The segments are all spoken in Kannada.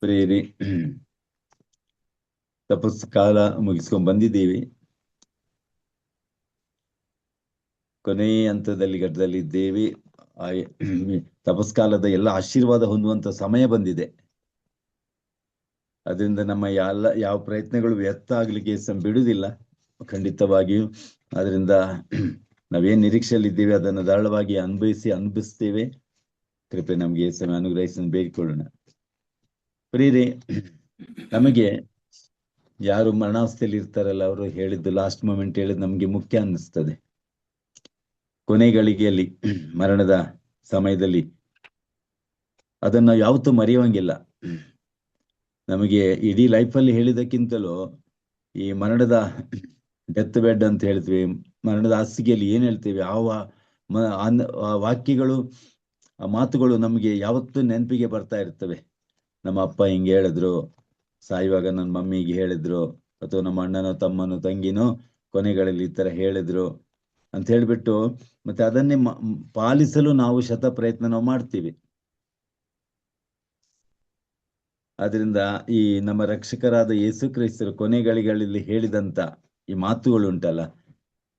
ಪ್ರೇರಿ ತಪಸ್ಸು ಕಾಲ ಮುಗಿಸ್ಕೊಂಡ್ ಬಂದಿದ್ದೀವಿ. ಕೊನೆಯ ಹಂತದಲ್ಲಿ ಘಟ್ಟದಲ್ಲಿದ್ದೇವೆ. ತಪಸ್ಕಾಲದ ಎಲ್ಲ ಆಶೀರ್ವಾದ ಹೊಂದುವಂತ ಸಮಯ ಬಂದಿದೆ. ಅದರಿಂದ ನಮ್ಮ ಯಾವ ಪ್ರಯತ್ನಗಳು ವ್ಯರ್ಥ ಆಗ್ಲಿಕ್ಕೆ ಬಿಡುವುದಿಲ್ಲ ಖಂಡಿತವಾಗಿಯೂ. ಅದರಿಂದ ನಾವೇನ್ ನಿರೀಕ್ಷೆಯಲ್ಲಿದ್ದೇವೆ ಅದನ್ನು ಧಾರಾಳವಾಗಿ ಅನುಭವಿಸ್ತೇವೆ. ಕೃಪೆ ನಮ್ಗೆ ಸಮಯ ಅನುಗ್ರಹಿಸಿ ಬೇಡಿಕೊಳ್ಳೋಣ. ಪ್ರಿಯರೇ, ನಮಗೆ ಯಾರು ಮರಣಾವಸ್ಥೆಯಲ್ಲಿ ಇರ್ತಾರಲ್ಲ ಅವರು ಹೇಳಿದ್ದು ಲಾಸ್ಟ್ ಮೊಮೆಂಟ್ ಹೇಳಿದ್ದು ನಮ್ಗೆ ಮುಖ್ಯ ಅನ್ನಿಸ್ತದೆ. ಕೊನೆ ಗಳಿಗೆಯಲ್ಲಿ ಮರಣದ ಸಮಯದಲ್ಲಿ ಅದನ್ನ ಯಾವತ್ತೂ ಮರೆಯುವಂಗಿಲ್ಲ. ನಮಗೆ ಇಡೀ ಲೈಫಲ್ಲಿ ಹೇಳಿದಕ್ಕಿಂತಲೂ ಈ ಮರಣದ ಡೆತ್ ಬೆಡ್ ಅಂತ ಹೇಳ್ತೀವಿ, ಮರಣದ ಹಾಸಿಗೆಯಲ್ಲಿ ಏನ್ ಹೇಳ್ತೀವಿ, ಆ ವಾಕ್ಯಗಳು, ಆ ಮಾತುಗಳು ನಮಗೆ ಯಾವತ್ತೂ ನೆನಪಿಗೆ ಬರ್ತಾ ಇರ್ತವೆ. ನಮ್ಮ ಅಪ್ಪ ಹಿಂಗೆ ಹೇಳಿದ್ರು, ಸಾಯುವಾಗ ನನ್ನ ಮಮ್ಮಿಗೆ ಹೇಳಿದ್ರು, ಅಥವಾ ನಮ್ಮ ಅಣ್ಣನೋ ತಮ್ಮನೋ ತಂಗಿನೋ ಕೊನೆಗಳಲ್ಲಿ ಈ ತರ ಹೇಳಿದ್ರು ಅಂತ ಹೇಳ್ಬಿಟ್ಟು ಮತ್ತೆ ಅದನ್ನೇ ಪಾಲಿಸಲು ನಾವು ಶತ ಪ್ರಯತ್ನ ಮಾಡ್ತೀವಿ. ಆದ್ರಿಂದ ಈ ನಮ್ಮ ರಕ್ಷಕರಾದ ಯೇಸು ಕ್ರಿಸ್ತರು ಕೊನೆಗಳಿಗಳಲ್ಲಿ ಹೇಳಿದಂತ ಈ ಮಾತುಗಳು ಉಂಟಲ್ಲ,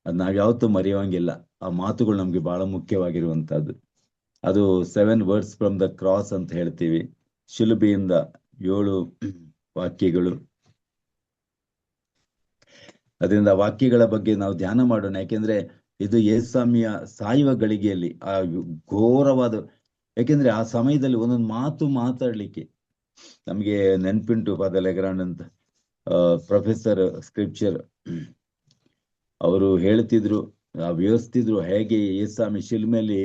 ಅದ್ ನಾವ್ ಯಾವತ್ತೂ ಮರೆಯುವಂಗಿಲ್ಲ. ಆ ಮಾತುಗಳು ನಮ್ಗೆ ಬಹಳ ಮುಖ್ಯವಾಗಿರುವಂತಹದ್ದು. ಅದು 7 words ಫ್ರಮ್ ದ ಕ್ರಾಸ್ ಅಂತ ಹೇಳ್ತೀವಿ. ಶಿಲುಬೆಯಿಂದ 7 ವಾಕ್ಯಗಳು. ಅದರಿಂದ ವಾಕ್ಯಗಳ ಬಗ್ಗೆ ನಾವು ಧ್ಯಾನ ಮಾಡೋಣ. ಯಾಕೆಂದ್ರೆ ಇದು ಯೇಸುಸ್ವಾಮಿಯ ಸಾಯುವ ಗಳಿಗೆಯಲ್ಲಿ ಆ ಘೋರವಾದ, ಯಾಕೆಂದ್ರೆ ಆ ಸಮಯದಲ್ಲಿ ಒಂದೊಂದು ಮಾತು ಮಾತಾಡ್ಲಿಕ್ಕೆ ನಮ್ಗೆ ನೆನ್ಪಿಂಟು. ಫಾದರ್ ಲೆಗ್ರಾಂಡ್ ಅಂತ ಪ್ರೊಫೆಸರ್ ಸ್ಕ್ರಿಪ್ಚರ್, ಅವರು ಹೇಳ್ತಿದ್ರು, ವಿವರಿಸ್ತಿದ್ರು ಹೇಗೆ ಯೇಸುಸ್ವಾಮಿ ಶಿಲ್ಮೆಯಲ್ಲಿ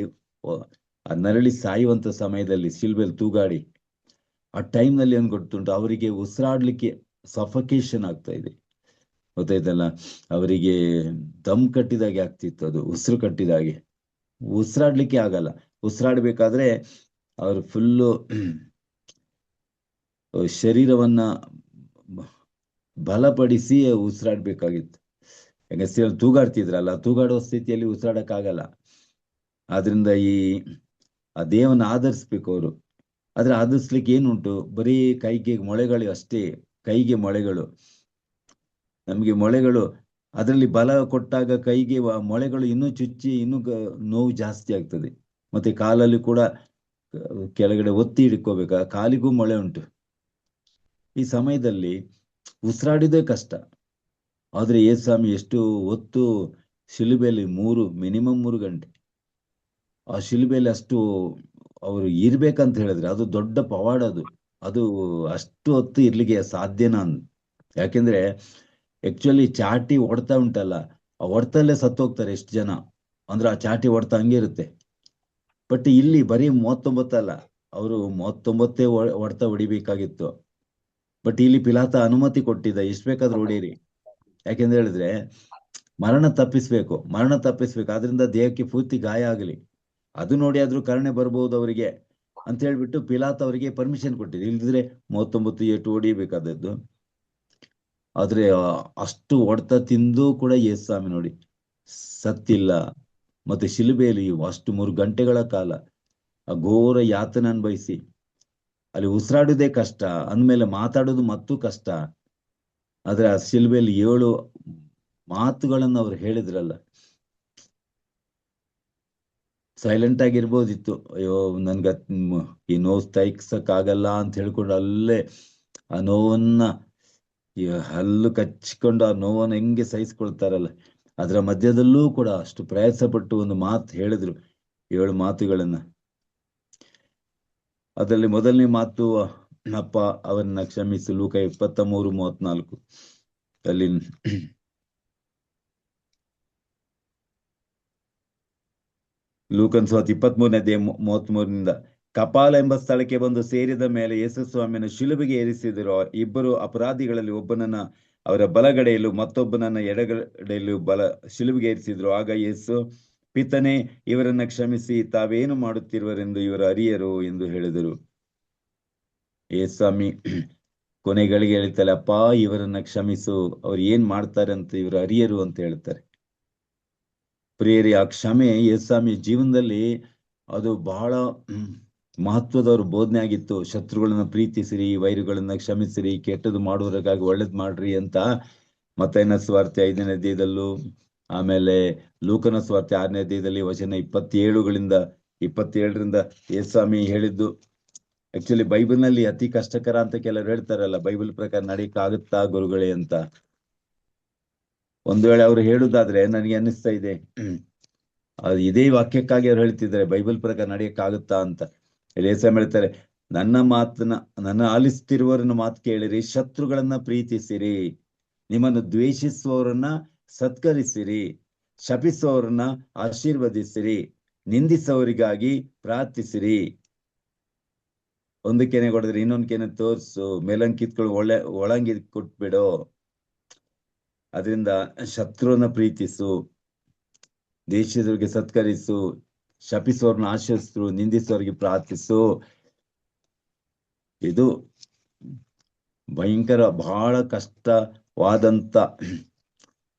ನರಳಿ ಸಾಯುವಂತ ಸಮಯದಲ್ಲಿ ಶಿಲ್ಬೆಯಲ್ಲಿ ತೂಗಾಡಿ ಆ ಟೈಮ್ನಲ್ಲಿ ಏನ್ ಗೊತ್ತುಂಟು, ಅವರಿಗೆ ಉಸಿರಾಡ್ಲಿಕ್ಕೆ ಸಫಕೇಶನ್ ಆಗ್ತಾ ಇದೆ, ಗೊತ್ತಾಯ್ತಲ್ಲ. ಅವರಿಗೆ ದಮ್ ಕಟ್ಟಿದಾಗೆ ಆಗ್ತಿತ್ತು, ಅದು ಉಸಿರು ಕಟ್ಟಿದಾಗೆ, ಉಸಿರಾಡ್ಲಿಕ್ಕೆ ಆಗಲ್ಲ. ಉಸಿರಾಡ್ಬೇಕಾದ್ರೆ ಅವರು ಫುಲ್ಲು ಶರೀರವನ್ನ ಬಲಪಡಿಸಿ ಉಸಿರಾಡ್ಬೇಕಾಗಿತ್ತು. ಯಾಕಂದ್ರೆ ತೂಗಾಡ್ತಿದ್ರಲ್ಲ, ತೂಗಾಡುವ ಸ್ಥಿತಿಯಲ್ಲಿ ಉಸಿರಾಡಕ್ಕಾಗಲ್ಲ. ಆದ್ರಿಂದ ಆ ದೇವನ ಆಧರಿಸ್ಬೇಕು ಅವರು. ಆದ್ರೆ ಆಧರಿಸ್ಲಿಕ್ಕೆ ಏನುಂಟು, ಬರೀ ಕೈಗೆ ಮೊಳೆಗಳು ಅಷ್ಟೇ, ಕೈಗೆ ಮೊಳೆಗಳು. ನಮ್ಗೆ ಮೊಳೆಗಳು, ಅದರಲ್ಲಿ ಬಲ ಕೊಟ್ಟಾಗ ಕೈಗೆ ಮೊಳೆಗಳು ಇನ್ನೂ ಚುಚ್ಚಿ ಇನ್ನೂ ನೋವು ಜಾಸ್ತಿ ಆಗ್ತದೆ. ಮತ್ತೆ ಕಾಲಲ್ಲಿ ಕೂಡ ಕೆಳಗಡೆ ಒತ್ತಿ ಹಿಡ್ಕೋಬೇಕ, ಕಾಲಿಗೂ ಮೊಳೆ ಉಂಟು. ಈ ಸಮಯದಲ್ಲಿ ಉಸಿರಾಡಿದೇ ಕಷ್ಟ. ಆದ್ರೆ ಯೇಸುಸ್ವಾಮಿ ಎಷ್ಟು ಹೊತ್ತು ಶಿಲುಬೆಯಲ್ಲಿ ಮಿನಿಮಮ್ 3 ಗಂಟೆ ಆ ಶಿಲುಬೆಯಲ್ಲಿ ಅಷ್ಟು ಅವರು ಇರ್ಬೇಕಂತ ಹೇಳಿದ್ರೆ ಅದು ದೊಡ್ಡ ಪವಾಡ. ಅದು ಅಷ್ಟು ಹೊತ್ತು ಇರ್ಲಿಕ್ಕೆ ಸಾಧ್ಯನಾ? ಯಾಕೆಂದ್ರೆ ಆಕ್ಚುಲಿ ಚಾಟಿ ಹೊಡ್ತಾ ಉಂಟಲ್ಲ, ಆ ಹೊಡ್ತಲ್ಲೇ ಸತ್ತೋಗ್ತಾರೆ ಎಷ್ಟು ಜನ. ಅಂದ್ರೆ ಆ ಚಾಟಿ ಹೊಡ್ತಾ ಹಂಗೆ ಇರುತ್ತೆ. ಬಟ್ ಇಲ್ಲಿ ಬರೀ 39 ಅಲ್ಲ, ಅವರು 39 ಹೊಡ್ತಾ ಹೊಡಿಬೇಕಾಗಿತ್ತು. ಬಟ್ ಇಲ್ಲಿ ಪಿಲಾತ ಅನುಮತಿ ಕೊಟ್ಟಿದ್ದ, ಎಷ್ಟು ಬೇಕಾದ್ರೂ ಹೊಡೀರಿ. ಯಾಕೆಂದ್ರೆ ಹೇಳಿದ್ರೆ ಮರಣ ತಪ್ಪಿಸ್ಬೇಕು. ಆದ್ರಿಂದ ದೇಹಕ್ಕೆ ಪೂರ್ತಿ ಗಾಯ ಆಗಲಿ, ಅದು ನೋಡಿ ಆದ್ರೂ ಕರುಣೆ ಬರ್ಬೋದು ಅವರಿಗೆ ಅಂತ ಹೇಳ್ಬಿಟ್ಟು ಪಿಲಾತ್ ಅವರಿಗೆ ಪರ್ಮಿಷನ್ ಕೊಟ್ಟಿದೆ. ಇಲ್ದಿದ್ರೆ 39 ಏಟು ಹೊಡಿಬೇಕಾದದ್ದು. ಆದ್ರೆ ಅಷ್ಟು ಹೊಡ್ತ ತಿಂದು ಕೂಡ ಯೇಸುಸ್ವಾಮಿ ನೋಡಿ ಸತ್ತಿಲ್ಲ. ಮತ್ತೆ ಶಿಲುಬೆಯಲ್ಲಿ ಅಷ್ಟು 3 ಗಂಟೆಗಳ ಕಾಲ ಆ ಘೋರ ಯಾತನೆ ಅನುಭವಿಸಿ ಅಲ್ಲಿ ಉಸಿರಾಡುವುದೇ ಕಷ್ಟ, ಅಂದ್ಮೇಲೆ ಮಾತಾಡೋದು ಮತ್ತೂ ಕಷ್ಟ. ಆದ್ರೆ ಆ ಶಿಲುಬೆಯಲ್ಲಿ 7 ಮಾತುಗಳನ್ನು ಅವ್ರು ಹೇಳಿದ್ರಲ್ಲ, ಸೈಲೆಂಟ್ ಆಗಿರ್ಬೋದಿತ್ತು. ಅಯ್ಯೋ ನನ್ಗ ಈ ನೋವು ತೈಕ್ಸಕ್ಕಾಗಲ್ಲ ಅಂತ ಹೇಳ್ಕೊಂಡು ಅಲ್ಲೇ ಆ ನೋವನ್ನ ಹಲ್ಲು ಕಚ್ಚಿಕೊಂಡು ಆ ನೋವನ್ನು ಹೆಂಗೆ ಸಹಿಸ್ಕೊಳ್ತಾರಲ್ಲ, ಅದರ ಮಧ್ಯದಲ್ಲೂ ಕೂಡ ಅಷ್ಟು ಪ್ರಯಾಸ ಪಟ್ಟು ಒಂದು ಮಾತು ಹೇಳಿದ್ರು, 7 ಮಾತುಗಳನ್ನ. ಅದರಲ್ಲಿ ಮೊದಲನೇ ಮಾತು, ಅಪ್ಪ ಅವರನ್ನ ಕ್ಷಮಿಸು, ಲೂಕ 23:34. ಅಲ್ಲಿ ಲೂಕನ್ ಸುವಾರ್ತೆ 23:33 ಕಪಾಲ ಎಂಬ ಸ್ಥಳಕ್ಕೆ ಬಂದು ಸೇರಿದ ಮೇಲೆ ಯೇಸುಸ್ವಾಮಿಯನ್ನು ಶಿಲುಬೆಗೆ ಏರಿಸಿದರು. 2 ಅಪರಾಧಿಗಳಲ್ಲಿ ಒಬ್ಬನನ್ನ ಅವರ ಬಲಗಡೆಯಲ್ಲೂ ಮತ್ತೊಬ್ಬನನ್ನ ಎಡಗಡೆಯಲ್ಲೂ ಶಿಲುಬೆಗೆ ಏರಿಸಿದ್ರು. ಆಗ ಯೇಸು, ಪಿತನೇ, ಇವರನ್ನ ಕ್ಷಮಿಸಿ, ತಾವೇನು ಮಾಡುತ್ತಿರುವರೆಂದು ಇವರು ಅರಿಯರು ಎಂದು ಹೇಳಿದರು. ಯೇಸುಸ್ವಾಮಿ ಕೊನೆಗಳಿಗೆ ಹೇಳ್ತಾರೆ, ಅಪ್ಪ ಇವರನ್ನ ಕ್ಷಮಿಸು, ಅವ್ರು ಏನ್ ಮಾಡ್ತಾರೆ ಅಂತ ಇವರು ಅರಿಯರು ಅಂತ ಹೇಳ್ತಾರೆ. ಪ್ರಿಯರಿ, ಆ ಕ್ಷಮೆ ಯೇಸುಸ್ವಾಮಿ ಜೀವನದಲ್ಲಿ ಅದು ಬಹಳ ಮಹತ್ವದವ್ರ ಬೋಧನೆ ಆಗಿತ್ತು. ಶತ್ರುಗಳನ್ನ ಪ್ರೀತಿಸಿರಿ, ವೈರಿಗಳನ್ನ ಕ್ಷಮಿಸಿರಿ, ಕೆಟ್ಟದ್ದು ಮಾಡುವುದಕ್ಕಾಗಿ ಒಳ್ಳೇದ್ ಮಾಡ್ರಿ ಅಂತ ಮತ್ತೈನ ಸ್ವಾರ್ತೆ 5ನೇ ಅಧ್ಯಾಯದಲ್ಲೂ, ಆಮೇಲೆ ಲೂಕನ ಸ್ವಾರ್ತೆ 6ನೇ ಅಧ್ಯಾಯದಲ್ಲಿ ವಚನ 27ರಿಂದ ಯೇಸ್ವಾಮಿ ಹೇಳಿದ್ದು. ಆಕ್ಚುಲಿ ಬೈಬಲ್ನಲ್ಲಿ ಅತಿ ಕಷ್ಟಕರ ಅಂತ ಕೆಲವರು ಹೇಳ್ತಾರಲ್ಲ, ಬೈಬಲ್ ಪ್ರಕಾರ ನಡೆಯಕ್ಕಾಗುತ್ತಾ ಗುರುಗಳೇ ಅಂತ. ಒಂದು ವೇಳೆ ಅವ್ರು ಹೇಳುದಾದ್ರೆ ನನಗೆ ಅನ್ನಿಸ್ತಾ ಇದೆ ಅದು ಇದೇ ವಾಕ್ಯಕ್ಕಾಗಿ ಅವ್ರು ಹೇಳ್ತಿದ್ದಾರೆ, ಬೈಬಲ್ ಪ್ರಕಾರ ನಡೆಯಕ್ಕಾಗುತ್ತಾ ಅಂತ. ಇಲ್ಲಿ ಯೇಸ್ವಾಮಿ ಹೇಳ್ತಾರೆ, ನನ್ನ ಆಲಿಸ್ತಿರುವವರನ್ನ ಮಾತು ಕೇಳಿರಿ, ಶತ್ರುಗಳನ್ನ ಪ್ರೀತಿಸಿರಿ, ನಿಮ್ಮನ್ನು ದ್ವೇಷಿಸುವವರನ್ನ ಸತ್ಕರಿಸಿರಿ, ಶಪಿಸುವವರನ್ನ ಆಶೀರ್ವದಿಸಿರಿ, ನಿಂದಿಸೋರಿಗಾಗಿ ಪ್ರಾರ್ಥಿಸಿರಿ. ಒಂದು ಕೆನೆ ಕೊಡಿದ್ರೆ ಇನ್ನೊಂದು ಕೆನೆ ತೋರ್ಸು, ಮೇಲಂಕಿತ್ಗಳು ಒಳಂಗಿ ಕೊಟ್ಬಿಡು. ಅದರಿಂದ ಶತ್ರುವನ್ನ ಪ್ರೀತಿಸು, ದೇಶದವ್ರಿಗೆ ಸತ್ಕರಿಸು, ಶಪಿಸೋರ್ನ ಆಶಿಸು, ನಿಂದಿಸೋರಿಗೆ ಪ್ರಾರ್ಥಿಸು. ಇದು ಭಯಂಕರ ಬಹಳ ಕಷ್ಟವಾದಂತ.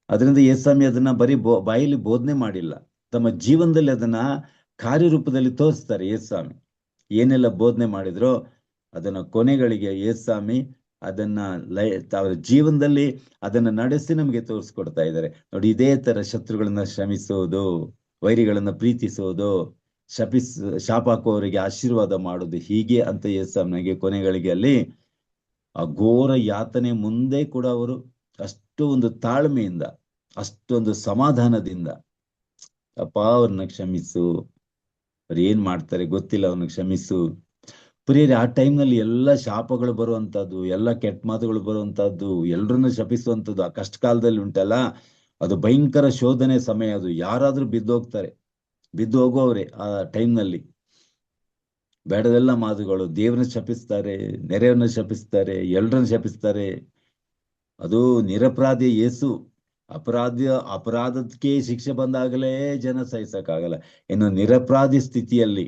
ಅದರಿಂದ ಯೇಸ್ವಾಮಿ ಅದನ್ನ ಬರೀ ಬಾಯಲ್ಲಿ ಬೋಧನೆ ಮಾಡಿಲ್ಲ, ತಮ್ಮ ಜೀವನದಲ್ಲಿ ಅದನ್ನ ಕಾರ್ಯರೂಪದಲ್ಲಿ ತೋರಿಸ್ತಾರೆ. ಯೇಸ್ವಾಮಿ ಏನೆಲ್ಲ ಬೋಧನೆ ಮಾಡಿದ್ರು ಅದನ್ನ ಕೊನೆಗಳಿಗೆ ಯೇಸ್ವಾಮಿ ಅದನ್ನ ಅವರ ಜೀವನದಲ್ಲಿ ಅದನ್ನ ನಡೆಸಿ ನಮಗೆ ತೋರಿಸ್ಕೊಡ್ತಾ ಇದ್ದಾರೆ. ನೋಡಿ, ಇದೇ ತರ ಶತ್ರುಗಳನ್ನ ಶ್ರಮಿಸೋದು, ವೈರಿಗಳನ್ನ ಪ್ರೀತಿಸೋದು, ಶಾಪ ಹಾಕುವವರಿಗೆ ಆಶೀರ್ವಾದ ಮಾಡೋದು, ಹೀಗೆ ಅಂತ ಯೇಸ್ವಾಮಿಗೆ ಕೊನೆಗಳಿಗೆ ಅಲ್ಲಿ ಆ ಘೋರ ಯಾತನೆ ಮುಂದೆ ಕೂಡ ಅವರು ಅಷ್ಟು ಒಂದು ತಾಳ್ಮೆಯಿಂದ, ಅಷ್ಟೊಂದು ಸಮಾಧಾನದಿಂದ, ಅಪ್ಪ ಅವ್ರನ್ನ ಕ್ಷಮಿಸು, ಅವ್ರು ಏನ್ ಮಾಡ್ತಾರೆ ಗೊತ್ತಿಲ್ಲ, ಅವ್ರನ್ನ ಕ್ಷಮಿಸು. ಪ್ರಿಯರೇ, ಆ ಟೈಮ್ನಲ್ಲಿ ಎಲ್ಲ ಶಾಪಗಳು ಬರುವಂತದ್ದು, ಎಲ್ಲ ಕೆಟ್ಟ ಮಾತುಗಳು ಬರುವಂತದ್ದು, ಎಲ್ರನ್ನ ಶಪಿಸುವಂಥದ್ದು ಆ ಕಷ್ಟ ಕಾಲದಲ್ಲಿ ಉಂಟಲ್ಲ, ಅದು ಭಯಂಕರ ಶೋಧನೆ ಸಮಯ. ಅದು ಯಾರಾದ್ರೂ ಬಿದ್ದು ಹೋಗೋವ್ರೆ ಆ ಟೈಮ್ನಲ್ಲಿ. ಬೇಡದೆಲ್ಲ ಮಾತುಗಳು, ದೇವ್ರನ್ನ ಶಪಿಸ್ತಾರೆ, ನೆರೆಯವ್ರನ್ನ ಶಪಿಸ್ತಾರೆ, ಎಲ್ರನ್ನ ಶಪಿಸ್ತಾರೆ. ಅದು ನಿರಪರಾಧಿ ಯೇಸು. ಅಪರಾಧಕ್ಕೆ ಶಿಕ್ಷೆ ಬಂದಾಗಲೇ ಜನ ಸಹಿಸಕ್ಕಾಗಲ್ಲ, ಇನ್ನು ನಿರಪರಾಧಿ ಸ್ಥಿತಿಯಲ್ಲಿ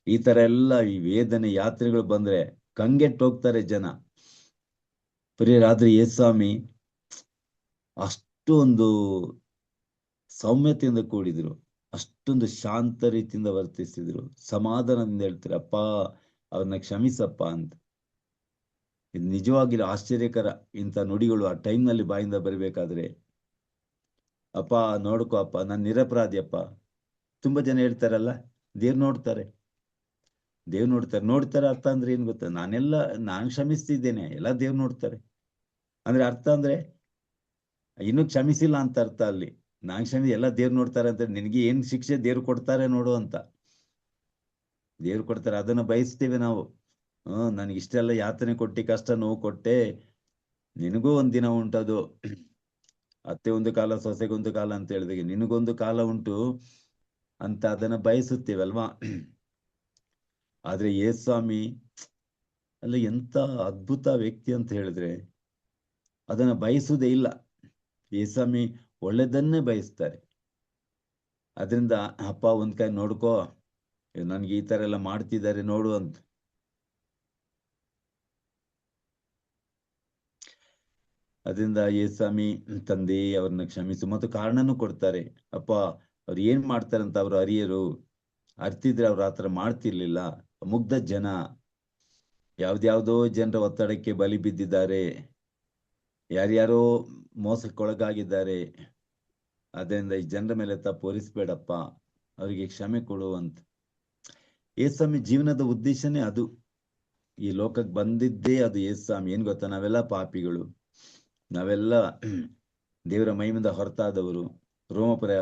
ಈ ತರ ಎಲ್ಲ ಈ ವೇದನೆ ಯಾತ್ರೆಗಳು ಬಂದ್ರೆ ಕಂಗೆಟ್ಟು ಹೋಗ್ತಾರೆ ಜನ. ಪ್ರಿಯರಾದ್ರೆ ಯೇಸ್ವಾಮಿ ಅಷ್ಟೊಂದು ಸೌಮ್ಯತೆಯಿಂದ ಕೂಡಿದ್ರು, ಅಷ್ಟೊಂದು ಶಾಂತ ರೀತಿಯಿಂದ ವರ್ತಿಸಿದ್ರು, ಸಮಾಧಾನದಿಂದ ಹೇಳ್ತಾರೆ, ಅಪ್ಪ ಅವ್ರನ್ನ ಕ್ಷಮಿಸಪ್ಪ ಅಂತ. ಇದು ನಿಜವಾಗಿರೋ ಆಶ್ಚರ್ಯಕರ ಇಂಥ ನುಡಿಗಳು ಆ ಟೈಮ್ನಲ್ಲಿ ಬಾಯಿಂದ ಬರಬೇಕಾದ್ರೆ. ಅಪ್ಪ ನೋಡ್ಕೋ ಅಪ್ಪ, ನಾನು ನಿರಪರಾಧಿ ಅಪ್ಪ. ತುಂಬಾ ಜನ ಹೇಳ್ತಾರಲ್ಲ, ದೇವ್ರು ನೋಡ್ತಾರೆ. ನೋಡ್ತಾರೆ ಅರ್ಥ ಅಂದ್ರೆ ಏನ್ ಗೊತ್ತಾ? ನಾನು ಕ್ಷಮಿಸ್ತಿದ್ದೇನೆ, ಎಲ್ಲ ದೇವ್ರು ನೋಡ್ತಾರೆ ಅಂದ್ರೆ ಅರ್ಥ ಅಂದ್ರೆ ಇನ್ನೂ ಕ್ಷಮಿಸಿಲ್ಲ ಅಂತ ಅರ್ಥ. ಅಲ್ಲಿ ನಾನ್ ಎಲ್ಲ ದೇವ್ರು ನೋಡ್ತಾರೆ ಅಂತ, ನಿನಗೆ ಏನ್ ಶಿಕ್ಷೆ ದೇವ್ರು ಕೊಡ್ತಾರೆ ನೋಡು ಅಂತ. ದೇವ್ರು ಕೊಡ್ತಾರೆ, ಅದನ್ನ ಬಯಸ್ತೇವೆ ನಾವು. ನನಗೆ ಇಷ್ಟೆಲ್ಲ ಯಾತನೆ ಕೊಟ್ಟಿ, ಕಷ್ಟ ನೋವು ಕೊಟ್ಟೆ, ನಿನಗೂ ಒಂದಿನ ಉಂಟದು. ಅತ್ತೆ ಒಂದು ಕಾಲ, ಸೊಸೆಗೊಂದು ಕಾಲ ಅಂತ ಹೇಳಿದಾಗ ನಿನಗೊಂದು ಕಾಲ ಉಂಟು ಅಂತ ಅದನ್ನ ಬಯಸುತ್ತೇವಲ್ವಾ. ಆದ್ರೆ ಯೇಸ್ವಾಮಿ ಅಲ್ಲ, ಎಂತ ಅದ್ಭುತ ವ್ಯಕ್ತಿ ಅಂತ ಹೇಳಿದ್ರೆ ಅದನ್ನ ಬಯಸುವುದೇ ಇಲ್ಲ. ಯೇಸ್ವಾಮಿ ಒಳ್ಳೆದನ್ನೇ ಬಯಸ್ತಾರೆ. ಅದರಿಂದ ಅಪ್ಪ ಒಂದ್ ಕೈ ನೋಡ್ಕೋ, ನನ್ಗೆ ಈ ತರ ಎಲ್ಲ ಮಾಡ್ತಿದ್ದಾರೆ ನೋಡು ಅಂತ. ಅದರಿಂದ ಯೇಸ್ವಾಮಿ ತಂದೆ ಅವ್ರನ್ನ ಕ್ಷಮಿಸು ಮತ್ತು ಕಾರಣನೂ ಕೊಡ್ತಾರೆ. ಅಪ್ಪ ಅವ್ರು ಏನ್ ಮಾಡ್ತಾರಂತ ಅವ್ರು ಅರ್ತಿದ್ರೆ ಅವ್ರು ಆತರ ಮಾಡ್ತಿರ್ಲಿಲ್ಲ. ಮುಗ್ಧ ಜನ, ಯಾವ್ದ್ಯಾವ್ದೋ ಜನರ ಒತ್ತಡಕ್ಕೆ ಬಲಿ ಬಿದ್ದಿದ್ದಾರೆ, ಯಾರ್ಯಾರೋ ಮೋಸಕ್ಕೊಳಗಾಗಿದ್ದಾರೆ. ಅದರಿಂದ ಈ ಜನರ ಮೇಲೆ ತಪ್ಪು ಹೊರಿಸ್ಬೇಡಪ್ಪ, ಅವರಿಗೆ ಕ್ಷಮೆ ಕೊಡು ಅಂತ. ಯೇಸ್ವಾಮಿ ಜೀವನದ ಉದ್ದೇಶನೇ ಅದು. ಈ ಲೋಕಕ್ಕೆ ಬಂದಿದ್ದೇ ಅದು. ಯೇಸ್ವಾಮಿ ಏನ್ ಗೊತ್ತಾ, ನಾವೆಲ್ಲ ಪಾಪಿಗಳು, ನಾವೆಲ್ಲ ದೇವರ ಮಹಿಮೆಯಿಂದ ಹೊರತಾದವರು. ರೋಮಪುರ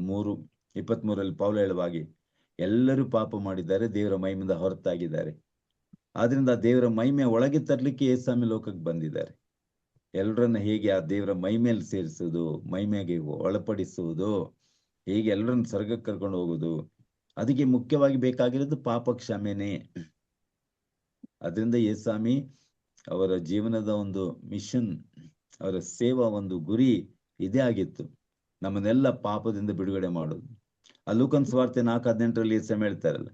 3:23 ಪೌಲ ಹೇಳುವಾಗೆ ಎಲ್ಲರೂ ಪಾಪ ಮಾಡಿದ್ದಾರೆ, ದೇವರ ಮಹಿಮೆಯಿಂದ ಹೊರತಾಗಿದ್ದಾರೆ. ಆದ್ರಿಂದ ದೇವರ ಮಹಿಮೆ ಒಳಗೆ ತರ್ಲಿಕ್ಕೆ ಯೇಸ್ವಾಮಿ ಲೋಕಕ್ಕೆ ಬಂದಿದ್ದಾರೆ. ಎಲ್ಲರನ್ನ ಹೇಗೆ ಆ ದೇವರ ಮಹಿಮೆಯಲ್ಲಿ ಸೇರಿಸುವುದು, ಮಹಿಮೆಗೆ ಒಳಪಡಿಸುವುದು, ಹೇಗೆ ಎಲ್ಲರನ್ನ ಸ್ವರ್ಗಕ್ಕೆ ಕರ್ಕೊಂಡು ಹೋಗುದು, ಅದಕ್ಕೆ ಮುಖ್ಯವಾಗಿ ಬೇಕಾಗಿರೋದು ಪಾಪ ಕ್ಷಮೆನೇ. ಅದರಿಂದ ಯೇಸ್ವಾಮಿ ಅವರ ಜೀವನದ ಒಂದು ಮಿಷನ್, ಅವರ ಸೇವಾ ಒಂದು ಗುರಿ ಇದೇ ಆಗಿತ್ತು, ನಮ್ಮನ್ನೆಲ್ಲ ಪಾಪದಿಂದ ಬಿಡುಗಡೆ ಮಾಡೋದು. ಆ ಲೂಕನ ಸುವಾರ್ತೆ 4:18 ಯೇಸ್ವಾಮಿ ಹೇಳ್ತಾರಲ್ಲ,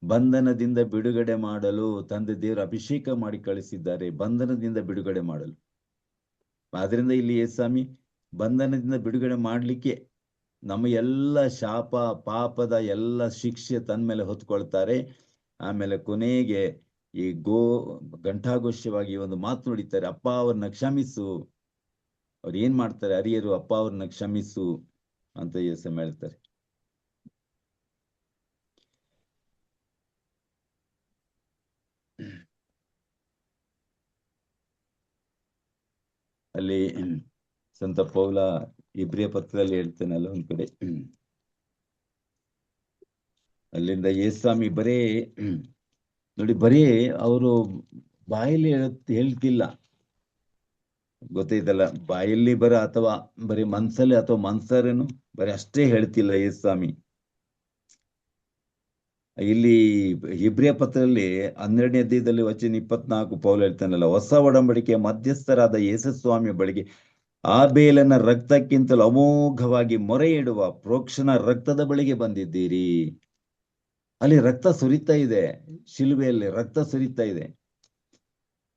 ಬಂಧನದಿಂದ ಬಿಡುಗಡೆ ಮಾಡಲು ತಂದೆ ದೇವರು ಅಭಿಷೇಕ ಮಾಡಿ ಕಳಿಸಿದ್ದಾರೆ, ಬಂಧನದಿಂದ ಬಿಡುಗಡೆ ಮಾಡಲು. ಆದ್ರಿಂದ ಇಲ್ಲಿ ಯೇಸ್ವಾಮಿ ಬಂಧನದಿಂದ ಬಿಡುಗಡೆ ಮಾಡ್ಲಿಕ್ಕೆ ನಮ್ಮ ಎಲ್ಲ ಶಾಪ ಪಾಪದ ಎಲ್ಲ ಶಿಕ್ಷೆ ತನ್ನ ಮೇಲೆ ಹೊತ್ಕೊಳ್ತಾರೆ. ಆಮೇಲೆ ಕೊನೆಗೆ ಈ ಘಂಟಾಘೋಷವಾಗಿ ಒಂದು ಮಾತು ನುಡಿತಾರೆ, ಅಪ್ಪ ಅವ್ರನ್ನ ಕ್ಷಮಿಸು. ಅವ್ರು ಏನ್ ಮಾಡ್ತಾರೆ, ಅರಿಯರು ಅಪ್ಪ ಅವ್ರನ್ನ ಕ್ಷಮಿಸು ಅಂತ ಯೇಸು ಹೇಳ್ತಾರೆ. ಅಲ್ಲಿ ಸಂತ ಪೌಲ ಇಬ್ರಿಯ ಪತ್ರದಲ್ಲಿ ಹೇಳ್ತೇನಲ್ಲ ಒಂದ್ ಕಡೆ, ಅಲ್ಲಿಂದ ಯೇಸ್ವಾಮಿ ಬರೇ ನೋಡಿ, ಬರೀ ಅವರು ಬಾಯಲ್ಲಿ ಹೇಳ್ತಿಲ್ಲ, ಗೊತ್ತೈತಲ್ಲ, ಬಾಯಲ್ಲಿ ಅಥವಾ ಬರೀ ಮನ್ಸಲ್ಲಿ ಅಥವಾ ಮನ್ಸರೇನು ಬರೀ ಅಷ್ಟೇ ಹೇಳ್ತಿಲ್ಲ ಯೇಸ್ವಾಮಿ. ಇಲ್ಲಿ ಇಬ್ರಿಯ ಪತ್ರದಲ್ಲಿ 12ನೇ ಅಧ್ಯಾಯದಲ್ಲಿ ವಚನ 24 ಪೌಲ ಹೇಳ್ತಾನಲ್ಲ, ಹೊಸ ಒಡಂಬಡಿಕೆಯ ಮಧ್ಯಸ್ಥರಾದ ಯೇಸುಸ್ವಾಮಿಯ ಬಳಿಗೆ ಆಬೇಲನ ರಕ್ತಕ್ಕಿಂತಲೂ ಅಮೋಘವಾಗಿ ಮೊರೆ ಇಡುವ ಪ್ರೋಕ್ಷಣ ರಕ್ತದ ಬಳಿಗೆ ಬಂದಿದ್ದೀರಿ. ಅಲ್ಲಿ ರಕ್ತ ಸುರಿತಾ ಇದೆ, ಶಿಲುಬೆಯಲ್ಲಿ ರಕ್ತ ಸುರಿತಾ ಇದೆ.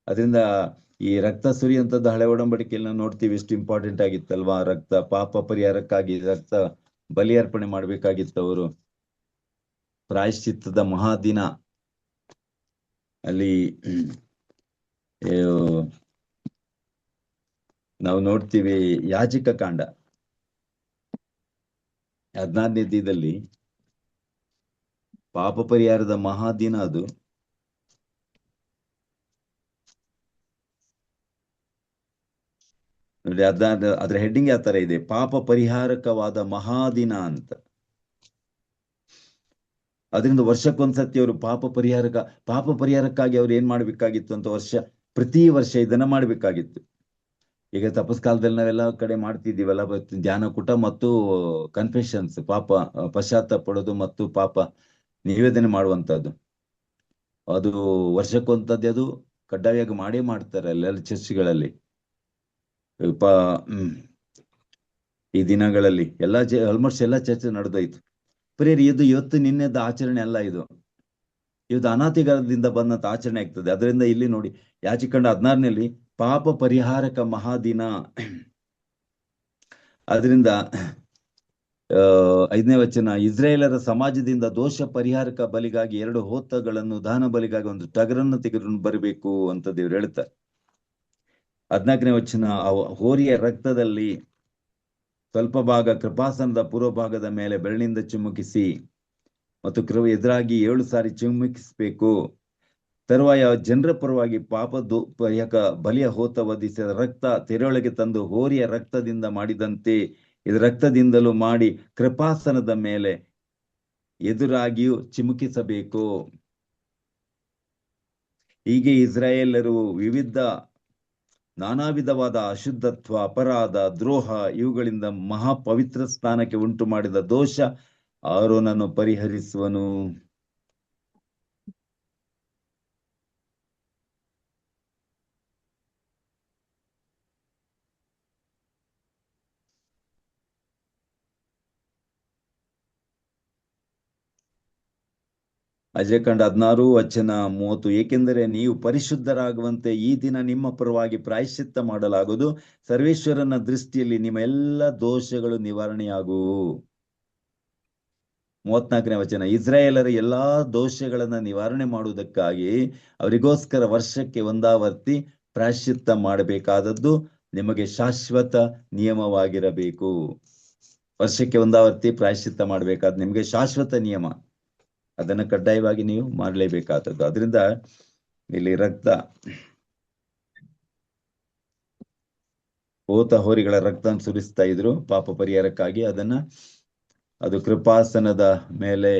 ಅದರಿಂದ ಈ ರಕ್ತ ಸುರಿಯುವಂಥದ್ದು ಹಳೆ ಒಡಂಬಡಿಕೆಯಲ್ಲಿ ನಾವು ನೋಡ್ತೀವಿ, ಎಷ್ಟು ಇಂಪಾರ್ಟೆಂಟ್ ಆಗಿತ್ತಲ್ವಾ. ರಕ್ತ ಪಾಪ ಪರಿಹಾರಕ್ಕಾಗಿ ರಕ್ತ ಬಲಿಯರ್ಪಣೆ ಮಾಡ್ಬೇಕಾಗಿತ್ತು ಅವರು. ಪ್ರಾಯಶ್ಚಿತ್ತದ ಮಹಾದಿನ ಅಲ್ಲಿ ನಾವು ನೋಡ್ತೀವಿ, ಯಾಜಕ ಕಾಂಡ 14ನೇ ಅಧ್ಯಾಯದಲ್ಲಿ ಪಾಪ ಪರಿಹಾರದ ಮಹಾದಿನ ಅದು. ನೋಡಿ, ಅದ್ರ ಹೆಡ್ಡಿಂಗ್ ಯಾವ ತರ ಇದೆ, ಪಾಪ ಪರಿಹಾರಕವಾದ ಮಹಾದಿನ ಅಂತ. ಅದರಿಂದ ವರ್ಷಕ್ಕೊಂದ್ಸತಿ ಅವರು ಪಾಪ ಪರಿಹಾರಕ್ಕಾಗಿ ಅವ್ರು ಏನ್ ಮಾಡ್ಬೇಕಾಗಿತ್ತು ಅಂತ ಪ್ರತಿ ವರ್ಷ ಇದನ್ನ ಮಾಡ್ಬೇಕಾಗಿತ್ತು. ಈಗ ತಪಸ್ಕಾಲದಲ್ಲಿ ನಾವೆಲ್ಲ ಕಡೆ ಮಾಡ್ತಿದ್ದೀವಲ್ಲ, ಧ್ಯಾನಕೂಟ ಮತ್ತು ಕನ್ಫೆಷನ್ಸ್, ಪಶ್ಚಾತ್ತಾಪ ಪಡೋದು ಮತ್ತು ಪಾಪ ನಿವೇದನೆ ಮಾಡುವಂತದ್ದು, ಅದು ವರ್ಷಕ್ಕೊಂತದ್ದು, ಅದು ಕಡ್ಡಾಯವಾಗಿ ಮಾಡ್ತಾರೆ ಅಲ್ಲೆಲ್ಲ ಚರ್ಚ್ಗಳಲ್ಲಿ. ಈ ದಿನಗಳಲ್ಲಿ ಆಲ್ಮೋಸ್ಟ್ ಎಲ್ಲ ಚರ್ಚೆ ನಡೆದೋಯ್ತು. ಪ್ರೇರಿ, ಇದು ಇವತ್ತು ನಿನ್ನೆದ ಆಚರಣೆ ಅಲ್ಲ, ಇದು ಅನಾದಿಕಾಲದಿಂದ ಬಂದಂತ ಆಚರಣೆ ಆಗ್ತದೆ. ಅದರಿಂದ ಇಲ್ಲಿ ನೋಡಿ, ಯಾಚಿಕಂಡ 16ನಲ್ಲಿ ಪಾಪ ಪರಿಹಾರಕ ಮಹಾದಿನ. ಅದರಿಂದ 5ನೇ ವಚನ, ಇಸ್ರಾಯೇಲರ ಸಮಾಜದಿಂದ ದೋಷ ಪರಿಹಾರಕ ಬಲಿಗಾಗಿ 2 ಹೋತಗಳನ್ನು, ದಹನ ಬಲಿಗಾಗಿ 1 ಟಗರನ್ನು ತೆಗೆದುಕೊಂಡು ಬರಬೇಕು ಅಂತ ದೇವ್ರು ಹೇಳ್ತಾರೆ. 14ನೇ ವಚನ, ಹೋರಿಯ ರಕ್ತದಲ್ಲಿ ಸ್ವಲ್ಪ ಭಾಗ ಕೃಪಾಸನದ ಪೂರ್ವ ಭಾಗದ ಮೇಲೆ ಬೆರಳಿನಿಂದ ಚಿಮುಕಿಸಿ ಮತ್ತು ಎದುರಾಗಿ 7 ಸಾರಿ ಚಿಮುಕಿಸಬೇಕು. ತರುವಾಯ ಜನರ ಪರವಾಗಿ ಪರಿಹಾರಕ ಬಲಿಯ ಹೋತ ವಧಿಸಿದ ರಕ್ತ ತೆರೆಯೊಳಗೆ ತಂದು ಹೋರಿಯ ರಕ್ತದಿಂದ ಮಾಡಿದಂತೆ ಇದು ರಕ್ತದಿಂದಲೂ ಮಾಡಿ ಕೃಪಾಸನದ ಮೇಲೆ ಎದುರಾಗಿಯೂ ಚಿಮುಕಿಸಬೇಕು. ಹೀಗೆ ಇಸ್ರಾಯೇಲರು ನಾನಾ ವಿಧವಾದ ಅಶುದ್ಧತ್ವ, ಅಪರಾಧ, ದ್ರೋಹ ಇವುಗಳಿಂದ ಮಹಾಪವಿತ್ರ ಸ್ಥಾನಕ್ಕೆ ಉಂಟು ಮಾಡಿದ ದೋಷ ಆರೋನನ್ನು ಪರಿಹರಿಸುವನು. ಅಜಯಖಂಡ 16 ವಚನ 30, ಏಕೆಂದರೆ ನೀವು ಪರಿಶುದ್ಧರಾಗುವಂತೆ ಈ ದಿನ ನಿಮ್ಮ ಪರವಾಗಿ ಪ್ರಾಯಶ್ಚಿತ್ತ ಮಾಡಲಾಗುವುದು. ಸರ್ವೇಶ್ವರನ ದೃಷ್ಟಿಯಲ್ಲಿ ನಿಮ್ಮ ಎಲ್ಲ ದೋಷಗಳು ನಿವಾರಣೆಯಾಗುವು. 34ನೇ ವಚನ, ಇಸ್ರಾಯೇಲರ ಎಲ್ಲಾ ದೋಷಗಳನ್ನ ನಿವಾರಣೆ ಮಾಡುವುದಕ್ಕಾಗಿ ಅವರಿಗೋಸ್ಕರ ವರ್ಷಕ್ಕೆ ಒಂದಾವರ್ತಿ ಪ್ರಾಯಶ್ಚಿತ್ತ ಮಾಡಬೇಕಾದದ್ದು ನಿಮಗೆ ಶಾಶ್ವತ ನಿಯಮವಾಗಿರಬೇಕು. ವರ್ಷಕ್ಕೆ ಒಂದಾವರ್ತಿ ಪ್ರಾಯಶ್ಚಿತ್ತ ಮಾಡಬೇಕಾದ ನಿಮಗೆ ಶಾಶ್ವತ ನಿಯಮ, ಅದನ್ನು ಕಡ್ಡಾಯವಾಗಿ ನೀವು ಮಾಡಲೇಬೇಕಾದದ್ದು. ಅದರಿಂದ ಇಲ್ಲಿ ರಕ್ತ, ಹೋರಿಗಳ ರಕ್ತ ಸುರಿಸ್ತಾ ಇದ್ರು ಪಾಪ ಪರಿಹಾರಕ್ಕಾಗಿ. ಅದು ಕೃಪಾಸನದ ಮೇಲೆ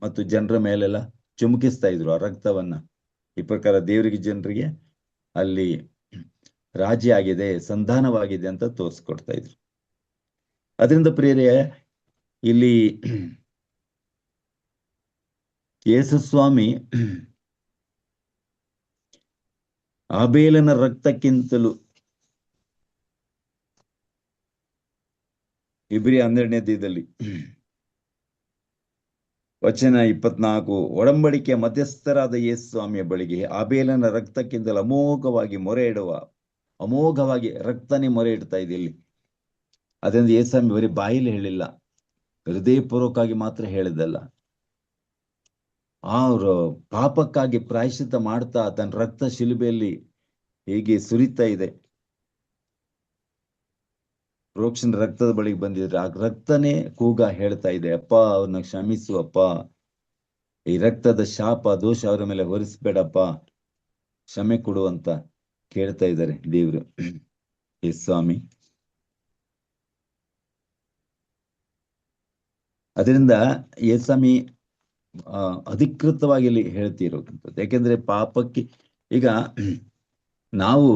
ಮತ್ತು ಜನರ ಮೇಲೆಲ್ಲ ಚುಮುಕಿಸ್ತಾ ಇದ್ರು ಆ ರಕ್ತವನ್ನ. ಈ ಪ್ರಕಾರ ದೇವರಿಗೆ, ಜನರಿಗೆ ಅಲ್ಲಿ ರಾಜಿ ಆಗಿದೆ, ಸಂಧಾನವಾಗಿದೆ ಅಂತ ತೋರಿಸ್ಕೊಡ್ತಾ ಇದ್ರು. ಅದರಿಂದ ಪ್ರಿಯರೇ, ಇಲ್ಲಿ ಯೇಸುಸ್ವಾಮಿ ಆಬೇಲನ ರಕ್ತಕ್ಕಿಂತಲೂ, ಇಬ್ರಿಯ 12ನೇ ಅಧ್ಯಾಯದಲ್ಲಿ ವಚನ 24, ಒಡಂಬಡಿಕೆಯ ಮಧ್ಯಸ್ಥರಾದ ಯೇಸುಸ್ವಾಮಿಯ ಬಳಿಗೆ ಆಬೇಲನ ರಕ್ತಕ್ಕಿಂತಲೂ ಅಮೋಘವಾಗಿ ರಕ್ತನೇ ಮೊರೆ ಇಡ್ತಾ ಇದೆ ಇಲ್ಲಿ. ಅದರಿಂದ ಯೇಸುಸ್ವಾಮಿ ಬರೀ ಬಾಯಲ್ಲಿ ಹೇಳಿಲ್ಲ, ಹೃದಯಪೂರ್ವಕವಾಗಿ ಮಾತ್ರ ಹೇಳಿದಲ್ಲ, ಅವರು ಪಾಪಕ್ಕಾಗಿ ಪ್ರಾಯಶ್ಚಿತ್ತ ಮಾಡ್ತಾ ತನ್ನ ರಕ್ತ ಶಿಲುಬೆಯಲ್ಲಿ ಹೇಗೆ ಸುರಿತಾ ಇದೆ. ಪ್ರೋಕ್ಷಣ ರಕ್ತದ ಬಳಿಗೆ ಬಂದಿದ್ರೆ ಆ ರಕ್ತನೇ ಕೂಗ ಹೇಳ್ತಾ ಇದೆ, ಅಪ್ಪ ಅವ್ರನ್ನ ಕ್ಷಮಿಸು ಅಪ್ಪ, ಈ ರಕ್ತದ ಶಾಪ ದೋಷ ಅವರ ಮೇಲೆ ಹೊರಿಸ್ಬೇಡಪ್ಪ, ಕ್ಷಮೆ ಕೊಡು ಅಂತ ಕೇಳ್ತಾ ಇದ್ದಾರೆ ದೇವ್ರು. ಎಸ್ ಸ್ವಾಮಿ. ಅದರಿಂದ ಸ್ವಾಮಿ ಅಧಿಕೃತವಾಗಿ ಇಲ್ಲಿ ಹೇಳ್ತಿರೋದಂಥದ್ದು. ಯಾಕೆಂದ್ರೆ ಪಾಪಕ್ಕೆ ಈಗ ನಾವು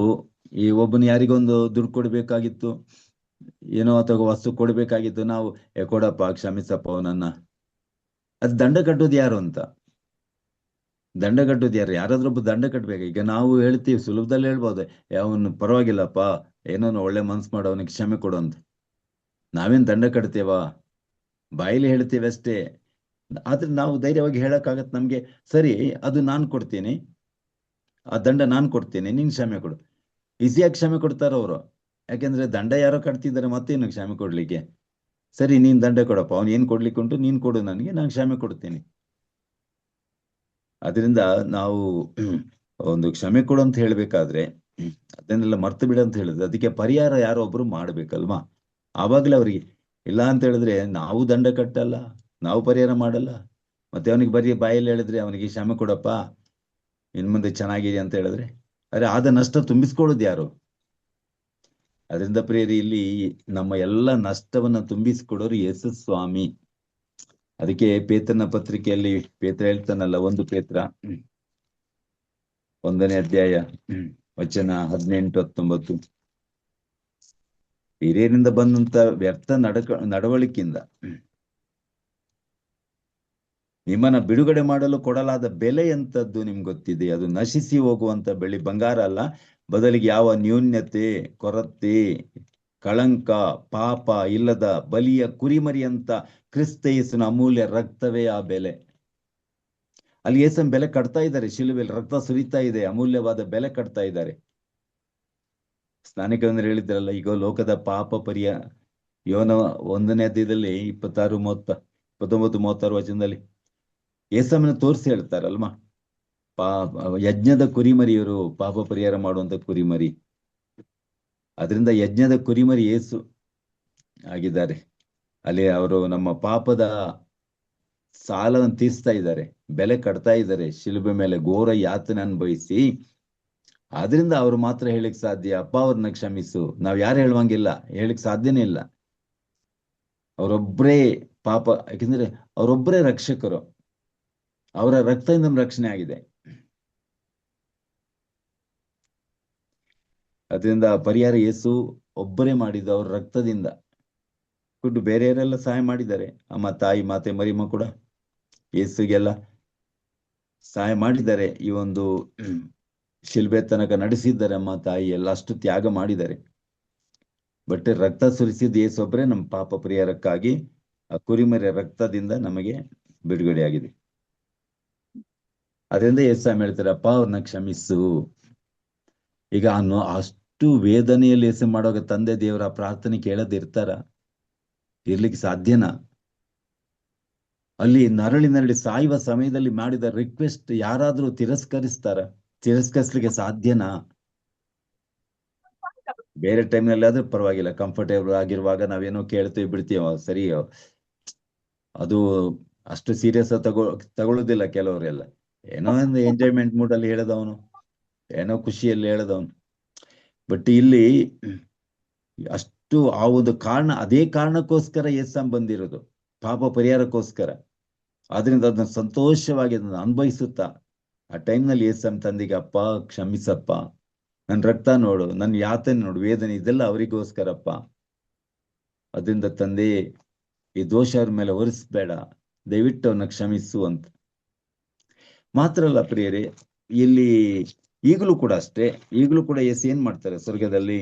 ಈ ಒಬ್ಬನ ಯಾರಿಗೊಂದು ದುಡ್ಡು ಕೊಡ್ಬೇಕಾಗಿತ್ತು, ಏನೋ ಅಥವಾ ವಸ್ತು ಕೊಡ್ಬೇಕಾಗಿತ್ತು, ನಾವು ಕೊಡಪ್ಪ ಕ್ಷಮಿಸಪ್ಪ ಅವನನ್ನ, ಅದು ದಂಡ ಕಟ್ಟೋದು ಯಾರು ಅಂತ, ದಂಡ ಕಟ್ಟೋದು ಯಾರು? ಯಾರಾದ್ರೊಬ್ಬ ದಂಡ ಕಟ್ಬೇಕು. ಈಗ ನಾವು ಹೇಳ್ತೀವಿ, ಸುಲಭದಲ್ಲಿ ಹೇಳ್ಬೋದು, ಅವನು ಪರವಾಗಿಲ್ಲಪ್ಪ, ಏನೋ ಒಳ್ಳೆ ಮನ್ಸು ಮಾಡೋ, ಅವನಿಗೆ ಕ್ಷಮೆ ಕೊಡು ಅಂತ. ನಾವೇನ್ ದಂಡ ಕಟ್ತೇವಾ? ಬಾಯಿಲಿ ಹೇಳ್ತೇವೆ ಅಷ್ಟೇ. ಆದ್ರೆ ನಾವು ಧೈರ್ಯವಾಗಿ ಹೇಳಕ್ಕಾಗತ್ತೆ ನಮ್ಗೆ, ಸರಿ ಅದು ನಾನು ಕೊಡ್ತೀನಿ, ಆ ದಂಡ ನಾನು ಕೊಡ್ತೀನಿ, ನೀನ್ ಕ್ಷಮೆ ಕೊಡು. ಈಸಿಯಾಗಿ ಕ್ಷಮೆ ಕೊಡ್ತಾರ ಅವರು. ಯಾಕೆಂದ್ರೆ ದಂಡ ಯಾರೋ ಕಟ್ತಿದ್ದಾರೆ, ಮತ್ತೇನು ಕ್ಷಮೆ ಕೊಡ್ಲಿಕ್ಕೆ? ಸರಿ ನೀನ್ ದಂಡ ಕೊಡಪ್ಪ, ಅವ್ನು ಏನ್ ಕೊಡ್ಲಿಕ್ಕೆ ಉಂಟು ನೀನ್ ಕೊಡು ನನಗೆ, ನಾನು ಕ್ಷಮೆ ಕೊಡ್ತೀನಿ. ಅದರಿಂದ ನಾವು ಒಂದು ಕ್ಷಮೆ ಕೊಡು ಅಂತ ಹೇಳ್ಬೇಕಾದ್ರೆ ಅದನ್ನೆಲ್ಲ ಮರ್ತು ಬಿಡ ಅಂತ ಹೇಳಿದ್ರೆ ಅದಕ್ಕೆ ಪರಿಹಾರ ಯಾರೋ ಒಬ್ರು ಮಾಡ್ಬೇಕಲ್ವಾ? ಆವಾಗ್ಲೇ ಅವ್ರಿಗೆ. ಇಲ್ಲ ಅಂತ ಹೇಳಿದ್ರೆ ನಾವು ದಂಡ ಕಟ್ಟಲ್ಲ, ನಾವು ಪರಿಹಾರ ಮಾಡಲ್ಲ, ಮತ್ತೆ ಅವನಿಗೆ ಬರೀ ಬಾಯಲ್ಲಿ ಹೇಳಿದ್ರೆ ಅವನಿಗೆ ಕ್ಷಮೆ ಕೊಡಪ್ಪ ಇನ್ ಮುಂದೆ ಚೆನ್ನಾಗಿದೆ ಅಂತ ಹೇಳಿದ್ರೆ, ಅರೆ ಆದ ನಷ್ಟ ತುಂಬಿಸ್ಕೊಳ್ಳೋದು ಯಾರು? ಅದರಿಂದ ಪ್ರಿಯರಿ, ಇಲ್ಲಿ ನಮ್ಮ ಎಲ್ಲ ನಷ್ಟವನ್ನ ತುಂಬಿಸಿಕೊಡೋರು ಯೇಸು ಸ್ವಾಮಿ. ಅದಕ್ಕೆ ಪೇತ್ರನ ಪತ್ರಿಕೆಯಲ್ಲಿ ಪೇತ್ರ ಹೇಳ್ತಾನಲ್ಲ, 1 ಪೇತ್ರ 1ನೇ ಅಧ್ಯಾಯ ವಚನ 18-19, ಹಿರಿಯರಿಂದ ಬಂದಂತ ವ್ಯರ್ಥ ನಡವಳಿಕೆಯಿಂದ ನಿಮ್ಮನ್ನ ಬಿಡುಗಡೆ ಮಾಡಲು ಕೊಡಲಾದ ಬೆಲೆ ಎಂತದ್ದು ನಿಮ್ಗೆ ಗೊತ್ತಿದೆ. ಅದು ನಶಿಸಿ ಹೋಗುವಂತ ಬೆಳ್ಳಿ ಬಂಗಾರ ಅಲ್ಲ, ಬದಲಿಗೆ ಯಾವ ನ್ಯೂನ್ಯತೆ, ಕೊರತೆ, ಕಳಂಕ, ಪಾಪ ಇಲ್ಲದ ಬಲಿಯ ಕುರಿಮರಿ ಅಂತ ಕ್ರಿಸ್ತ ಯೇಸುವಿನ ಅಮೂಲ್ಯ ರಕ್ತವೇ ಆ ಬೆಲೆ. ಅಲ್ಲಿ ಯೇಸನ್ ಬೆಲೆ ಕಟ್ತಾ ಇದ್ದಾರೆ, ಶಿಲುಬೆಯಲ್ಲಿ ರಕ್ತ ಸುರಿತಾ ಇದೆ, ಅಮೂಲ್ಯವಾದ ಬೆಲೆ ಕಟ್ತಾ ಇದ್ದಾರೆ. ಸ್ನಾನಿಕರಂದ್ರೆ ಹೇಳಿದ್ರಲ್ಲ, ಈಗ ಲೋಕದ ಪಾಪ ಯೋನ 1ನೇ ಅಧ್ಯಾಯದಲ್ಲಿ 29-36 ವಚನದಲ್ಲಿ ಯೇಸಮ್ಮನ ತೋರಿಸಿ ಹೇಳ್ತಾರಲ್ವಾ, ಯಜ್ಞದ ಕುರಿಮರಿಯವರು ಪಾಪ ಪರಿಹಾರ ಮಾಡುವಂತ ಕುರಿಮರಿ. ಅದರಿಂದ ಯಜ್ಞದ ಕುರಿಮರಿ ಯೇಸು ಆಗಿದ್ದಾರೆ. ಅಲ್ಲಿ ಅವರು ನಮ್ಮ ಪಾಪದ ಸಾಲವನ್ನು ತೀರಿಸ್ತಾ ಇದ್ದಾರೆ, ಬೆಲೆ ಕಟ್ತಾ ಇದ್ದಾರೆ, ಶಿಲುಬೆ ಮೇಲೆ ಘೋರ ಯಾತನೆ ಅನುಭವಿಸಿ. ಆದ್ರಿಂದ ಅವ್ರು ಮಾತ್ರ ಹೇಳಿಕ್ ಸಾಧ್ಯ, ಅಪ್ಪ ಅವ್ರನ್ನ ಕ್ಷಮಿಸು. ನಾವ್ ಯಾರು ಹೇಳುವಂಗಿಲ್ಲ, ಹೇಳಿಕ್ ಸಾಧ್ಯನೇ ಇಲ್ಲ. ಅವರೊಬ್ಬರೇ ಪಾಪ, ಯಾಕೆಂದ್ರೆ ಅವರೊಬ್ಬರೇ ರಕ್ಷಕರು, ಅವರ ರಕ್ತದಿಂದ ರಕ್ಷಣೆ ಆಗಿದೆ. ಅದರಿಂದ ಪರಿಹಾರ ಯೇಸು ಒಬ್ಬರೇ ಮಾಡಿದ್ದು, ಅವ್ರ ರಕ್ತದಿಂದ. ಬೇರೆಯವರೆಲ್ಲ ಸಹಾಯ ಮಾಡಿದ್ದಾರೆ, ಅಮ್ಮ ತಾಯಿ ಮಾತೆ ಮರಿಮ ಕೂಡ ಯೇಸುಗೆಲ್ಲ ಸಹಾಯ ಮಾಡಿದ್ದಾರೆ. ಈ ಒಂದು ಶಿಲ್ಬೆ ತನಕ ನಡೆಸಿದ್ದಾರೆ, ಅಮ್ಮ ತಾಯಿ ಎಲ್ಲ ಅಷ್ಟು ತ್ಯಾಗ ಮಾಡಿದ್ದಾರೆ. ಬಟ್ ರಕ್ತ ಸುರಿಸಿದ ಯೇಸು ಒಬ್ಬರೇ ನಮ್ಮ ಪಾಪ ಪರಿಹಾರಕ್ಕಾಗಿ ಆ ಕುರಿಮರಿಯ ರಕ್ತದಿಂದ ನಮಗೆ ಬಿಡುಗಡೆ ಆಗಿದೆ. ಅದರಿಂದ ಯೇಸು ಹೇಳ್ತಾರೆ, ಅಪ್ಪ ಅವ್ರನ್ನ ಕ್ಷಮಿಸು. ಈಗ ಅಷ್ಟು ವೇದನೆಯಲ್ಲಿ ಯೇಸು ಮಾಡುವಾಗ ತಂದೆ ದೇವರ ಪ್ರಾರ್ಥನೆ ಕೇಳದಿರ್ತಾರ? ಇರ್ಲಿಕ್ಕೆ ಸಾಧ್ಯನಾ? ಅಲ್ಲಿ ನರಳಿ ಸಾಯುವ ಸಮಯದಲ್ಲಿ ಮಾಡಿದ ರಿಕ್ವೆಸ್ಟ್ ಯಾರಾದ್ರೂ ತಿರಸ್ಕರಿಸ್ಲಿಕ್ಕೆ ಸಾಧ್ಯನಾ? ಬೇರೆ ಟೈಮ್ನಲ್ಲಿ ಆದ್ರೆ ಪರವಾಗಿಲ್ಲ, ಕಂಫರ್ಟೇಬಲ್ ಆಗಿರುವಾಗ ನಾವೇನೋ ಕೇಳ್ತೀವಿ ಬಿಡ್ತೀವ, ಸರಿ. ಅದು ಅಷ್ಟು ಸೀರಿಯಸ್ ತಗೊಳ್ಳೋದಿಲ್ಲ ಕೆಲವರೆಲ್ಲ. ಏನೋ ಒಂದು ಎಂಜಾಯ್ಮೆಂಟ್ ಮೂಡ್ ಅಲ್ಲಿ ಹೇಳದವನು, ಏನೋ ಖುಷಿಯಲ್ಲಿ ಹೇಳದವನು. ಬಟ್ ಇಲ್ಲಿ ಅಷ್ಟು ಆ ಒಂದು ಕಾರಣ, ಅದೇ ಕಾರಣಕ್ಕೋಸ್ಕರ ಯೇಸು ಬಂದಿರೋದು, ಪಾಪ ಪರಿಹಾರಕ್ಕೋಸ್ಕರ. ಆದ್ರಿಂದ ಅದನ್ನ ಸಂತೋಷವಾಗಿ ಅದನ್ನ ಅನುಭವಿಸುತ್ತಾ ಆ ಟೈಮ್ನಲ್ಲಿ ಯೇಸು ತಂದೆಗೆ, ಅಪ್ಪ ಕ್ಷಮಿಸಪ್ಪ, ನನ್ನ ರಕ್ತ ನೋಡು, ನನ್ನ ಯಾತನೆ ನೋಡು, ವೇದನೆ, ಇದೆಲ್ಲ ಅವರಿಗೋಸ್ಕರಪ್ಪ. ಅದರಿಂದ ತಂದೆ, ಈ ದೋಷ ಅವ್ರ ಮೇಲೆ ಹೊರಿಸ್ಬೇಡ, ದಯವಿಟ್ಟು ಅವನ್ನ ಕ್ಷಮಿಸು ಅಂತ. ಮಾತ್ರ ಅಲ್ಲ ಪ್ರಿಯರೇ, ಇಲ್ಲಿ ಈಗಲೂ ಕೂಡ ಅಷ್ಟೇ, ಈಗಲೂ ಕೂಡ ಯೇಸು ಏನ್ ಮಾಡ್ತಾರೆ, ಸ್ವರ್ಗದಲ್ಲಿ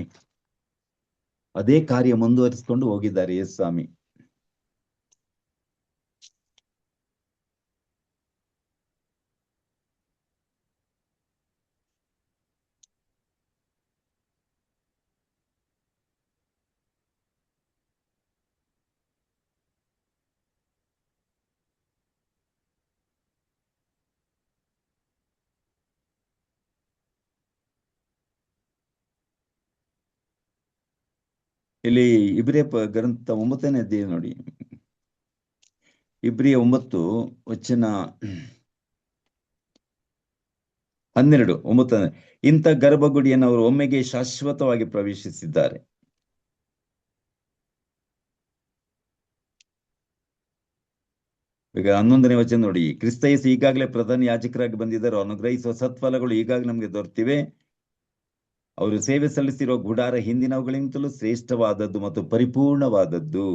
ಅದೇ ಕಾರ್ಯ ಮುಂದುವರಿಸಿಕೊಂಡು ಹೋಗಿದ್ದಾರೆ ಯೇಸು ಸ್ವಾಮಿ. ಇಲ್ಲಿ ಇಬ್ರಿಯ ಗ್ರಂಥ 9ನೇ ಅಧ್ಯಾಯ ನೋಡಿ, ಇಬ್ರಿಯ 9 ವಚನ 12, ಇಂಥ ಗರ್ಭಗುಡಿಯನ್ನು ಅವರು ಒಮ್ಮೆಗೆ ಶಾಶ್ವತವಾಗಿ ಪ್ರವೇಶಿಸಿದ್ದಾರೆ. ಈಗ 11ನೇ ವಚನ ನೋಡಿ, ಕ್ರಿಸ್ತ ಯೇಸು ಈಗಾಗಲೇ ಪ್ರಧಾನ ಯಾಜಕರಾಗಿ ಬಂದಿದ್ದರು, ಅನುಗ್ರಹಿಸುವ ಸತ್ಫಲಗಳು ಈಗಾಗಲೇ ನಮಗೆ ದೊರೆತಿವೆ. ಅವರು ಸೇವೆ ಸಲ್ಲಿಸಿರುವ ಗುಡಾರ ಹಿಂದಿನವುಗಳಿಗಿಂತಲೂ ಶ್ರೇಷ್ಠವಾದದ್ದು ಮತ್ತು ಪರಿಪೂರ್ಣವಾದದ್ದು.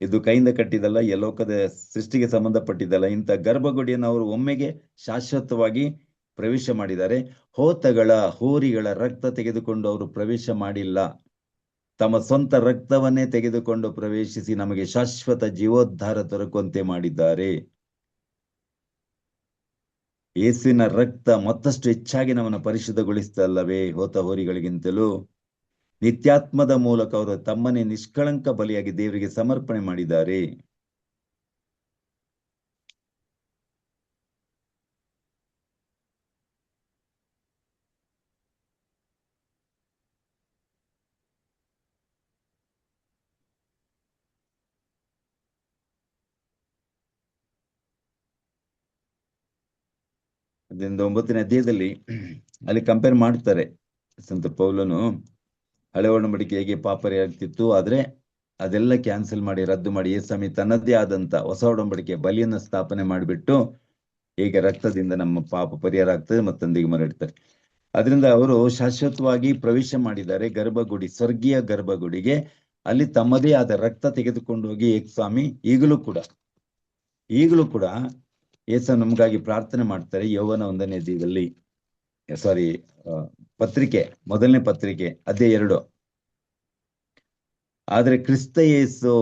ಇದು ಕೈಯಿಂದ ಕಟ್ಟಿದಲ್ಲ, ಲೋಕದ ಸೃಷ್ಟಿಗೆ ಸಂಬಂಧಪಟ್ಟಿದ್ದಲ್ಲ. ಇಂಥ ಗರ್ಭಗುಡಿಯನ್ನು ಅವರು ಒಮ್ಮೆಗೆ ಶಾಶ್ವತವಾಗಿ ಪ್ರವೇಶ ಮಾಡಿದ್ದಾರೆ. ಹೋತಗಳ ಹೋರಿಗಳ ರಕ್ತ ತೆಗೆದುಕೊಂಡು ಅವರು ಪ್ರವೇಶ ಮಾಡಿಲ್ಲ, ತಮ್ಮ ಸ್ವಂತ ರಕ್ತವನ್ನೇ ತೆಗೆದುಕೊಂಡು ಪ್ರವೇಶಿಸಿ ನಮಗೆ ಶಾಶ್ವತ ಜೀವೋದ್ಧಾರ ದೊರಕುವಂತೆ ಮಾಡಿದ್ದಾರೆ. ಯೇಸುವಿನ ರಕ್ತ ಮತ್ತಷ್ಟು ಹೆಚ್ಚಾಗಿ ನಮ್ಮನ್ನು ಪರಿಶುದ್ಧಗೊಳಿಸ್ತಲ್ಲವೇ ಹೋತ ಹೋರಿಗಳಿಗಿಂತಲೂ. ನಿತ್ಯಾತ್ಮದ ಮೂಲಕ ಅವರು ತಮ್ಮನ್ನೇ ನಿಷ್ಕಳಂಕ ಬಲಿಯಾಗಿ ದೇವರಿಗೆ ಸಮರ್ಪಣೆ ಮಾಡಿದ್ದಾರೆ. ಅದರಿಂದ 9ನೇ ಅಧ್ಯಾಯದಲ್ಲಿ ಅಲ್ಲಿ ಕಂಪೇರ್ ಮಾಡ್ತಾರೆ. ಸಂತ ಪೌಲನು ಹಳೆ ಒಡಂಬಡಿಕೆ ಹೇಗೆ ಪಾಪರಿಯಾಗ್ತಿತ್ತು, ಆದ್ರೆ ಅದೆಲ್ಲ ಕ್ಯಾನ್ಸಲ್ ಮಾಡಿ ರದ್ದು ಮಾಡಿ ಯೇಸು ತನ್ನದೇ ಆದಂತ ಹೊಸ ಒಡಂಬಡಿಕೆ ಬಲಿಯನ್ನು ಸ್ಥಾಪನೆ ಮಾಡಿಬಿಟ್ಟು ಹೇಗೆ ರಕ್ತದಿಂದ ನಮ್ಮ ಪಾಪ ಪರಿಹಾರ ಆಗ್ತದೆ ಮತ್ತೊಂದಿಗೆ ಮರಡ್ತಾರೆ. ಅದರಿಂದ ಅವರು ಶಾಶ್ವತವಾಗಿ ಪ್ರವೇಶ ಮಾಡಿದ್ದಾರೆ ಗರ್ಭಗುಡಿ, ಸ್ವರ್ಗೀಯ ಗರ್ಭಗುಡಿಗೆ. ಅಲ್ಲಿ ತಮ್ಮದೇ ಆದ ರಕ್ತ ತೆಗೆದುಕೊಂಡು ಹೋಗಿ ಸ್ವಾಮಿ ಈಗಲೂ ಕೂಡ ಯೇಸು ನಮಗಾಗಿ ಪ್ರಾರ್ಥನೆ ಮಾಡ್ತಾರೆ. ಯೋವನ 1ನೇ ಅಧ್ಯಾಯದಲ್ಲಿ, ಪತ್ರಿಕೆ 1ನೇ ಪತ್ರಿಕೆ ಅಧ್ಯಾಯ 2. ಆದ್ರೆ ಕ್ರಿಸ್ತ ಯೇಸು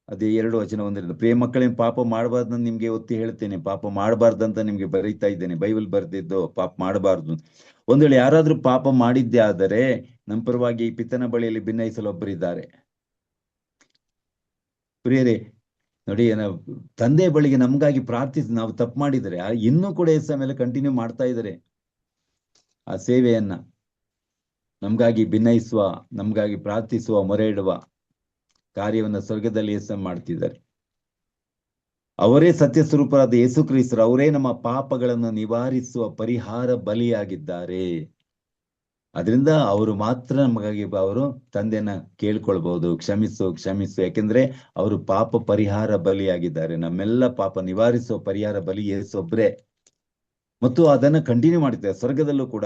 ಅದೇ 2 ವಚನ 1, ಪ್ರಿಯ ಮಕ್ಕಳೇನು ಪಾಪ ಮಾಡಬಾರ್ದು ನಿಮ್ಗೆ ಒತ್ತಿ ಹೇಳ್ತೇನೆ, ಪಾಪ ಮಾಡಬಾರ್ದಂತ ನಿಮ್ಗೆ ಬರೀತಾ ಇದ್ದೇನೆ. ಬೈಬಲ್ ಬರ್ದಿದ್ದು ಪಾಪ ಮಾಡಬಾರ್ದು. ಒಂದು ವೇಳೆ ಯಾರಾದ್ರೂ ಪಾಪ ಮಾಡಿದ್ದೇ ಆದರೆ ನಮ್ಮ ಪರವಾಗಿ ಪಿತನ ಬಳಿಯಲ್ಲಿ ಭಿನ್ನಯಿಸಲು ಒಬ್ಬರಿದ್ದಾರೆ. ಪ್ರಿಯರೇ ನೋಡಿ, ತಂದೆ ಬಳಿಗೆ ನಮ್ಗಾಗಿ ಪ್ರಾರ್ಥಿಸಿ ನಾವು ತಪ್ಪು ಮಾಡಿದರೆ ಇನ್ನೂ ಕೂಡ ಯೇಸು ಮೇಲೆ ಕಂಟಿನ್ಯೂ ಮಾಡ್ತಾ ಇದ್ದಾರೆ ಆ ಸೇವೆಯನ್ನ. ನಮ್ಗಾಗಿ ಭಿನ್ನಯಿಸುವ, ನಮ್ಗಾಗಿ ಪ್ರಾರ್ಥಿಸುವ, ಮೊರೆ ಇಡುವ ಕಾರ್ಯವನ್ನ ಸ್ವರ್ಗದಲ್ಲಿ ಯೇಸು ಮಾಡ್ತಿದ್ದಾರೆ. ಅವರೇ ಸತ್ಯ ಸ್ವರೂಪರಾದ ಯೇಸು ಕ್ರಿಸ್ತರು, ಅವರೇ ನಮ್ಮ ಪಾಪಗಳನ್ನು ನಿವಾರಿಸುವ ಪರಿಹಾರ ಬಲಿಯಾಗಿದ್ದಾರೆ. ಅದರಿಂದ ಅವರು ಮಾತ್ರ ನಮಗಾಗಿ ಅವರು ತಂದೆನ ಕೇಳ್ಕೊಳ್ಬಹುದು, ಕ್ಷಮಿಸು. ಯಾಕೆಂದ್ರೆ ಅವರು ಪಾಪ ಪರಿಹಾರ ಬಲಿಯಾಗಿದ್ದಾರೆ. ನಮ್ಮೆಲ್ಲ ಪಾಪ ನಿವಾರಿಸುವ ಪರಿಹಾರ ಬಲಿ ಯೇಸೊಬ್ರೆ. ಮತ್ತು ಅದನ್ನ ಕಂಟಿನ್ಯೂ ಮಾಡ್ತಾರೆ ಸ್ವರ್ಗದಲ್ಲೂ ಕೂಡ.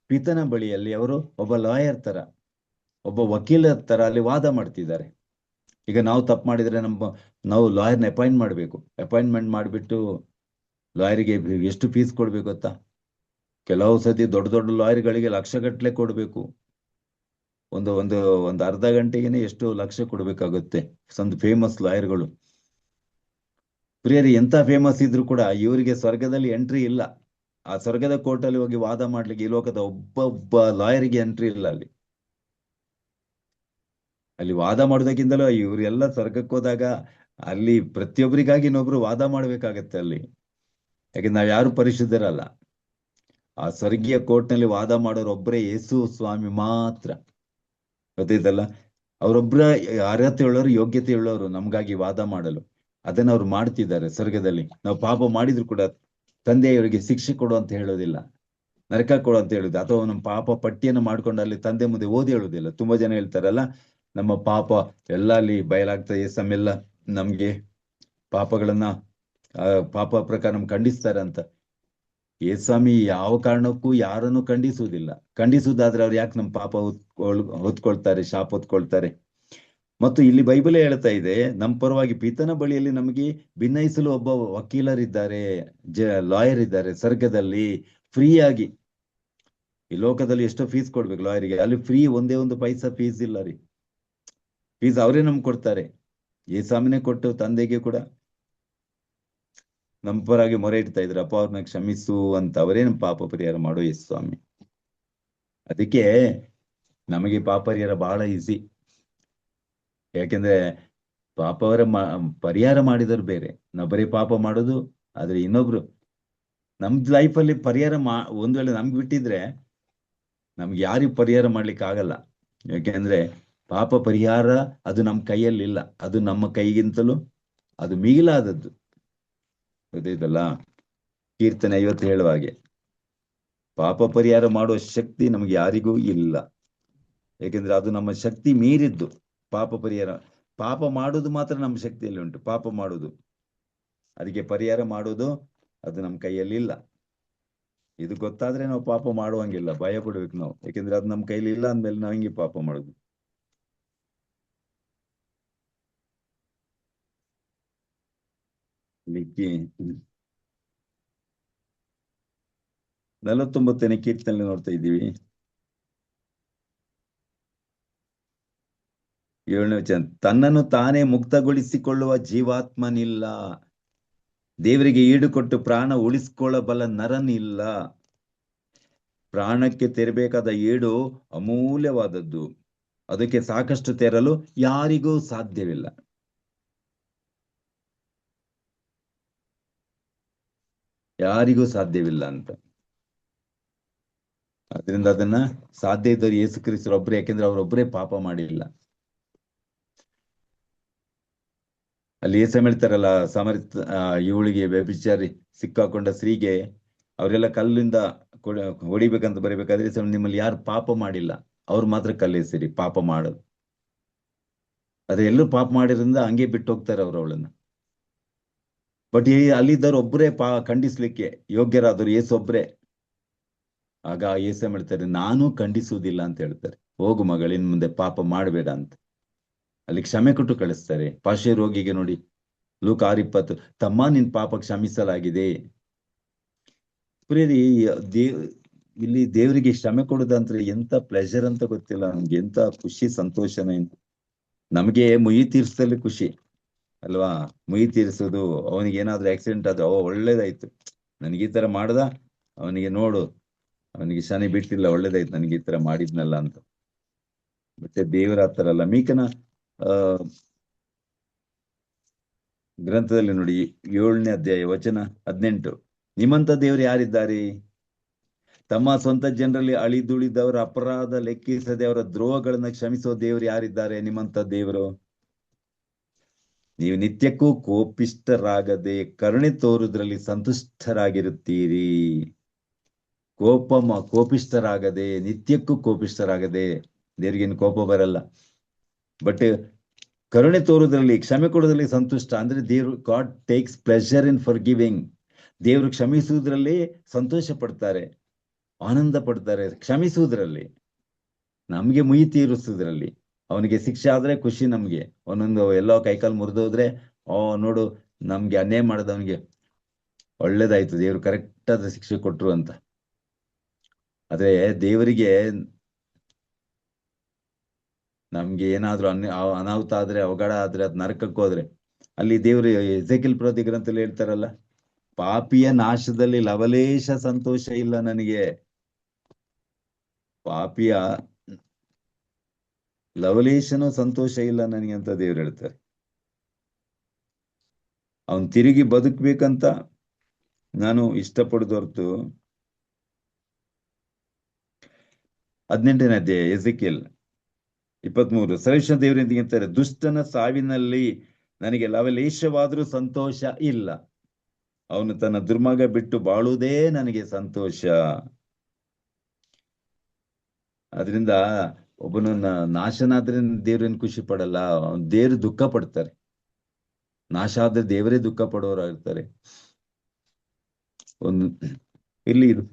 ಪಿತನ ಬಳಿಯಲ್ಲಿ ಅವರು ಒಬ್ಬ ಲಾಯರ್ ತರ, ಒಬ್ಬ ವಕೀಲರ ತರ ಅಲ್ಲಿ ವಾದ ಮಾಡ್ತಿದ್ದಾರೆ. ಈಗ ನಾವು ತಪ್ಪು ಮಾಡಿದ್ರೆ ನಾವು ಲಾಯರ್ನ ಅಪಾಯಿಂಟ್ಮೆಂಟ್ ಮಾಡಿಬಿಟ್ಟು ಲಾಯರ್ಗೆ ಎಷ್ಟು ಫೀಸ್ ಕೊಡ್ಬೇಕು ಗೊತ್ತಾ? ಕೆಲವು ಸತಿ ದೊಡ್ಡ ಲಾಯರ್ಗಳಿಗೆ ಲಕ್ಷಗಟ್ಟಲೆ ಕೊಡ್ಬೇಕು. ಒಂದು ಅರ್ಧ ಗಂಟೆಗೆ ಎಷ್ಟು ಲಕ್ಷ ಕೊಡ್ಬೇಕಾಗುತ್ತೆ ಫೇಮಸ್ ಲಾಯರ್ಗಳು. ಪ್ರಿಯರಿ, ಎಂತ ಫೇಮಸ್ ಇದ್ರು ಕೂಡ ಇವರಿಗೆ ಸ್ವರ್ಗದಲ್ಲಿ ಎಂಟ್ರಿ ಇಲ್ಲ. ಆ ಸ್ವರ್ಗದ ಕೋರ್ಟಲ್ಲಿ ಹೋಗಿ ವಾದ ಮಾಡ್ಲಿಕ್ಕೆ ಈ ಲೋಕದ ಒಬ್ಬೊಬ್ಬ ಲಾಯರ್ಗೆ ಎಂಟ್ರಿ ಇಲ್ಲ. ಅಲ್ಲಿ ವಾದ ಮಾಡೋದಕ್ಕಿಂತಲೂ ಇವರೆಲ್ಲ ಸ್ವರ್ಗಕ್ಕೆ ಹೋದಾಗ ಅಲ್ಲಿ ಪ್ರತಿಯೊಬ್ಬರಿಗಾಗಿ ಇನ್ನೊಬ್ರು ವಾದ ಮಾಡ್ಬೇಕಾಗತ್ತೆ ಅಲ್ಲಿ. ಯಾಕಂದ್ರೆ ನಾವ್ ಯಾರು ಪರಿಶುದ್ಧರಲ್ಲ. ಆ ಸ್ವರ್ಗೀಯ ಕೋರ್ಟ್ನಲ್ಲಿ ವಾದ ಮಾಡೋರು ಒಬ್ಬರೇ ಯೇಸು ಸ್ವಾಮಿ ಮಾತ್ರ. ಗೊತ್ತೈತಲ್ಲ, ಅವರೊಬ್ಬರ ಅರ್ಹತೆ ಉಳ್ಳವರು, ಯೋಗ್ಯತೆ ಉಳ್ಳವರು ನಮ್ಗಾಗಿ ವಾದ ಮಾಡಲು. ಅದನ್ನ ಅವ್ರು ಮಾಡ್ತಿದ್ದಾರೆ ಸ್ವರ್ಗದಲ್ಲಿ. ನಾವು ಪಾಪ ಮಾಡಿದ್ರು ಕೂಡ ತಂದೆಯವರಿಗೆ ಶಿಕ್ಷೆ ಕೊಡು ಅಂತ ಹೇಳೋದಿಲ್ಲ, ನರಕ ಕೊಡು ಅಂತ ಹೇಳುದು, ಅಥವಾ ನಮ್ಮ ಪಾಪ ಪಟ್ಟಿಯನ್ನು ಮಾಡ್ಕೊಂಡು ಅಲ್ಲಿ ತಂದೆ ಮುಂದೆ ಓದಿ ಹೇಳುದಿಲ್ಲ. ತುಂಬಾ ಜನ ಹೇಳ್ತಾರಲ್ಲ, ನಮ್ಮ ಪಾಪ ಎಲ್ಲ ಅಲ್ಲಿ ಬಯಲಾಗ್ತದೆ, ಯೇಸಮ್ಮೆಲ್ಲ ನಮ್ಗೆ ಪಾಪಗಳನ್ನ ಪಾಪ ಪ್ರಕಾರ ನಮ್ಗೆ ಖಂಡಿಸ್ತಾರೆ ಅಂತ. ಯೇಸ್ವಾಮಿ ಯಾವ ಕಾರಣಕ್ಕೂ ಯಾರನ್ನು ಖಂಡಿಸುವುದಾದ್ರೆ ಅವ್ರು ಯಾಕೆ ನಮ್ಮ ಪಾಪ ಹೊತ್ಕೊಳ್ತಾರೆ, ಶಾಪ ಹೊತ್ಕೊಳ್ತಾರೆ? ಮತ್ತು ಇಲ್ಲಿ ಬೈಬಲೇ ಹೇಳ್ತಾ ಇದೆ, ನಮ್ಮ ಪರವಾಗಿ ಪಿತನ ಬಳಿಯಲ್ಲಿ ನಮಗೆ ಭಿನ್ನಯಿಸಲು ಒಬ್ಬ ವಕೀಲರಿದ್ದಾರೆ, ಲಾಯರ್ ಇದ್ದಾರೆ ಸ್ವರ್ಗದಲ್ಲಿ ಫ್ರೀಯಾಗಿ. ಈ ಲೋಕದಲ್ಲಿ ಎಷ್ಟೋ ಫೀಸ್ ಕೊಡ್ಬೇಕು ಲಾಯರಿಗೆ, ಅಲ್ಲಿ ಫ್ರೀ, ಒಂದೇ ಒಂದು ಪೈಸಾ ಫೀಸ್ ಇಲ್ಲ ರೀ. ಫೀಸ್ ಅವರೇ ನಮ್ಗೆ ಕೊಡ್ತಾರೆ. ಯೇಸಮ್ಮನೇ ಕೊಟ್ಟು ತಂದೆಗೆ ಕೂಡ ನಮ್ಮ ಪರಾಗಿ ಮೊರೆ ಇಡ್ತಾ ಇದ್ರು, ಅಪ್ಪ ಅವ್ರನ್ನ ಕ್ಷಮಿಸು ಅಂತ. ಅವರೇ ನಮ್ಮ ಪಾಪ ಪರಿಹಾರ ಮಾಡೋ ಯೇಸು ಸ್ವಾಮಿ. ಅದಕ್ಕೆ ನಮಗೆ ಪಾಪ ಪರಿಹಾರ ಬಹಳ ಈಸಿ. ಯಾಕೆಂದ್ರೆ ಪಾಪವರ ಪರಿಹಾರ ಮಾಡಿದವರು ಬೇರೆ, ನಾವು ಬರೀ ಪಾಪ ಮಾಡೋದು. ಆದ್ರೆ ಇನ್ನೊಬ್ರು ನಮ್ದು ಲೈಫಲ್ಲಿ ಪರಿಹಾರ ಒಂದ್ ವೇಳೆ ನಮ್ಗೆ ಬಿಟ್ಟಿದ್ರೆ ನಮ್ಗೆ ಯಾರಿಗೂ ಪರಿಹಾರ ಮಾಡ್ಲಿಕ್ಕೆ ಆಗಲ್ಲ. ಯಾಕೆಂದ್ರೆ ಪಾಪ ಪರಿಹಾರ ಅದು ನಮ್ಮ ಕೈಯಲ್ಲಿಲ್ಲ, ಅದು ನಮ್ಮ ಕೈಗಿಂತಲೂ ಅದು ಮಿಗಿಲಾದದ್ದು. ಗೊತ್ತಾಯ್ತಲ್ಲ, ಕೀರ್ತನೆ 50 ಹೇಳುವ ಹಾಗೆ ಪಾಪ ಪರಿಹಾರ ಮಾಡುವ ಶಕ್ತಿ ನಮ್ಗೆ ಯಾರಿಗೂ ಇಲ್ಲ. ಯಾಕೆಂದ್ರೆ ಅದು ನಮ್ಮ ಶಕ್ತಿ ಮೀರಿದ್ದು. ಪಾಪ ಪರಿಹಾರ, ಪಾಪ ಮಾಡುವುದು ಮಾತ್ರ ನಮ್ಮ ಶಕ್ತಿಯಲ್ಲಿ ಉಂಟು, ಪಾಪ ಮಾಡುವುದು. ಅದಕ್ಕೆ ಪರಿಹಾರ ಮಾಡುವುದು ಅದು ನಮ್ಮ ಕೈಯಲ್ಲಿ ಇಲ್ಲ. ಇದು ಗೊತ್ತಾದ್ರೆ ನಾವು ಪಾಪ ಮಾಡುವಂಗಿಲ್ಲ, ಭಯ ಪಡ್ಬೇಕು ನಾವು. ಯಾಕೆಂದ್ರೆ ಅದು ನಮ್ಮ ಕೈಲಿ ಇಲ್ಲ ಅಂದ್ಮೇಲೆ ನಾವು ಹಿಂಗೆ ಪಾಪ ಮಾಡುದು. ಲಿಕ್ಕಿ 49ನೇ ಕೀರ್ತನೆ ನೋಡ್ತಾ ಇದ್ದೀವಿ. 7ನೇ ವಚನ, ತನ್ನನ್ನು ತಾನೇ ಮುಕ್ತಗೊಳಿಸಿಕೊಳ್ಳುವ ಜೀವಾತ್ಮನಿಲ್ಲ, ದೇವರಿಗೆ ಈಡು ಕೊಟ್ಟು ಪ್ರಾಣ ಉಳಿಸಿಕೊಳ್ಳಬಲ್ಲ ನರನಿಲ್ಲ. ಪ್ರಾಣಕ್ಕೆ ತೆರಬೇಕಾದ ಈಡು ಅಮೂಲ್ಯವಾದದ್ದು, ಅದಕ್ಕೆ ಸಾಕಷ್ಟು ತೆರಲು ಯಾರಿಗೂ ಸಾಧ್ಯವಿಲ್ಲ. ಯಾರಿಗೂ ಸಾಧ್ಯವಿಲ್ಲ ಅಂತ. ಅದರಿಂದ ಅದನ್ನ ಸಾಧ್ಯ ಇದ್ದವರು ಯೇಸು ಕ್ರಿಸ್ತರು ಒಬ್ರೇ, ಯಾಕೆಂದ್ರೆ ಅವರೊಬ್ಬರೇ ಪಾಪ ಮಾಡಿಲ್ಲ. ಅಲ್ಲಿ ಏಸು ಹೇಳ್ತಾರಲ್ಲ, ಇವಳಿಗೆ ವ್ಯಭಿಚಾರಿ ಸಿಕ್ಕಾಕೊಂಡ ಸ್ತ್ರೀಗೆ ಅವರೆಲ್ಲ ಕಲ್ಲಿಂದ ಹೊಡಿಬೇಕಂತ ಬರೀಬೇಕಾದ್ರೆ ನಿಮ್ಮಲ್ಲಿ ಯಾರು ಪಾಪ ಮಾಡಿಲ್ಲ ಅವ್ರು ಮಾತ್ರ ಕಲ್ಲೆಸಿರಿ, ಪಾಪ ಮಾಡೋದು. ಅದೇ ಎಲ್ಲರೂ ಪಾಪ ಮಾಡಿದ್ರಿಂದ ಹಂಗೆ ಬಿಟ್ಟು ಹೋಗ್ತಾರೆ ಅವ್ರು ಅವಳನ್ನ. ಬಟ್ ಅಲ್ಲಿದ್ದವ್ರು ಒಬ್ಬರೇ ಖಂಡಿಸ್ಲಿಕ್ಕೆ ಯೋಗ್ಯರಾದವ್ರು ಯೇಸು ಒಬ್ರೇ. ಆಗ ಯೇಸು ಹೇಳ್ತಾರೆ, ನಾನು ಖಂಡಿಸುವುದಿಲ್ಲ ಅಂತ ಹೇಳ್ತಾರೆ. ಹೋಗು ಮಗಳಿನ್ ಮುಂದೆ ಪಾಪ ಮಾಡಬೇಡ ಅಂತ ಅಲ್ಲಿ ಕ್ಷಮೆ ಕೊಟ್ಟು ಕಳಿಸ್ತಾರೆ. ಪಾರ್ಶ್ವ ರೋಗಿಗೆ ನೋಡಿ ಲೂಕ 6:20, ತಮ್ಮ ನಿನ್ ಪಾಪ ಕ್ಷಮಿಸಲಾಗಿದೆ. ಪ್ರೇರಿ, ಇಲ್ಲಿ ದೇವರಿಗೆ ಕ್ಷಮೆ ಕೊಡುದಂದ್ರೆ ಎಂತ ಪ್ಲೆಜರ್ ಅಂತ ಗೊತ್ತಿಲ್ಲ ನಮ್ಗೆ, ಎಂತ ಖುಷಿ ಸಂತೋಷನ. ನಮ್ಗೆ ಮುಯಿ ತೀರ್ಸದಲ್ಲಿ ಖುಷಿ ಅಲ್ವಾ, ಮುಯಿ ತೀರಿಸೋದು. ಅವನಿಗೆ ಏನಾದ್ರೂ ಆಕ್ಸಿಡೆಂಟ್ ಆದ್ರೆ ಒಳ್ಳೇದಾಯ್ತು, ನನಗೆ ಈ ತರ ಮಾಡ್ದ, ಅವನಿಗೆ ನೋಡು ಅವನಿಗೆ ಶನಿ ಬಿಟ್ಟಿಲ್ಲ, ಒಳ್ಳೇದಾಯ್ತು ನನಗೆ ಈ ತರ ಮಾಡಿದ್ನಲ್ಲ ಅಂತ. ಮತ್ತೆ ದೇವರ ಹತ್ತಾರಲ್ಲ. ಮೀಕನ ಗ್ರಂಥದಲ್ಲಿ ನೋಡಿ 7ನೇ ಅಧ್ಯಾಯ ವಚನ 18, ನಿಮ್ಮಂತ ದೇವರು ಯಾರಿದ್ದಾರೆ? ತಮ್ಮ ಸ್ವಂತ ಜನರಲ್ಲಿ ಅಳಿದುಳಿದವರ ಅಪರಾಧ ಲೆಕ್ಕಿಸದೆ ಅವರ ದ್ರೋಹಗಳನ್ನ ಕ್ಷಮಿಸೋ ದೇವರು ಯಾರಿದ್ದಾರೆ? ನಿಮ್ಮಂತ ದೇವರು. ನೀವು ನಿತ್ಯಕ್ಕೂ ಕೋಪಿಷ್ಠರಾಗದೆ ಕರುಣೆ ತೋರುದ್ರಲ್ಲಿ ಸಂತುಷ್ಟರಾಗಿರುತ್ತೀರಿ. ಕೋಪಿಷ್ಠರಾಗದೆ, ನಿತ್ಯಕ್ಕೂ ಕೋಪಿಷ್ಠರಾಗದೆ. ದೇವ್ರಿಗೇನು ಕೋಪ ಬರಲ್ಲ, ಬಟ್ ಕರುಣೆ ತೋರುದ್ರಲ್ಲಿ, ಕ್ಷಮೆ ಕೊಡೋದ್ರಲ್ಲಿ ಸಂತುಷ್ಟ. ಅಂದ್ರೆ ದೇವ್ರು, god takes pleasure in for giving. ದೇವ್ರು ಕ್ಷಮಿಸುವುದ್ರಲ್ಲಿ ಸಂತೋಷ ಪಡ್ತಾರೆ, ಆನಂದ ಪಡ್ತಾರೆ. ಕ್ಷಮಿಸುವುದ್ರಲ್ಲಿ, ನಮ್ಗೆ ಮುಯಿ ತೀರಿಸುವುದ್ರಲ್ಲಿ. ಅವನಿಗೆ ಶಿಕ್ಷೆ ಆದ್ರೆ ಖುಷಿ ನಮ್ಗೆ. ಒಂದೊಂದು ಎಲ್ಲೋ ಕೈಕಾಲು ಮುರಿದೋದ್ರೆ ನೋಡು ನಮ್ಗೆ ಅನ್ಯಾಯ ಮಾಡದವನಿಗೆ ಒಳ್ಳೇದಾಯ್ತು, ದೇವ್ರು ಕರೆಕ್ಟ್ ಆದ ಶಿಕ್ಷೆ ಕೊಟ್ರು ಅಂತ. ಆದ್ರೆ ದೇವರಿಗೆ ನಮ್ಗೆ ಏನಾದ್ರೂ ಅನಾಹುತ ಆದ್ರೆ, ಅವಘಡ ಆದ್ರೆ, ಅದ್ ನರಕಕ್ಕೆ ಹೋದ್ರೆ, ಅಲ್ಲಿ ದೇವ್ರು ಎಜೆಕಿಯೇಲ್ ಪ್ರವಾದಿ ಗ್ರಂಥದಲ್ಲಿ ಹೇಳ್ತಾರಲ್ಲ, ಪಾಪಿಯ ನಾಶದಲ್ಲಿ ಲವಲೇಶ ಸಂತೋಷ ಇಲ್ಲ ನನಗೆ. ಪಾಪಿಯ ಲವಲೇಶನೂ ಸಂತೋಷ ಇಲ್ಲ ನನಗೆ ಅಂತ ದೇವ್ರು ಹೇಳ್ತಾರೆ. ಅವನ್ ತಿರುಗಿ ಬದುಕ್ಬೇಕಂತ ನಾನು ಇಷ್ಟಪಡುದು ಹೊರತು. 18ನೇ ಅಧ್ಯಾಯ ಎಜೆಕಿಯೇಲ್ 23, ಸರ್ವೇಶ್ವರ ದೇವರು ಹೇಳ್ತಾರೆ, ದುಷ್ಟನ ಸಾವಿನಲ್ಲಿ ನನಗೆ ಲವಲೇಶವಾದ್ರೂ ಸಂತೋಷ ಇಲ್ಲ, ಅವನು ತನ್ನ ದುರ್ಮಾರ್ಗ ಬಿಟ್ಟು ಬಾಳುವುದೇ ನನಗೆ ಸಂತೋಷ. ಅದರಿಂದ ಒಬ್ಬನನ್ನ ನಾಶನಾದ್ರೆ ದೇವ್ರೇನು ಖುಷಿ ಪಡಲ್ಲ, ದೇವ್ರು ದುಃಖ ಪಡ್ತಾರೆ. ನಾಶ ಆದ್ರೆ ದೇವರೇ ದುಃಖ ಪಡೋರಾಗಿರ್ತಾರೆ. ಒಂದು ಇಲ್ಲಿ ಇದು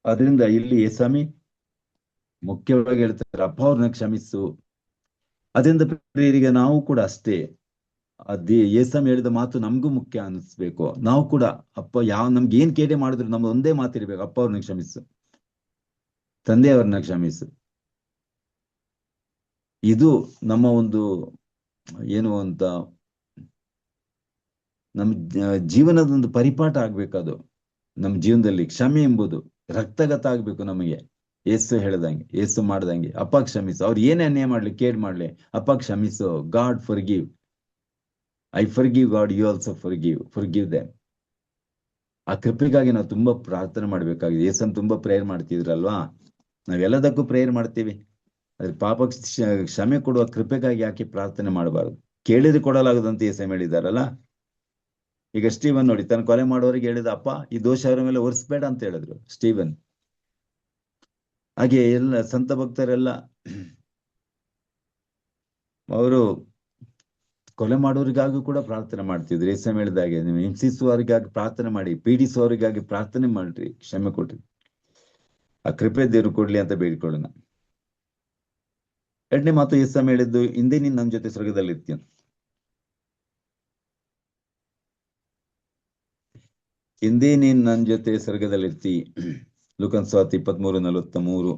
ಅದರಿಂದ ಇಲ್ಲಿ ಸ್ವಾಮಿ ಮುಖ್ಯವಾಗಿ ಹೇಳ್ತಾರೆ, ಅಪ್ಪ ಅವ್ರನ್ನ ಕ್ಷಮಿಸು. ಅದರಿಂದ ಪ್ರಿಯರಿಗೆ ನಾವು ಕೂಡ ಅಷ್ಟೇ, ಯೇಸು ಹೇಳಿದ ಮಾತು ನಮಗೂ ಮುಖ್ಯ ಅನಿಸ್ಬೇಕು. ನಾವು ಕೂಡ ಅಪ್ಪ ನಮ್ಗೆ ಏನ್ ಕೇಡೆ ಮಾಡಿದ್ರು ನಮ್ದು ಒಂದೇ ಮಾತಿರ್ಬೇಕು, ಅಪ್ಪ ಅವ್ರನ್ನ ಕ್ಷಮಿಸು, ತಂದೆಯವ್ರನ್ನ ಕ್ಷಮಿಸು. ಇದು ನಮ್ಮ ಒಂದು ಏನು ಅಂತ ನಮ್ಮ ಜೀವನದ ಒಂದು ಪರಿಪಾಠ ಆಗ್ಬೇಕದು. ನಮ್ಮ ಜೀವನದಲ್ಲಿ ಕ್ಷಮೆ ಎಂಬುದು ರಕ್ತಗತ ಆಗ್ಬೇಕು ನಮಗೆ. ಯೇಸು ಹೇಳ್ದಂಗೆ, ಯೇಸು ಮಾಡ್ದಂಗೆ, ಅಪ್ಪ ಕ್ಷಮಿಸು. ಅವ್ರು ಏನೇ ಅನ್ಯಾಯ ಮಾಡ್ಲಿ, ಕೇಡ್ ಮಾಡ್ಲಿ, ಅಪ್ಪ ಕ್ಷಮಿಸು. God forgive, I forgive God, you also forgive them. ಆ ಕೃಪೆಗಾಗಿ ನಾವು ತುಂಬಾ ಪ್ರಾರ್ಥನೆ ಮಾಡ್ಬೇಕಾಗಿದೆ. ಯೇಸನ್ ತುಂಬಾ ಪ್ರೇಯರ್ ಮಾಡ್ತಿದ್ರಲ್ವಾ, ನಾವೆಲ್ಲದಕ್ಕೂ ಪ್ರೇಯರ್ ಮಾಡ್ತೀವಿ. ಅದ್ರ ಪಾಪಕ್ಕೆ ಕ್ಷಮೆ ಕೊಡುವ ಕೃಪೆಗಾಗಿ ಯಾಕೆ ಪ್ರಾರ್ಥನೆ ಮಾಡಬಾರದು? ಕೇಳಿದ್ರೆ ಕೊಡಲಾಗದಂತ ಯೇಸು ಹೇಳಿದಾರಲ್ಲ. ಈಗ ಸ್ಟೀವನ್ ನೋಡಿ, ತನ್ನ ಕೊಲೆ ಮಾಡೋರಿಗೆ ಹೇಳಿದ, ಅಪ್ಪ ಈ ದೋಷ ಅವರ ಮೇಲೆ ಹೊರಿಸ್ಬೇಡ ಅಂತ ಹೇಳಿದ್ರು ಸ್ಟೀವನ್. ಹಾಗೆ ಎಲ್ಲ ಸಂತ ಭಕ್ತರೆಲ್ಲ ಅವರು ಕೊಲೆ ಮಾಡೋರಿಗಾಗೂ ಕೂಡ ಪ್ರಾರ್ಥನೆ ಮಾಡ್ತಿದ್ರು. ಯೇಸು ಹೇಳಿದಾಗೆ ನೀವು ಹಿಂಸಿಸುವವರಿಗಾಗಿ ಪ್ರಾರ್ಥನೆ ಮಾಡಿ, ಪೀಡಿಸುವವರಿಗಾಗಿ ಪ್ರಾರ್ಥನೆ ಮಾಡ್ರಿ, ಕ್ಷಮೆ ಕೊಡ್ರಿ. ಆ ಕೃಪೆ ದೇವರು ಕೊಡ್ಲಿ ಅಂತ ಬೇಡಿಕೊಳ್ಳೋಣ. ಎರಡನೇ ಮಾತು ಯೇಸು ಹೇಳಿದ್ದು, ಹಿಂದೆ ನೀನು ನನ್ನ ಜೊತೆ ಸ್ವರ್ಗದಲ್ಲಿ ಇರ್ತೀಯ. ಹಿಂದೆ ನೀನ್ ನನ್ನ ಜೊತೆ ಸ್ವರ್ಗದಲ್ಲಿರ್ತಿ. ಲೂಕನ್ ಸುವಾರ್ತೆ 23:43.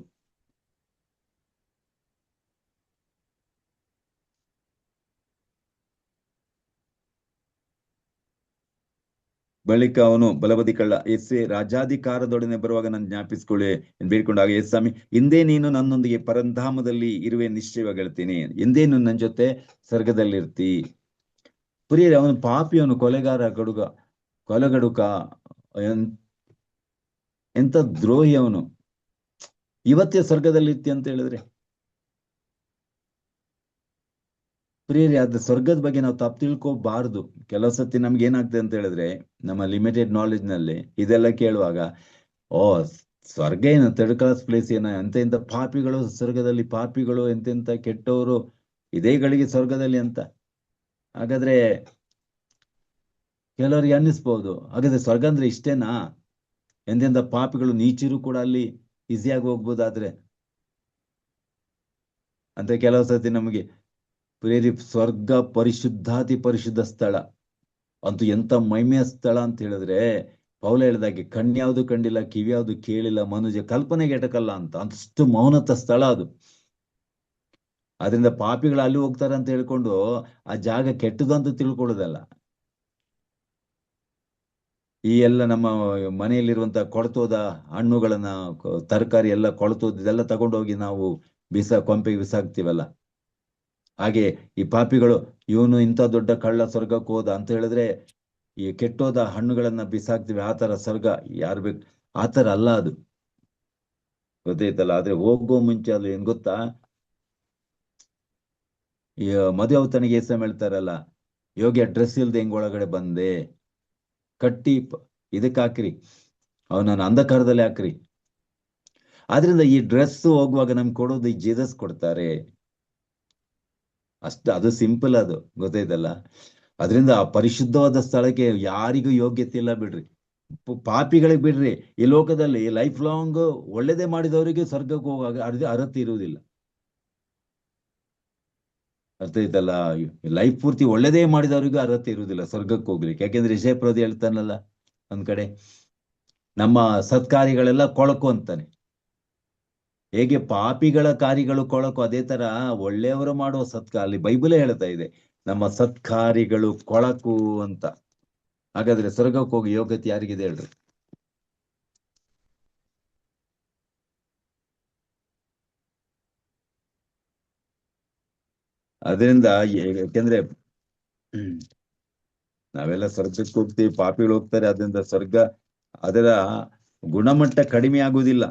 ಬಳಿಕ ಅವನು ಬಲಬದಿ ಕಳ್ಳ, ಯೇಸೆ ರಾಜಾಧಿಕಾರದೊಡನೆ ಬರುವಾಗ ನಾನು ಜ್ಞಾಪಿಸ್ಕೊಳ್ಳಿ ಎಂದು ಬೇಡ್ಕೊಂಡಾಗ, ಯೇಸು ಸ್ವಾಮಿ ಹಿಂದೆ ನೀನು ನನ್ನೊಂದಿಗೆ ಪರಂಧಾಮದಲ್ಲಿ ಇರುವೆ ನಿಶ್ಚಯವಾಗಿ ಹೇಳ್ತೀನಿ, ಹಿಂದೆ ನೀನು ನನ್ನ ಜೊತೆ ಸ್ವರ್ಗದಲ್ಲಿರ್ತಿ. ಪ್ರಿಯರೇ, ಅವನು ಪಾಪಿ, ಅವನು ಕೊಲೆಗಾರ, ಕೊಲೆಗಡುಕ, ಎಂತ ದ್ರೋಹಿ ಅವನು. ಇವತ್ತೇ ಸ್ವರ್ಗದಲ್ಲಿರ್ತಿ ಅಂತ ಹೇಳಿದ್ರೆ, ಪ್ರಿಯರೇ, ಅದ ಸ್ವರ್ಗದ ಬಗ್ಗೆ ನಾವು ತಪ್ಪು ತಿಳ್ಕೋಬಾರ್ದು. ಕೆಲವು ಸತಿ ನಮ್ಗೆ ಏನಾಗ್ತದೆ ಅಂತ ಹೇಳಿದ್ರೆ, ನಮ್ಮ ಲಿಮಿಟೆಡ್ ನಾಲೆಜ್ ನಲ್ಲಿ ಇದೆಲ್ಲ ಕೇಳುವಾಗ, ಓ ಸ್ವರ್ಗ ಏನು ಥರ್ಡ್ ಕ್ಲಾಸ್ ಪ್ಲೇಸ್ ಏನ, ಎಂತೆಂತ ಪಾಪಿಗಳು ಸ್ವರ್ಗದಲ್ಲಿ, ಪಾಪಿಗಳು ಎಂತೆಂತ ಕೆಟ್ಟವರು ಇದೇ ಗಳಿಗೆ ಸ್ವರ್ಗದಲ್ಲಿ ಅಂತ. ಹಾಗಾದ್ರೆ ಕೆಲವರಿಗೆ ಅನ್ನಿಸ್ಬೋದು, ಹಾಗಾದ್ರೆ ಸ್ವರ್ಗ ಅಂದ್ರೆ ಇಷ್ಟೇನಾ? ಎಂತೆಂತ ಪಾಪಿಗಳು ನೀಚರು ಕೂಡ ಅಲ್ಲಿ ಈಸಿಯಾಗಿ ಹೋಗ್ಬೋದಾದ್ರೆ ಅಂತ ಕೆಲವು ಸತಿ ನಮಗೆ ಸ್ವರ್ಗ ಪರಿಶುದ್ಧಾತಿ ಪರಿಶುದ್ಧ ಸ್ಥಳ ಅಂತೂ ಎಂತ ಮಹಿಮೆಯ ಸ್ಥಳ ಅಂತ ಹೇಳಿದ್ರೆ, ಪೌಲ ಹೇಳಿದಾಗೆ ಕಣ್ಯಾವುದು ಕಂಡಿಲ್ಲ, ಕಿವಿಯಾವುದು ಕೇಳಿಲ್ಲ, ಮನುಜ ಕಲ್ಪನೆಗೆ ಎಟಕಲ್ಲ ಅಂತ, ಅಷ್ಟು ಮೌನತ ಸ್ಥಳ ಅದು. ಅದರಿಂದ ಪಾಪಿಗಳು ಅಲ್ಲಿ ಹೋಗ್ತಾರೆ ಅಂತ ಹೇಳ್ಕೊಂಡು ಆ ಜಾಗ ಕೆಟ್ಟದು ಅಂತ ತಿಳ್ಕೊಳ್ಳೋದಲ್ಲ. ಈ ಎಲ್ಲ ನಮ್ಮ ಮನೆಯಲ್ಲಿರುವಂತ ಕೊಳತೋದ ಹಣ್ಣುಗಳನ್ನ, ತರಕಾರಿ ಎಲ್ಲ ಕೊಳತೋದ ಇದೆಲ್ಲ ತಗೊಂಡೋಗಿ ನಾವು ಕೊಂಪೆಗೆ ಬಿಸಾಕ್ತಿವಲ್ಲ, ಹಾಗೆ ಈ ಪಾಪಿಗಳು, ಇವನು ಇಂಥ ದೊಡ್ಡ ಕಳ್ಳ ಸ್ವರ್ಗಕ್ಕೆ ಹೋದ ಅಂತ ಹೇಳಿದ್ರೆ ಈ ಕೆಟ್ಟೋದ ಹಣ್ಣುಗಳನ್ನ ಬಿಸಾಕ್ತಿವಿ. ಆ ತರ ಸ್ವರ್ಗ ಯಾರು ಬೇಕು, ಆ ತರ ಅಲ್ಲ ಅದು, ಗೊತ್ತೈತಲ್ಲ. ಆದ್ರೆ ಹೋಗೋ ಮುಂಚೆ ಅದು ಏನ್ ಗೊತ್ತಾ, ಈ ಮದುವೆ ಅವತನಿಗೆ ಯೇಸು ಹೇಳ್ತಾರಲ್ಲ, ಯೋಗ್ಯ ಡ್ರೆಸ್ ಇಲ್ದೆ ಹೆಂಗ್ ಒಳಗಡೆ ಬಂದೆ, ಕಟ್ಟಿ ಇದಕ್ಕೆ ಹಾಕ್ರಿ, ಅವನನ್ನ ಅಂಧಕಾರದಲ್ಲಿ ಹಾಕ್ರಿ. ಆದ್ರಿಂದ ಈ ಡ್ರೆಸ್ ಹೋಗುವಾಗ ನಮ್ಗೆ ಕೊಡೋದು ಈ ಜೀಸಸ್ ಕೊಡ್ತಾರೆ ಅಷ್ಟು. ಅದು ಸಿಂಪಲ್, ಅದು ಗೊತ್ತೈತಲ್ಲ. ಅದರಿಂದ ಆ ಪರಿಶುದ್ಧವಾದ ಸ್ಥಳಕ್ಕೆ ಯಾರಿಗೂ ಯೋಗ್ಯತೆ ಇಲ್ಲ ಬಿಡ್ರಿ, ಪಾಪಿಗಳಿಗೆ ಬಿಡ್ರಿ. ಈ ಲೋಕದಲ್ಲಿ ಲೈಫ್ ಲಾಂಗ್ ಒಳ್ಳೇದೇ ಮಾಡಿದವರಿಗೆ ಸ್ವರ್ಗಕ್ಕೆ ಹೋಗುವಾಗ ಅರ್ಹತೆ ಇರುವುದಿಲ್ಲ, ಅರ್ಥ ಐತಲ್ಲ. ಲೈಫ್ ಪೂರ್ತಿ ಒಳ್ಳೇದೇ ಮಾಡಿದವರಿಗೂ ಅರ್ಹತೆ ಇರುವುದಿಲ್ಲ ಸ್ವರ್ಗಕ್ಕೆ ಹೋಗ್ಲಿಕ್ಕೆ. ಯಾಕೆಂದ್ರೆ ಯಶಯಪ್ರವಾದಿ ಹೇಳ್ತಾನಲ್ಲ ಒಂದ್ ಕಡೆ, ನಮ್ಮ ಸತ್ಕಾರ್ಯಗಳೆಲ್ಲ ಕೊಳಕು ಅಂತಾನೆ. ಹೇಗೆ ಪಾಪಿಗಳ ಕಾರ್ಯಗಳು ಕೊಳಕು, ಅದೇ ತರ ಒಳ್ಳೆಯವರು ಮಾಡುವ ಅಲ್ಲಿ ಬೈಬಲೇ ಹೇಳ್ತಾ ಇದೆ, ನಮ್ಮ ಸತ್ಕಾರ್ಯಗಳು ಕೊಳಕು ಅಂತ. ಹಾಗಾದ್ರೆ ಸ್ವರ್ಗಕ್ಕೆ ಹೋಗಿ ಯೋಗ್ಯತೆ ಯಾರಿಗಿದೆ ಹೇಳ್ರಿ? ಅದರಿಂದ ಯಾಕೆಂದ್ರೆ ನಾವೆಲ್ಲ ಸ್ವರ್ಗಕ್ಕೆ ಹೋಗ್ತೀವಿ, ಪಾಪಿಗಳು ಹೋಗ್ತಾರೆ. ಅದರಿಂದ ಸ್ವರ್ಗ ಅದರ ಗುಣಮಟ್ಟ ಕಡಿಮೆ ಆಗುವುದಿಲ್ಲ.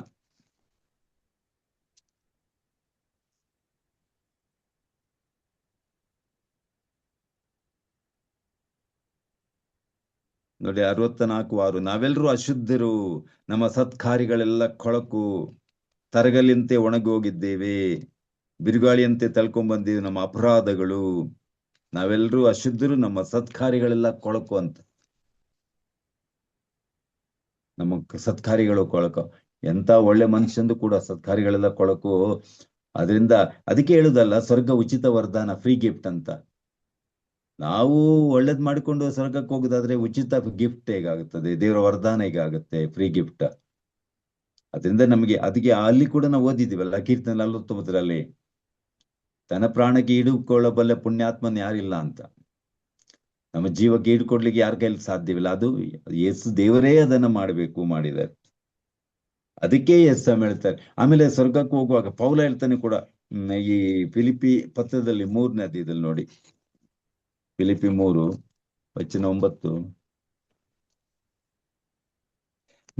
ನೋಡಿ 64:6, ನಾವೆಲ್ಲರೂ ಅಶುದ್ಧರು, ನಮ್ಮ ಸತ್ಕಾರ್ಯಗಳೆಲ್ಲ ಕೊಳಕು, ತರಗಲಿಯಂತೆ ಒಣಗಿ ಹೋಗಿದ್ದೇವೆ, ಬಿರುಗಾಳಿಯಂತೆ ತಳ್ಕೊಂಡ್ಬಂದಿವೆ ನಮ್ಮ ಅಪರಾಧಗಳು. ನಾವೆಲ್ಲರೂ ಅಶುದ್ಧರು, ನಮ್ಮ ಸತ್ಕಾರ್ಯಗಳೆಲ್ಲ ಕೊಳಕು ಅಂತ. ನಮ್ಮ ಸತ್ಕಾರ್ಯಗಳು ಕೊಳಕು. ಎಂತ ಒಳ್ಳೆ ಮನುಷ್ಯಂದು ಕೂಡ ಸತ್ಕಾರ್ಯಗಳೆಲ್ಲ ಕೊಳಕು. ಅದರಿಂದ ಅದಕ್ಕೆ ಹೇಳುದಲ್ಲ, ಸ್ವರ್ಗ ಉಚಿತ ವರದಾನ, ಫ್ರೀ ಗಿಫ್ಟ್ ಅಂತ. ನಾವು ಒಳ್ಳೇದ್ ಮಾಡಿಕೊಂಡು ಸ್ವರ್ಗಕ್ಕೆ ಹೋಗುದಾದ್ರೆ ಉಚಿತ ಗಿಫ್ಟ್ ಹೇಗಾಗುತ್ತದೆ, ದೇವರ ವರದಾನ ಹೇಗಾಗುತ್ತೆ, ಫ್ರೀ ಗಿಫ್ಟ್. ಅದರಿಂದ ನಮಗೆ ಅದಕ್ಕೆ ಅಲ್ಲಿ ಕೂಡ ನಾವು ಓದಿದ್ದೀವಲ್ಲ, ಕೀರ್ತನೆ 49ರಲ್ಲಿ, ತನ್ನ ಪ್ರಾಣಕ್ಕೆ ಈಡುಕೊಳ್ಳಬಲ್ಲ ಪುಣ್ಯಾತ್ಮನ್ ಯಾರಿಲ್ಲ ಅಂತ. ನಮ್ಮ ಜೀವಕ್ಕೆ ಈಡುಕೊಡ್ಲಿಕ್ಕೆ ಯಾರ ಕೈಲಿ ಸಾಧ್ಯವಿಲ್ಲ, ಅದು ಯೇಸು ದೇವರೇ ಅದನ್ನ ಮಾಡಿದ್ದಾರೆ. ಅದಕ್ಕೆ ಯೇಸು ಹೇಳ್ತಾರೆ. ಆಮೇಲೆ ಸ್ವರ್ಗಕ್ಕೆ ಹೋಗುವಾಗ ಪೌಲ ಹೇಳ್ತಾನೆ ಕೂಡ, ಈ ಫಿಲಿಪಿ ಪತ್ರದಲ್ಲಿ 3ನೇ ಅಧ್ಯಾಯದಲ್ಲಿ ನೋಡಿ, ಫಿಲಿಪಿ 3:9,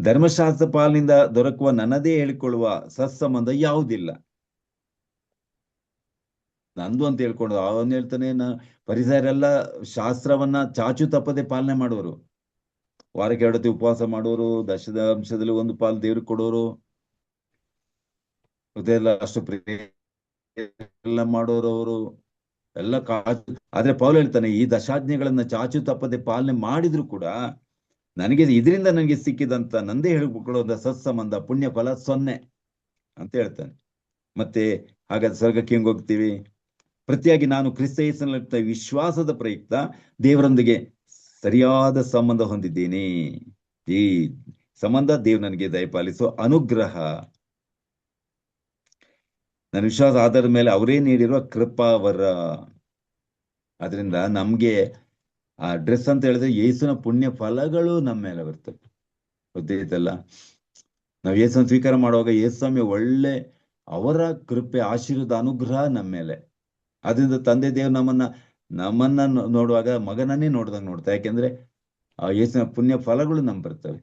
ಧರ್ಮಶಾಸ್ತ್ರ ಪಾಲನಿಂದ ದೊರಕುವ ನನ್ನದೇ ಹೇಳಿಕೊಳ್ಳುವ ಸತ್ಸಂಬಂಧ ಯಾವುದಿಲ್ಲ. ನಂದು ಅಂತ ಹೇಳ್ಕೊಂಡು ಅವನು ಹೇಳ್ತಾನೆ, ಪರಿಸರೆಲ್ಲ ಶಾಸ್ತ್ರವನ್ನ ಚಾಚು ತಪ್ಪದೆ ಪಾಲನೆ ಮಾಡುವರು, ವಾರಕ್ಕೆ 2 ಹೊತ್ತು ಉಪವಾಸ ಮಾಡುವರು, ದಶಮಾಂಶದಲ್ಲಿ 1 ಪಾಲು ದೇವ್ರಿಗೆ ಕೊಡೋರು, ಎಲ್ಲ ಅಷ್ಟು ಎಲ್ಲ ಮಾಡೋರು ಅವರು ಎಲ್ಲ ಆದ್ರೆ ಪೌಲ್ ಹೇಳ್ತಾನೆ, ಈ ದಶಾಜ್ಞೆಗಳನ್ನ ಚಾಚು ತಪ್ಪದೆ ಪಾಲನೆ ಮಾಡಿದ್ರು ಕೂಡ ಇದರಿಂದ ನನಗೆ ಸಿಕ್ಕಿದಂತ ನಂದೇ ಹೇಳಿಕೊಳ್ಳುವಂತ ಸತ್ಸಂಬಂಧ ಪುಣ್ಯ ಫಲ 0 ಅಂತ ಹೇಳ್ತಾನೆ. ಮತ್ತೆ ಹಾಗಾದ್ರೆ ಸ್ವರ್ಗಕ್ಕೆ ಹೆಂಗ್ ಹೋಗ್ತೀವಿ? ಪ್ರತಿಯಾಗಿ ನಾನು ಕ್ರಿಸ್ತ ಯೇಸುವಿನಲ್ಲಿ ವಿಶ್ವಾಸದ ಪ್ರಯುಕ್ತ ದೇವರೊಂದಿಗೆ ಸರಿಯಾದ ಸಂಬಂಧ ಹೊಂದಿದ್ದೀನಿ. ಈ ಸಂಬಂಧ ದೇವ್ ನನಗೆ ದಯಪಾಲಿಸೋ ಅನುಗ್ರಹ. ನನ್ನ ವಿಶ್ವಾಸ ಆಧಾರದ ಮೇಲೆ ಅವರೇ ನೀಡಿರುವ ಕೃಪಾವರ. ಅದರಿಂದ ನಮ್ಗೆ ಆ ಡ್ರೆಸ್ ಅಂತ ಹೇಳಿದ್ರೆ ಯೇಸುವಿನ ಪುಣ್ಯ ಫಲಗಳು ನಮ್ಮ ಮೇಲೆ ಬರ್ತವೆ, ಗೊತ್ತೈತಲ್ಲ. ನಾವು ಯೇಸುವನ್ನು ಸ್ವೀಕಾರ ಮಾಡುವಾಗ ಯೇಸುಸ್ವಾಮಿ ಒಳ್ಳೆ ಅವರ ಕೃಪೆ, ಆಶೀರ್ವಾದ, ಅನುಗ್ರಹ ನಮ್ಮ ಮೇಲೆ. ಅದರಿಂದ ತಂದೆ ದೇವ್ ನಮ್ಮನ್ನ ನೋಡುವಾಗ ಮಗನನ್ನೇ ನೋಡ್ದಂಗೆ ನೋಡ್ತಾ. ಯಾಕೆಂದ್ರೆ ಆ ಯೇಸುವಿನ ಪುಣ್ಯ ಫಲಗಳು ನಮ್ ಬರ್ತವೆ.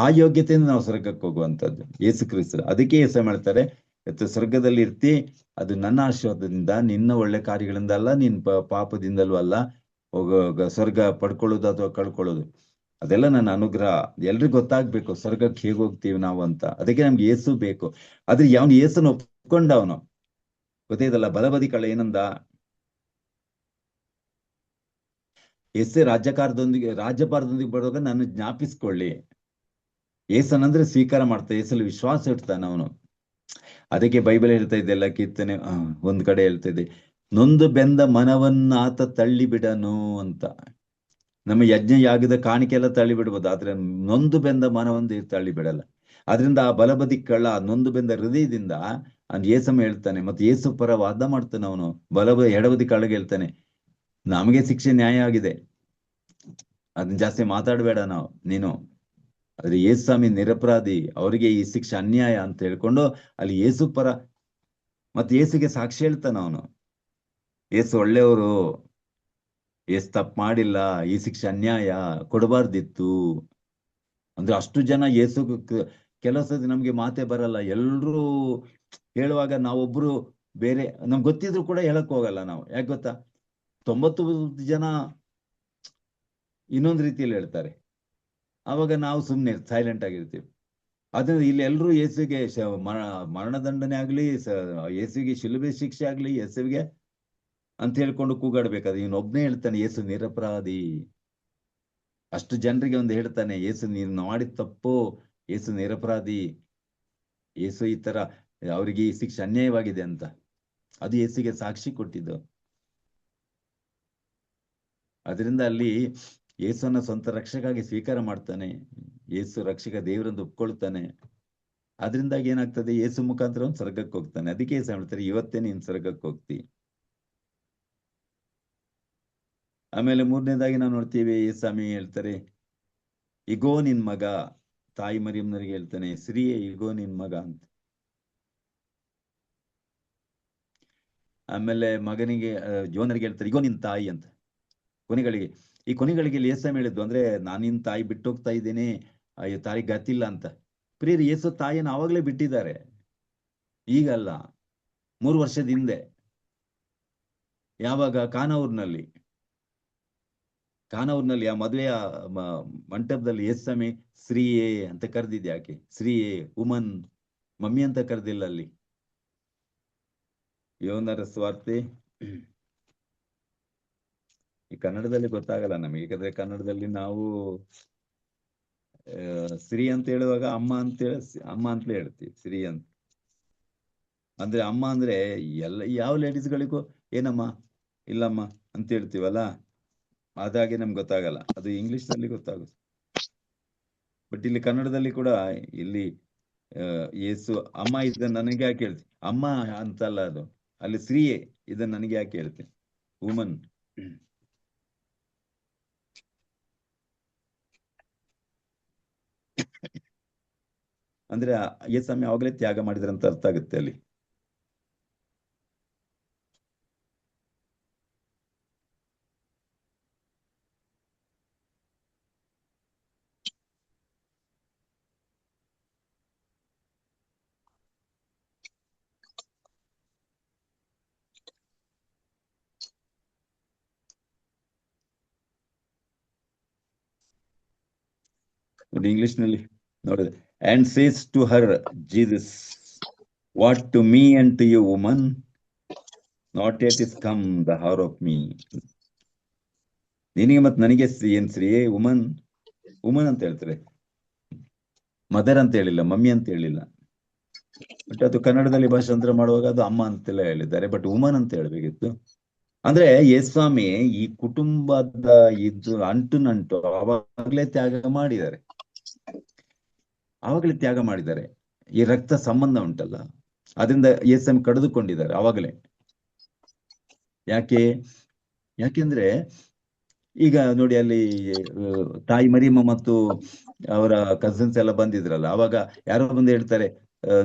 ಆ ಯೋಗ್ಯತೆಯಿಂದ ನಾವು ಸ್ವರ್ಗಕ್ಕೆ ಹೋಗುವಂಥದ್ದು ಯೇಸು ಕ್ರಿಸ್ತ. ಅದಕ್ಕೆ ಯೇಸು ಮಾಡ್ತಾರೆ, ಸ್ವರ್ಗದಲ್ಲಿ ಇರ್ತಿ, ಅದು ನನ್ನ ಆಶೀರ್ವಾದದಿಂದ, ನಿನ್ನ ಒಳ್ಳೆ ಕಾರ್ಯಗಳಿಂದ ಅಲ್ಲ, ನಿನ್ನ ಪಾಪದಿಂದಲೂ ಅಲ್ಲ. ಸ್ವರ್ಗ ಪಡ್ಕೊಳ್ಳೋದು ಅಥವಾ ಕಳ್ಕೊಳ್ಳೋದು ಅದೆಲ್ಲ ನನ್ನ ಅನುಗ್ರಹ. ಎಲ್ರಿಗೂ ಗೊತ್ತಾಗ್ಬೇಕು ಸ್ವರ್ಗಕ್ಕೆ ಹೇಗೆ ಹೋಗ್ತೀವಿ ನಾವು ಅಂತ. ಅದಕ್ಕೆ ನಮ್ಗೆ ಯೇಸು ಬೇಕು. ಆದ್ರೆ ಯಾವನು ಯೇಸನ್ನು ಒಪ್ಕೊಂಡವನು, ಗೊತ್ತೈದಲ್ಲ, ಬಲಬದಿ ಕಳ್ಳ ಏನಂದ? ಎಸ್ಸೆ ರಾಜ್ಯಭಾರದೊಂದಿಗೆ ಬರುವಾಗ ನಾನು ಜ್ಞಾಪಿಸ್ಕೊಳ್ಳಿ. ಏಸನಂದ್ರೆ ಸ್ವೀಕಾರ ಮಾಡ್ತಾ, ಏಸಲ್ಲಿ ವಿಶ್ವಾಸ ಇಡ್ತಾನೆ ಅವನು. ಅದಕ್ಕೆ ಬೈಬಲ್ ಹೇಳ್ತಾ ಇದೆಲ್ಲ, ಕೀರ್ತನೆ ಒಂದ್ ಕಡೆ ಹೇಳ್ತಾ ಇದೆ, ನೊಂದು ಬೆಂದ ಮನವನ್ನ ಆತ ತಳ್ಳಿ ಬಿಡನು ಅಂತ. ನಮ್ಮ ಯಜ್ಞ ಯಾಗದ ಕಾಣಿಕೆ ಎಲ್ಲ ತಳ್ಳಿ ಬಿಡ್ಬೋದು, ಆದ್ರೆ ನೊಂದು ಬೆಂದ ಮನವೊಂದು ತಳ್ಳಿ ಬಿಡಲ್ಲ. ಅದರಿಂದ ಆ ಬಲಬದಿ ಕಳ್ಳ ನೊಂದು ಬೆಂದ ಹೃದಯದಿಂದ ಯೇಸಮ್ಮ ಹೇಳ್ತಾನೆ, ಮತ್ತೆ ಯೇಸು ಪರ ವಾದ ಮಾಡ್ತಾನೆ ಅವನು. ಎಡಬದಿ ಕಳ್ಳಗೆ ಹೇಳ್ತಾನೆ, ನಮಗೆ ಶಿಕ್ಷೆ ನ್ಯಾಯ ಆಗಿದೆ, ಅದನ್ನ ಜಾಸ್ತಿ ಮಾತಾಡಬೇಡ ನೀನು. ಆದ್ರೆ ಯೇಸು ಸ್ವಾಮಿ ನಿರಪರಾಧಿ, ಅವರಿಗೆ ಈ ಶಿಕ್ಷೆ ಅನ್ಯಾಯ ಅಂತ ಹೇಳ್ಕೊಂಡು ಅಲ್ಲಿ ಯೇಸು ಪರ, ಮತ್ತೆ ಯೇಸುಗೆ ಸಾಕ್ಷಿ ಹೇಳ್ತಾನ ಅವನು. ಯೇಸು ಒಳ್ಳೆಯವರು, ಯೇಸು ತಪ್ಪು ಮಾಡಿಲ್ಲ, ಈ ಶಿಕ್ಷೆ ಅನ್ಯಾಯ, ಕೊಡಬಾರ್ದಿತ್ತು. ಅಂದ್ರೆ ಅಷ್ಟು ಜನ ಯೇಸು ಕೆಲವು ಸತಿ ನಮ್ಗೆ ಮಾತೇ ಬರಲ್ಲ. ಎಲ್ರೂ ಹೇಳುವಾಗ ನಾವೊಬ್ರು ಬೇರೆ ನಮ್ಗೆ ಗೊತ್ತಿದ್ರು ಕೂಡ ಹೇಳಕ್ ಹೋಗಲ್ಲ ನಾವು. ಯಾಕೆ ಗೊತ್ತಾ? 90 ಜನ ಇನ್ನೊಂದು ರೀತಿಯಲ್ಲಿ ಹೇಳ್ತಾರೆ, ಆವಾಗ ನಾವು ಸುಮ್ಮನೆ ಸೈಲೆಂಟ್ ಆಗಿರ್ತೀವಿ. ಆದ್ರೆ ಇಲ್ಲಿ ಎಲ್ರೂ ಯೇಸುಗೆ ಮರಣದಂಡನೆ ಆಗ್ಲಿ, ಯೇಸುವಿಗೆ ಶಿಲುಬೆ ಶಿಕ್ಷೆ ಆಗ್ಲಿ, ಯೇಸುವಿಗೆ ಅಂತ ಹೇಳ್ಕೊಂಡು ಕೂಗಾಡ್ಬೇಕಾದ್ರೆ ಇವನೊಬ್ನೇ ಹೇಳ್ತಾನೆ ಯೇಸು ನಿರಪರಾಧಿ. ಅಷ್ಟು ಜನರಿಗೆ ಒಂದು ಹೇಳ್ತಾನೆ, ಯೇಸು ನೀನು ಮಾಡಿದ ತಪ್ಪು, ಯೇಸು ನಿರಪರಾಧಿ, ಯೇಸು ಈ ತರ ಅವರಿಗೆ ಈ ಶಿಕ್ಷೆ ಅನ್ಯಾಯವಾಗಿದೆ ಅಂತ. ಅದು ಯೇಸುಗೆ ಸಾಕ್ಷಿ ಕೊಟ್ಟಿದ್ದು. ಅದರಿಂದ ಅಲ್ಲಿ ಯೇಸುವನ್ನ ಸ್ವಂತ ರಕ್ಷಕಾಗಿ ಸ್ವೀಕಾರ ಮಾಡ್ತಾನೆ, ಯೇಸು ರಕ್ಷಕ ದೇವರಂದು ಒಪ್ಕೊಳ್ತಾನೆ. ಅದರಿಂದಾಗಿ ಏನಾಗ್ತದೆ, ಯೇಸು ಮುಖಾಂತರ ಒಂದು ಸ್ವರ್ಗಕ್ಕೆ ಹೋಗ್ತಾನೆ. ಅದಕ್ಕೆ ಯೇಸು ಹೇಳ್ತಾರೆ, ಇವತ್ತೇ ನೀನ್ ಸ್ವರ್ಗಕ್ಕೆ ಹೋಗ್ತಿ. ಆಮೇಲೆ 3ನೇದಾಗಿ ನಾವು ನೋಡ್ತೀವಿ, ಯೇಸ್ವಾಮಿ ಹೇಳ್ತಾರೆ, ಇಗೋ ನಿನ್ ಮಗ. ತಾಯಿ ಮರಿಯಮ್ಮನವರಿಗೆ ಹೇಳ್ತಾನೆ, ಸ್ತ್ರೀಯೇ ಇಗೋ ನಿನ್ ಮಗ ಅಂತ. ಆಮೇಲೆ ಮಗನಿಗೆ ಜೋನರಿಗೆ ಹೇಳ್ತಾರೆ, ಇಗೋ ನಿನ್ ತಾಯಿ ಅಂತ. ಈ ಕೊನೆಗಳಿಗೆ ಯೇಸು ಹೇಳಿದ್ದು ಅಂದ್ರೆ, ನಾನು ನಿನ್ ತಾಯಿ ಬಿಟ್ಟು ಹೋಗ್ತಾ ಇದ್ದೇನೆ, ಅಯ್ಯೋ ತಾಯಿ ಗತಿಲ್ಲ ಅಂತ. ಪ್ರಿಯರು, ಯೇಸು ತಾಯಿಯನ್ನು ಆವಾಗಲೇ ಬಿಟ್ಟಿದ್ದಾರೆ, ಈಗಲ್ಲ, 3 ವರ್ಷದ ಹಿಂದೆ. ಯಾವಾಗ? ಕಾನಾವೂರ್ನಲ್ಲಿ ಆ ಮದುವೆಯ ಮಂಟಪದಲ್ಲಿ ಯೇಸ್ವಾಮಿ ಸ್ತ್ರೀಯೇ ಅಂತ ಕರೆದಿದ್ದೆ. ಯಾಕೆ ಸ್ತ್ರೀಯೇ, ವುಮನ್, ಮಮ್ಮಿ ಅಂತ ಕರೆದಿಲ್ಲ ಅಲ್ಲಿ. ಯೋಹನನ ಸುವಾರ್ತೆ ಈ ಕನ್ನಡದಲ್ಲಿ ಗೊತ್ತಾಗಲ್ಲ ನಮಗೆ, ಯಾಕಂದ್ರೆ ಕನ್ನಡದಲ್ಲಿ ನಾವು ಸ್ತ್ರೀ ಅಂತ ಹೇಳುವಾಗ ಅಮ್ಮ ಅಂತಲೇ ಹೇಳ್ತೀವಿ. ಸ್ತ್ರೀ ಅಂತ ಅಂದ್ರೆ, ಅಮ್ಮ ಅಂದ್ರೆ ಯಾವ ಲೇಡೀಸ್ಗಳಿಗೂ ಏನಮ್ಮ, ಇಲ್ಲಮ್ಮ ಅಂತ ಹೇಳ್ತೀವಲ್ಲ, ಅದಾಗಿ ನಮ್ಗೆ ಗೊತ್ತಾಗಲ್ಲ. ಅದು ಇಂಗ್ಲಿಷ್ ನಲ್ಲಿ ಗೊತ್ತಾಗುತ್ತೆ. ಬಟ್ ಇಲ್ಲಿ ಕನ್ನಡದಲ್ಲಿ ಕೂಡ ಇಲ್ಲಿ ಯೇಸು ಅಮ್ಮ ಇದನ್ನ ನನಗೆ ಯಾಕೆ ಹೇಳ್ತೀನಿ, ಅಮ್ಮ ಅಂತಲ್ಲ ಅದು, ಅಲ್ಲಿ ಸ್ತ್ರೀಯೇ ಇದನ್ನ ನನಗೆ ಯಾಕೆ ಹೇಳ್ತೀನಿ, ವುಮನ್. ಅಂದ್ರೆ ಯೇಸು ಅವಾಗಲೇ ತ್ಯಾಗ ಮಾಡಿದ್ರಂತ ಅರ್ಥ ಆಗುತ್ತೆ ಅಲ್ಲಿ. ನೋಡಿ ಇಂಗ್ಲಿಷ್ ನಲ್ಲಿ ನೋಡಿದ್ರೆ, and says to her Jesus, what to me and to you woman, not yet is come the hour of me. ನಿನಗೆ ಮತ್ತು ನನಗೆ ಏನ್ ಶ್ರೀ, ವುಮನ್ ವುಮನ್ ಅಂತ ಹೇಳ್ತಾರೆ, ಮದರ್ ಅಂತ ಹೇಳಿಲ್ಲ, ಮಮ್ಮಿ ಅಂತ ಹೇಳಿಲ್ಲ. ಬಟ್ ಅದು ಕನ್ನಡದಲ್ಲಿ ಭಾಷಾಂತರ ಮಾಡುವಾಗ ಅದು ಅಮ್ಮ ಅಂತೆಲ್ಲ ಹೇಳಿದ್ದಾರೆ, ಬಟ್ ವುಮನ್ ಅಂತ ಹೇಳ್ಬೇಕಿತ್ತು. ಅಂದ್ರೆ ಯೇಸ್ವಾಮಿ ಈ ಕುಟುಂಬದ ಇದು ನಂಟು ಅವಾಗಲೇ ತ್ಯಾಗ ಮಾಡಿದ್ದಾರೆ, ಆವಾಗಲೇ ತ್ಯಾಗ ಮಾಡಿದ್ದಾರೆ. ಈ ರಕ್ತ ಸಂಬಂಧ ಉಂಟಲ್ಲ, ಅದರಿಂದ ಯೇಸ್ವಾಮಿ ಕಡಿದುಕೊಂಡಿದ್ದಾರೆ ಆವಾಗಲೇ. ಯಾಕೆಂದ್ರೆ ಈಗ ನೋಡಿ ಅಲ್ಲಿ ತಾಯಿ ಮರಿಯಮ್ಮ ಮತ್ತು ಅವರ ಕಸಿನ್ಸ್ ಎಲ್ಲ ಬಂದಿದ್ರಲ್ಲ, ಅವಾಗ ಯಾರೋ ಬಂದು ಹೇಳ್ತಾರೆ,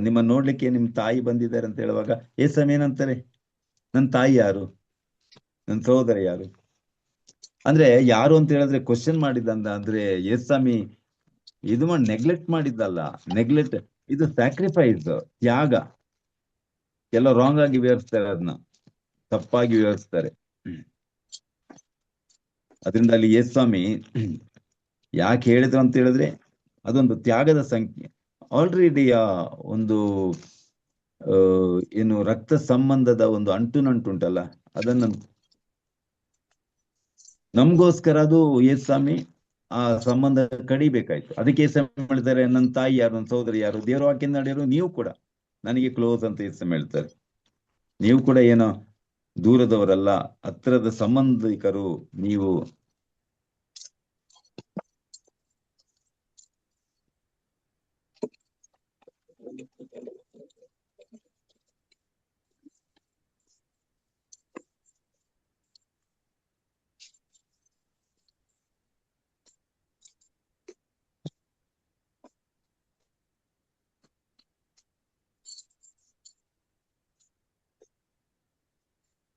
ನಿಮ್ಮ ನೋಡ್ಲಿಕ್ಕೆ ನಿಮ್ ತಾಯಿ ಬಂದಿದ್ದಾರೆ ಅಂತ ಹೇಳುವಾಗ ಯೇಸ್ವಾಮಿ ಏನಂತಾರೆ, ನನ್ನ ತಾಯಿ ಯಾರು, ನನ್ನ ಸಹೋದರ ಯಾರು? ಅಂದ್ರೆ ಯಾರು ಅಂತ ಹೇಳಿದ್ರೆ ಕ್ವಶನ್ ಮಾಡಿದ್ದಂದ, ಅಂದ್ರೆ ಯೇಸ್ವಾಮಿ ಇದು ನೆಗ್ಲೆಕ್ಟ್ ಮಾಡಿದ್ದಲ್ಲ, ನೆಗ್ಲೆಕ್ಟ್ ಇದು ಸ್ಯಾಕ್ರಿಫೈಸ್, ತ್ಯಾಗ. ಎಲ್ಲ ರಾಂಗ್ ಆಗಿ ವಿವರಿಸ್ತಾರೆ, ಅದನ್ನ ತಪ್ಪಾಗಿ ವಿವರಿಸ್ತಾರೆ. ಅದರಿಂದ ಅಲ್ಲಿ ಯೇಸ್ವಾಮಿ ಯಾಕೆ ಹೇಳಿದ್ರು ಅಂತ ಹೇಳಿದ್ರೆ ಅದೊಂದು ತ್ಯಾಗದ ಸಂಖ್ಯೆ. ಆಲ್ರೆಡಿ ಒಂದು ಏನು ರಕ್ತ ಸಂಬಂಧದ ಒಂದು ನಂಟುಂಟಲ್ಲ, ಅದನ್ನ ನಮ್ಗೋಸ್ಕರ ಅದು ಯೇಸ್ವಾಮಿ ಆ ಸಂಬಂಧ ಕಡಿಬೇಕಾಯ್ತು. ಅದಕ್ಕೆ ಯೇಸ್ವಾಮಿ ಹೇಳ್ತಾರೆ, ನನ್ನ ತಾಯಿ ಯಾರು, ನನ್ನ ಸಹೋದರಿ ಯಾರು, ದೇವರ ವಾಕ್ಯ ನಡೆಯೋರು ನೀವು ಕೂಡ ನನಗೆ ಕ್ಲೋಸ್ ಅಂತ ಯೇಸ್ವಾಮಿ ಹೇಳ್ತಾರೆ. ನೀವು ಕೂಡ ಏನೋ ದೂರದವರಲ್ಲ, ಹತ್ತಿರದ ಸಂಬಂಧಿಕರು ನೀವು.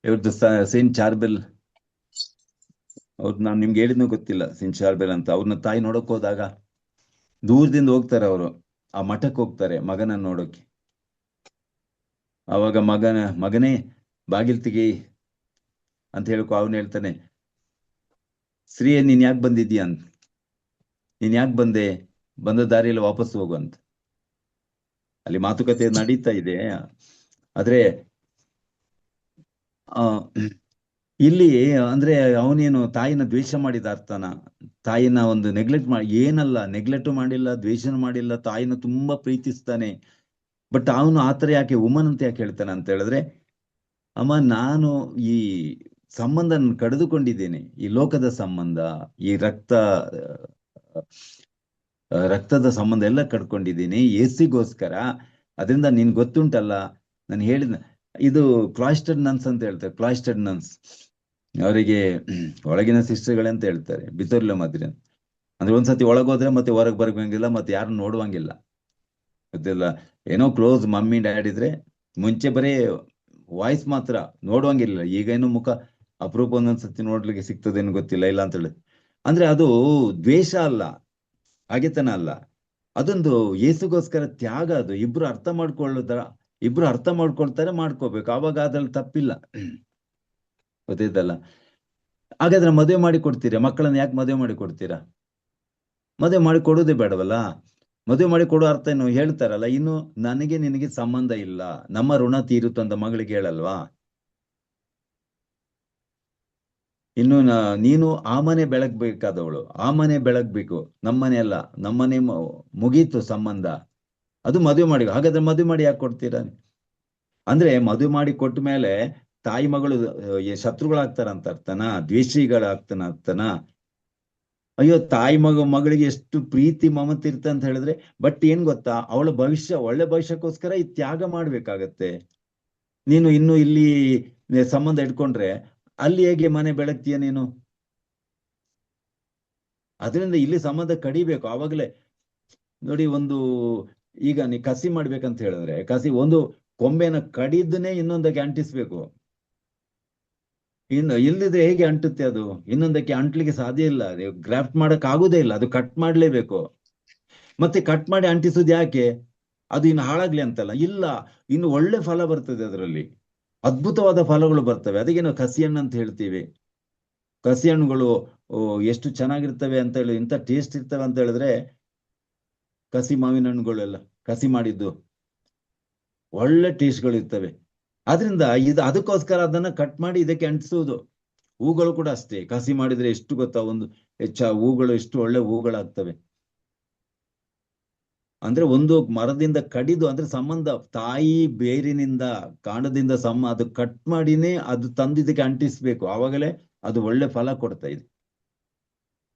ಇವ್ರದ್ದು ಸೇಂಟ್ ಚಾರ್ಬೆಲ್ ಅವ್ರು, ನಾನು ನಿಮ್ಗೆ ಹೇಳಿದ್ನೂ ಗೊತ್ತಿಲ್ಲ, ಸೇಂಟ್ ಚಾರ್ಬೆಲ್ ಅಂತ. ಅವ್ರನ್ನ ತಾಯಿ ನೋಡಕ್ ಹೋದಾಗ ದೂರದಿಂದ ಹೋಗ್ತಾರೆ ಅವರು, ಆ ಮಠಕ್ಕೆ ಹೋಗ್ತಾರೆ ಮಗನನ್ನ ನೋಡೋಕೆ. ಆವಾಗ ಮಗನೇ ಬಾಗಿಲ್ ತೆಗಿ ಅಂತ ಹೇಳ್ಕೊ, ಅವನು ಹೇಳ್ತಾನೆ, ಶ್ರೀ ನೀನ್ ಯಾಕೆ ಬಂದಿದ್ದೀಯ ಅಂತ, ನೀನ್ ಯಾಕೆ ಬಂದ ದಾರಿಯಲ್ಲಿ ವಾಪಸ್ ಹೋಗು ಅಂತ. ಅಲ್ಲಿ ಮಾತುಕತೆ ನಡೀತಾ ಇದೆ. ಆದ್ರೆ ಇಲ್ಲಿ ಅಂದ್ರೆ ಅವನೇನು ತಾಯಿನ ದ್ವೇಷ ಮಾಡಿದ ಅರ್ಥನ, ತಾಯಿನ ಒಂದು ನೆಗ್ಲೆಕ್ಟ್ ಮಾಡಿ, ಏನಲ್ಲ ನೆಗ್ಲೆಕ್ಟ್ ಮಾಡಿಲ್ಲ, ದ್ವೇಷ ಮಾಡಿಲ್ಲ, ತಾಯಿನ ತುಂಬಾ ಪ್ರೀತಿಸ್ತಾನೆ. ಬಟ್ ಅವನು ಆತರ ಯಾಕೆ ವುಮನ್ ಅಂತ ಯಾಕೆ ಹೇಳ್ತಾನೆ ಅಂತ ಹೇಳಿದ್ರೆ, ಅಮ್ಮ ನಾನು ಈ ಸಂಬಂಧ ಕಡಿದುಕೊಂಡಿದ್ದೇನೆ, ಈ ಲೋಕದ ಸಂಬಂಧ, ಈ ರಕ್ತದ ಸಂಬಂಧ ಎಲ್ಲ ಕಡ್ಕೊಂಡಿದ್ದೀನಿ ಯೇಸುಗೋಸ್ಕರ. ಅದರಿಂದ ನಿನ್ ಗೊತ್ತುಂಟಲ್ಲ, ನಾನು ಹೇಳಿದ ಇದು ಕ್ಲಾಸ್ಟರ್ಡ್ ನನ್ಸ್ ಅಂತ ಹೇಳ್ತಾರೆ, ಕ್ಲಾಸ್ಟರ್ಡ್ ನನ್ಸ್, ಅವರಿಗೆ ಒಳಗಿನ ಶಿಷ್ಯಗಳಂತ ಹೇಳ್ತಾರೆ, ಬಿತೋರ್ಲ ಮಾದ್ರಿ. ಅಂದ್ರೆ ಒಂದ್ಸತಿ ಒಳಗೋದ್ರೆ ಮತ್ತೆ ಹೊರಗೆ ಬರ್ಬಂಗಿಲ್ಲ, ಮತ್ತೆ ಯಾರನ್ನ ನೋಡುವಂಗಿಲ್ಲ, ಗೊತ್ತಿಲ್ಲ. ಏನೋ ಕ್ಲೋಸ್ ಮಮ್ಮಿ ಡ್ಯಾಡ್ ಇದ್ರೆ ಮುಂಚೆ ಬರೀ ವಾಯ್ಸ್ ಮಾತ್ರ, ನೋಡುವಂಗಿಲ್ಲ. ಈಗೇನು ಮುಖ ಅಪರೂಪ ಒಂದೊಂದ್ಸತಿ ನೋಡ್ಲಿಕ್ಕೆ ಸಿಗ್ತದೇನು ಗೊತ್ತಿಲ್ಲ, ಇಲ್ಲ ಅಂತ ಹೇಳಿ. ಅಂದ್ರೆ ಅದು ದ್ವೇಷ ಅಲ್ಲ, ಹಾಗೆತನ ಅಲ್ಲ, ಅದೊಂದು ಯೇಸುಗೋಸ್ಕರ ತ್ಯಾಗ. ಅದು ಇಬ್ರು ಅರ್ಥ ಮಾಡ್ಕೊಳ್ತಾರೆ, ಮಾಡ್ಕೋಬೇಕು, ಆವಾಗ ಅದ್ರಲ್ಲಿ ತಪ್ಪಿಲ್ಲ, ಗೊತ್ತಿದ್ದಲ್ಲ. ಹಾಗಾದ್ರೆ ಮದುವೆ ಮಾಡಿ ಕೊಡ್ತೀರಾ ಮಕ್ಕಳನ್ನ? ಯಾಕೆ ಮದುವೆ ಮಾಡಿ ಕೊಡ್ತೀರಾ? ಮದುವೆ ಮಾಡಿ ಕೊಡೋದೇ ಬೇಡವಲ್ಲ? ಮದುವೆ ಮಾಡಿ ಕೊಡೋ ಅರ್ಥ ಏನು ಹೇಳ್ತಾರಲ್ಲ, ಇನ್ನು ನನಗೆ ನಿನಗೆ ಸಂಬಂಧ ಇಲ್ಲ, ನಮ್ಮ ಋಣ ತೀರುತ್ತಂತ ಮಗಳಿಗೆ ಹೇಳಲ್ವಾ? ಇನ್ನು ನೀನು ಆ ಮನೆ ಬೆಳಗ್ಬೇಕಾದವಳು, ಆ ಮನೆ ಬೆಳಗ್ಬೇಕು, ನಮ್ಮನೆ ಅಲ್ಲ, ನಮ್ಮನೆ ಮುಗೀತು ಸಂಬಂಧ, ಅದು ಮದುವೆ ಮಾಡಿ. ಹಾಗಾದ್ರೆ ಮದುವೆ ಮಾಡಿ ಯಾಕೆ ಕೊಡ್ತೀರಾ? ಅಂದ್ರೆ ಮದುವೆ ಮಾಡಿ ಕೊಟ್ಟ ಮೇಲೆ ತಾಯಿ ಮಗಳು ಶತ್ರುಗಳಾಗ್ತಾರಂತ ಅರ್ಥನಾ? ದ್ವೇಷಿಗಳಾಗ್ತಾನ? ಅಯ್ಯೋ, ತಾಯಿ ಮಗಳಿಗೆ ಎಷ್ಟು ಪ್ರೀತಿ ಮಮತೆ ಇರ್ತ ಅಂತ ಹೇಳಿದ್ರೆ, ಬಟ್ ಏನ್ ಗೊತ್ತಾ, ಅವಳ ಭವಿಷ್ಯ, ಒಳ್ಳೆ ಭವಿಷ್ಯಕ್ಕೋಸ್ಕರ ಈ ತ್ಯಾಗ ಮಾಡ್ಬೇಕಾಗತ್ತೆ. ನೀನು ಇನ್ನು ಇಲ್ಲಿ ಸಂಬಂಧ ಇಟ್ಕೊಂಡ್ರೆ ಅಲ್ಲಿ ಹೇಗೆ ಮನೆ ಬೆಳಗ್ತೀಯ ನೀನು? ಅದರಿಂದ ಇಲ್ಲಿ ಸಂಬಂಧ ಕಡಿಬೇಕು. ಆವಾಗಲೇ ನೋಡಿ, ಈಗ ನೀ ಕಸಿ ಮಾಡ್ಬೇಕಂತ ಹೇಳಿದ್ರೆ, ಒಂದು ಕೊಂಬೆನ ಕಡಿದನೇ ಇನ್ನೊಂದಕ್ಕೆ ಅಂಟಿಸ್ಬೇಕು. ಇಲ್ಲದಿದ್ರೆ ಹೇಗೆ ಅಂಟುತ್ತೆ ಅದು? ಇನ್ನೊಂದಕ್ಕೆ ಅಂಟ್ಲಿಕ್ಕೆ ಸಾಧ್ಯ ಇಲ್ಲ, ಗ್ರಾಫ್ಟ್ ಮಾಡಕ್ ಆಗುದೇ ಇಲ್ಲ, ಅದು ಕಟ್ ಮಾಡ್ಲೇಬೇಕು. ಮತ್ತೆ ಕಟ್ ಮಾಡಿ ಅಂಟಿಸೋದು ಯಾಕೆ? ಅದು ಇನ್ನು ಹಾಳಾಗ್ಲಿ ಅಂತಲ್ಲ, ಇಲ್ಲ, ಇನ್ನು ಒಳ್ಳೆ ಫಲ ಬರ್ತದೆ, ಅದರಲ್ಲಿ ಅದ್ಭುತವಾದ ಫಲಗಳು ಬರ್ತವೆ. ಅದಕ್ಕೆ ನಾವು ಕಸಿ ಹಣ್ಣು ಅಂತ ಹೇಳ್ತೀವಿ. ಕಸಿ ಹಣ್ಣುಗಳು ಎಷ್ಟು ಚೆನ್ನಾಗಿರ್ತವೆ ಅಂತ ಹೇಳಿ, ಇಂಥ ಟೇಸ್ಟ್ ಇರ್ತವೆ ಅಂತ ಹೇಳಿದ್ರೆ, ಕಸಿ ಮಾವಿನ ಹಣ್ಣುಗಳೆಲ್ಲ ಕಸಿ ಮಾಡಿದ್ದು ಒಳ್ಳೆ ಟೇಸ್ಟ್ಗಳು ಇರ್ತವೆ. ಆದ್ರಿಂದ ಅದಕ್ಕೋಸ್ಕರ ಅದನ್ನ ಕಟ್ ಮಾಡಿ ಇದಕ್ಕೆ ಅಂಟಿಸುವುದು. ಹೂಗಳು ಕೂಡ ಅಷ್ಟೇ, ಕಸಿ ಮಾಡಿದ್ರೆ ಎಷ್ಟು ಗೊತ್ತಾ, ಒಂದು ಹೂಗಳು ಎಷ್ಟು ಒಳ್ಳೆ ಹೂಗಳಾಗ್ತವೆ. ಅಂದ್ರೆ ಒಂದು ಮರದಿಂದ ಕಡಿದು, ಅಂದ್ರೆ ಸಂಬಂಧ ತಾಯಿ ಬೇರಿನಿಂದ ಕಾಂಡದಿಂದ ಅದು ಕಟ್ ಮಾಡಿನೇ ಅದು ತಂದಿದ್ದಕ್ಕೆ ಅಂಟಿಸ್ಬೇಕು, ಆವಾಗಲೇ ಅದು ಒಳ್ಳೆ ಫಲ ಕೊಡ್ತಾ ಇದೆ.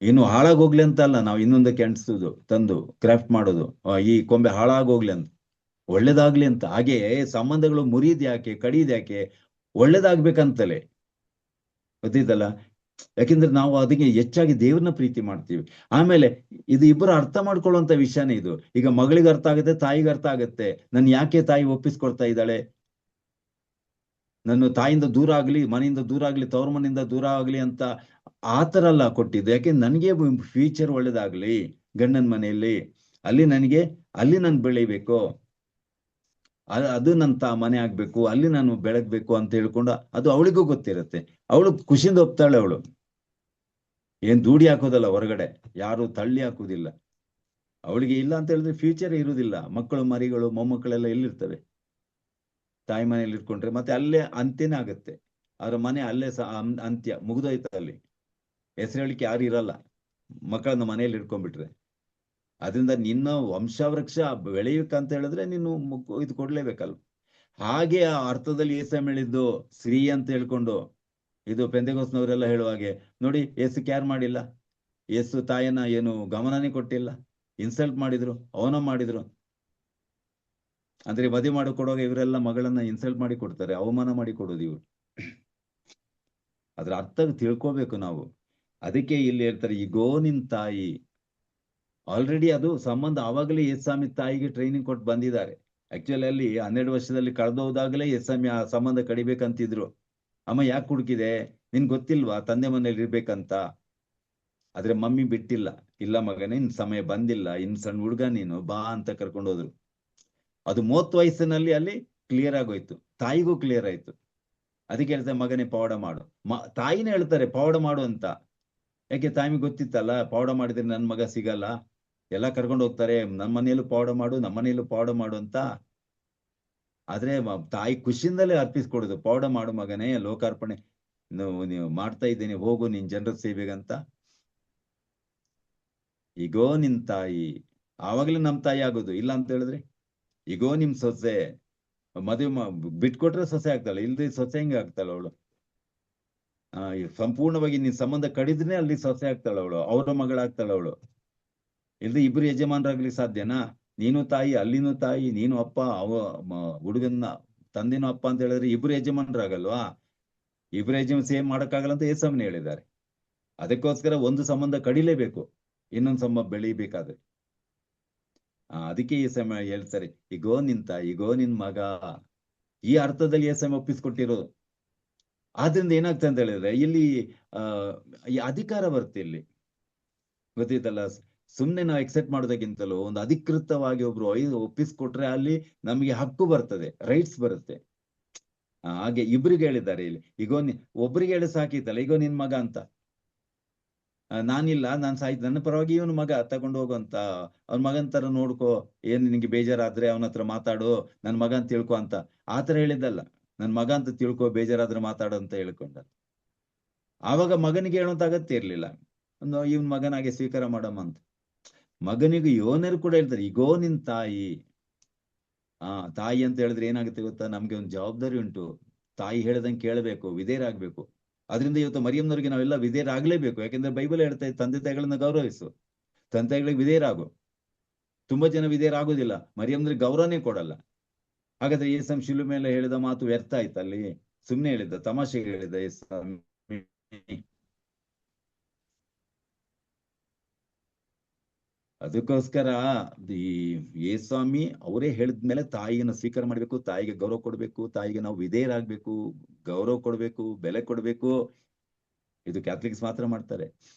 ಇನ್ನು ಹಾಳಾಗೋಗ್ಲಿ ಅಂತ ಅಲ್ಲ ನಾವು ಇನ್ನೊಂದಕ್ಕೆ ಅಂಟಿಸುದು, ತಂದು ಕ್ರಾಫ್ಟ್ ಮಾಡೋದು, ಈ ಕೊಂಬೆ ಹಾಳಾಗೋಗ್ಲಿ ಅಂತ, ಒಳ್ಳೇದಾಗ್ಲಿ ಅಂತ. ಹಾಗೆ ಸಂಬಂಧಗಳು ಮುರಿದ್ ಯಾಕೆ, ಕಡಿದ್ ಯಾಕೆ, ಒಳ್ಳೇದಾಗ್ಬೇಕಂತಲೇ, ಗೊತ್ತಿದ್ದಲ್ಲ. ಯಾಕೆಂದ್ರೆ ನಾವು ಅದಕ್ಕೆ ಹೆಚ್ಚಾಗಿ ದೇವ್ರನ್ನ ಪ್ರೀತಿ ಮಾಡ್ತೀವಿ. ಆಮೇಲೆ ಇದು ಇಬ್ಬರು ಅರ್ಥ ಮಾಡ್ಕೊಳ್ಳುವಂತ ವಿಷಯನೇ ಇದು. ಈಗ ಮಗಳಿಗೆ ಅರ್ಥ ಆಗುತ್ತೆ, ತಾಯಿಗೆ ಅರ್ಥ ಆಗುತ್ತೆ. ನನ್ ಯಾಕೆ ತಾಯಿ ಒಪ್ಪಿಸ್ಕೊಡ್ತಾ ಇದ್ದಾಳೆ, ನನ್ನ ತಾಯಿಯಿಂದ ದೂರ ಆಗ್ಲಿ, ಮನೆಯಿಂದ ದೂರ ಆಗ್ಲಿ, ತವ್ರ ಮನೆಯಿಂದ ದೂರ ಆಗ್ಲಿ ಅಂತ ಆತರ ಅಲ್ಲ ಕೊಟ್ಟಿದ್ದು. ಯಾಕೆ ನನಗೆ ಫ್ಯೂಚರ್ ಒಳ್ಳೇದಾಗ್ಲಿ, ಗಂಡನ ಮನೆಯಲ್ಲಿ, ಅಲ್ಲಿ ನಾನು ಬೆಳಿಬೇಕು, ಅದು ನನ್ನ ಮನೆ ಆಗ್ಬೇಕು, ಅಲ್ಲಿ ನಾನು ಬೆಳಗ್ಬೇಕು ಅಂತ ಹೇಳ್ಕೊಂಡು ಅದು ಅವಳಿಗೂ ಗೊತ್ತಿರುತ್ತೆ. ಅವಳು ಖುಷಿಯಿಂದ ಒಪ್ತಾಳೆ. ಅವಳು ಏನ್ ದೂಡಿ ಹಾಕೋದಲ್ಲ, ಹೊರಗಡೆ ಯಾರು ತಳ್ಳಿ ಹಾಕುದಿಲ್ಲ. ಅವಳಿಗೆ ಇಲ್ಲ ಅಂತ ಹೇಳಿದ್ರೆ ಫ್ಯೂಚರ್ ಇರುವುದಿಲ್ಲ. ಮಕ್ಕಳು ಮರಿಗಳು ಮೊಮ್ಮಕ್ಕಳೆಲ್ಲ ಎಲ್ಲಿರ್ತವೆ, ತಾಯಿ ಮನೆಯಲ್ಲಿ ಇಟ್ಕೊಂಡ್ರೆ ಮತ್ತೆ ಅಲ್ಲೇ ಅಂತ್ಯನೇ ಆಗುತ್ತೆ. ಅವ್ರ ಮನೆ ಅಲ್ಲೇ ಅಂತ್ಯ ಮುಗಿದೋಯ್ತು. ಅಲ್ಲಿ ಹೆಸರು ಹೇಳಿಕೆ ಯಾರು ಇರಲ್ಲ, ಮಕ್ಕಳನ್ನ ಮನೆಯಲ್ಲಿ ಇಟ್ಕೊಂಡ್ಬಿಟ್ರೆ. ಅದರಿಂದ ನಿನ್ನ ವಂಶವೃಕ್ಷ ಬೆಳೆಯಬೇಕಂತ ಹೇಳಿದ್ರೆ ನೀನು ಇದು ಕೊಡ್ಲೇಬೇಕಲ್ಲ. ಹಾಗೆ ಆ ಅರ್ಥದಲ್ಲಿ ಏಸಮ್ ಹೇಳಿದ್ದು ಸ್ತ್ರೀ ಅಂತ ಹೇಳ್ಕೊಂಡು, ಇದು ಪೆಂತೆಕೋಸ್ನವರೆಲ್ಲ ಹೇಳುವ ಹಾಗೆ ನೋಡಿ, ಏಸು ಕ್ಯಾರ್ ಮಾಡಿಲ್ಲ, ಏಸು ತಾಯಿಯನ್ನ ಏನು ಗಮನನೇ ಕೊಟ್ಟಿಲ್ಲ, ಇನ್ಸಲ್ಟ್ ಮಾಡಿದ್ರು, ಅವನ ಮಾಡಿದ್ರು. ಅಂದ್ರೆ ಮದುವೆ ಮಾಡಿ ಕೊಡುವಾಗ ಇವರೆಲ್ಲ ಮಗಳನ್ನ ಇನ್ಸಲ್ಟ್ ಮಾಡಿ ಕೊಡ್ತಾರೆ, ಅವಮಾನ ಮಾಡಿ ಕೊಡೋದು ಇವ್ರು. ಅದ್ರ ಅರ್ಥ ತಿಳ್ಕೋಬೇಕು ನಾವು. ಅದಕ್ಕೆ ಇಲ್ಲಿ ಹೇಳ್ತಾರೆ, ಈಗೋ ನಿನ್ ತಾಯಿ. ಆಲ್ರೆಡಿ ಅದು ಸಂಬಂಧ ಆವಾಗಲೇ ಯೇಸ್ವಾಮಿ ತಾಯಿಗೆ ಟ್ರೈನಿಂಗ್ ಕೊಟ್ಟು ಬಂದಿದ್ದಾರೆ. ಆಕ್ಚುಲಿ ಅಲ್ಲಿ 12 ವರ್ಷದಲ್ಲಿ ಕಳೆದೋದಾಗಲೇ ಯೇಸ್ವಾಮಿ ಆ ಸಂಬಂಧ ಕಡಿಬೇಕಂತಿದ್ರು. ಅಮ್ಮ ಯಾಕೆ ಹುಡುಕಿದೆ, ನಿನ್ ಗೊತ್ತಿಲ್ವಾ ತಂದೆ ಮನೇಲಿ ಇರ್ಬೇಕಂತ. ಆದ್ರೆ ಮಮ್ಮಿ ಬಿಟ್ಟಿಲ್ಲ, ಇಲ್ಲ ಮಗನೇ ನಿನ್ ಸಮಯ ಬಂದಿಲ್ಲ, ಇನ್ ಸಣ್ಣ ಹುಡುಗ ನೀನು, ಬಾ ಅಂತ ಕರ್ಕೊಂಡು ಹೋದ್ರು. ಅದು 30 ವಯಸ್ಸಿನಲ್ಲಿ ಅಲ್ಲಿ ಕ್ಲಿಯರ್ ಆಗೋಯ್ತು, ತಾಯಿಗೂ ಕ್ಲಿಯರ್ ಆಯ್ತು. ಅದಕ್ಕೆ ಹೇಳ್ತಾರೆ ಮಗನೇ ಪವಾಡ ಮಾಡು. ತಾಯಿನೇ ಹೇಳ್ತಾರೆ ಪವಾಡ ಮಾಡು ಅಂತ. ಯಾಕೆ ತಾಯಿಗೆ ಗೊತ್ತಿತ್ತಲ್ಲ, ಪವಾಡ ಮಾಡಿದ್ರೆ ನನ್ ಮಗ ಸಿಗಲ್ಲ, ಎಲ್ಲ ಕರ್ಕೊಂಡು ಹೋಗ್ತಾರೆ, ನಮ್ಮ ಮನೆಯಲ್ಲೂ ಪವಾಡ ಮಾಡು, ನಮ್ಮ ಮನೆಯಲ್ಲೂ ಪವಾಡ ಮಾಡು ಅಂತ. ಆದ್ರೆ ತಾಯಿ ಖುಷಿಯಿಂದಲೇ ಅರ್ಪಿಸ್ಕೊಡುದು, ಪವಾಡ ಮಾಡು ಮಗನೇ, ಲೋಕಾರ್ಪಣೆ ನೀವು ಮಾಡ್ತಾ ಇದ್ದೀನಿ, ಹೋಗು ನಿನ್ ಜನರ ಸೇವೆಗಂತ. ಈಗೋ ನಿನ್ ತಾಯಿ, ಆವಾಗ್ಲೇ ನಮ್ ತಾಯಿ ಆಗೋದು. ಇಲ್ಲ ಅಂತ ಹೇಳಿದ್ರೆ ಈಗೋ ನಿಮ್ ಸೊಸೆ, ಮದುವೆ ಬಿಟ್ಕೊಟ್ರೆ ಸೊಸೆ ಆಗ್ತಾಳೆ, ಇಲ್ದೆ ಸೊಸೆ ಹೆಂಗೆ ಆಗ್ತಾಳ ಅವಳು. ಸಂಪೂರ್ಣವಾಗಿ ನೀನ್ ಸಂಬಂಧ ಕಡಿದ್ರೆ ಅಲ್ಲಿ ಸೊಸೆ ಆಗ್ತಾಳ ಅವಳು, ಅವರ ಮಗಳಾಗ್ತಾಳ ಅವಳು. ಇಲ್ದೆ ಇಬ್ರು ಯಜಮಾನರಾಗ್ಲಿ ಸಾಧ್ಯನಾ? ನೀನು ತಾಯಿ, ಅಲ್ಲಿನೂ ತಾಯಿ, ನೀನು ಅಪ್ಪ, ಹುಡುಗನ ತಂದೆನೂ ಅಪ್ಪ ಅಂತ ಹೇಳಿದ್ರೆ ಇಬ್ರು ಯಜಮಾನರಾಗಲ್ವಾ? ಇಬ್ರು ಯಜಮಾನ ಸೇಮ್ ಮಾಡಕ್ಕಾಗಲ್ಲ ಅಂತ ಯೇಸಮ್ಮನೇ ಹೇಳಿದ್ದಾರೆ. ಅದಕ್ಕೋಸ್ಕರ ಒಂದು ಸಂಬಂಧ ಕಡಿಲೇಬೇಕು, ಇನ್ನೊಂದು ಸಂಬಂಧ ಬೆಳಿಬೇಕಾದ್ರೆ. ಅದಕ್ಕೆ ಯೇಸಮ್ಮ ಹೇಳ್ತಾರೆ, ಈಗೋ ನಿಂತ, ಈಗೋ ನಿನ್ ಮಗ. ಈ ಅರ್ಥದಲ್ಲಿ ಯೇಸಮ್ಮ ಒಪ್ಪಿಸ್ಕೊಟ್ಟಿರೋದು. ಆದ್ರಿಂದ ಏನಾಗ್ತದೆ ಅಂತ ಹೇಳಿದ್ರೆ ಇಲ್ಲಿ ಈ ಅಧಿಕಾರ ಬರುತ್ತೆ. ಇಲ್ಲಿ ಗೊತ್ತಿತ್ತಲ್ಲ, ಸುಮ್ನೆ ನಾವು ಎಕ್ಸೆಪ್ಟ್ ಮಾಡೋದಕ್ಕಿಂತಲೂ ಒಂದು ಅಧಿಕೃತವಾಗಿ ಒಬ್ರು ಒಪ್ಪಿಸ್ಕೊಟ್ರೆ ಅಲ್ಲಿ ನಮಗೆ ಹಕ್ಕು ಬರ್ತದೆ, ರೈಟ್ಸ್ ಬರುತ್ತೆ. ಹಾಗೆ ಇಬ್ರಿಗೆ ಹೇಳಿದ್ದಾರೆ ಇಲ್ಲಿ, ಈಗೋ ಒಬ್ರಿಗೆ ಹೇಳಿ ಸಾಕಿತ್ತಲ್ಲ, ಈಗೋ ನಿನ್ ಮಗ ಅಂತ. ನಾನಿಲ್ಲ, ನಾನ್ ಸಾಯ್ತು, ನನ್ನ ಪರವಾಗಿ ಇವನು ಮಗ ತಗೊಂಡು ಹೋಗುವಂತ, ಅವ್ನ ಮಗನ್ ತರ ನೋಡ್ಕೋ, ಏನ್ ನಿನ್ಗೆ ಬೇಜಾರಾದ್ರೆ ಅವನ ಹತ್ರ ಮಾತಾಡು, ನನ್ ಮಗ ಅಂತ ತಿಳ್ಕೊ ಅಂತ. ಆತರ ಹೇಳಿದ್ದಲ್ಲ, ನನ್ ಮಗ ಅಂತ ತಿಳ್ಕೊ, ಬೇಜಾರಾದ್ರೆ ಮಾತಾಡು ಅಂತ ಹೇಳ್ಕೊಂಡ. ಆವಾಗ ಮಗನಿಗೆ ಹೇಳುವಂತ ಅಗತ್ಯ ಇರ್ಲಿಲ್ಲ, ಇವನ್ ಮಗನಾಗೆ ಸ್ವೀಕಾರ ಮಾಡಮ್ಮ ಅಂತ. ಮಗನಿಗೆ ಯೋನರು ಕೂಡ ಹೇಳ್ತಾರೆ, ಈಗೋ ನಿನ್ ತಾಯಿ. ತಾಯಿ ಅಂತ ಹೇಳಿದ್ರೆ ಏನಾಗುತ್ತೆ ಗೊತ್ತಾ, ನಮ್ಗೆ ಒಂದು ಜವಾಬ್ದಾರಿ ಉಂಟು. ತಾಯಿ ಹೇಳ್ದಂಗೆ ಕೇಳಬೇಕು, ವಿಧೇಯರಾಗ್ಬೇಕು. ಅದರಿಂದ ಇವತ್ತು ಮರಿಯಮ್ಮನವ್ರಿಗೆ ನಾವೆಲ್ಲ ವಿಧೇಯರಾಗ್ಲೇಬೇಕು. ಯಾಕೆಂದ್ರೆ ಬೈಬಲ್ ಹೇಳ್ತಾ ಇತ್ತು, ತಂದೆ ತಾಯಿಗಳನ್ನ ಗೌರವಿಸು, ತಂದೆ ತಾಯಿಗಳಿಗೆ ವಿಧೇಯರಾಗು. ತುಂಬಾ ಜನ ವಿಧೇಯರಾಗೋದಿಲ್ಲ, ಮರಿಯಮ್ಮನವ್ರಿಗೆ ಗೌರವನೇ ಕೊಡಲ್ಲ. ಹಾಗಾದ್ರೆ ಯೇಸು ಶಿಲುಬೆ ಮೇಲೆ ಹೇಳಿದ ಮಾತು ವ್ಯರ್ಥ ಆಯ್ತು? ಅಲ್ಲಿ ಸುಮ್ನೆ ಹೇಳಿದ್ದ, ತಮಾಷೆಗೆ ಹೇಳಿದ್ದ ಯೇಸು? ಅದಕ್ಕೋಸ್ಕರ ಈ ಯೇಸ್ವಾಮಿ ಅವರೇ ಹೇಳಿದ್ಮೇಲೆ ತಾಯಿಯನ್ನು ಸ್ವೀಕಾರ ಮಾಡ್ಬೇಕು, ತಾಯಿಗೆ ಗೌರವ ಕೊಡ್ಬೇಕು, ತಾಯಿಗೆ ನಾವು ವಿಧೇಯರಾಗ್ಬೇಕು, ಗೌರವ ಕೊಡ್ಬೇಕು, ಬೆಲೆ ಕೊಡ್ಬೇಕು. ಇದು ಕ್ಯಾಥಲಿಕ್ಸ್ ಮಾತ್ರ ಮಾಡ್ತಾರೆ.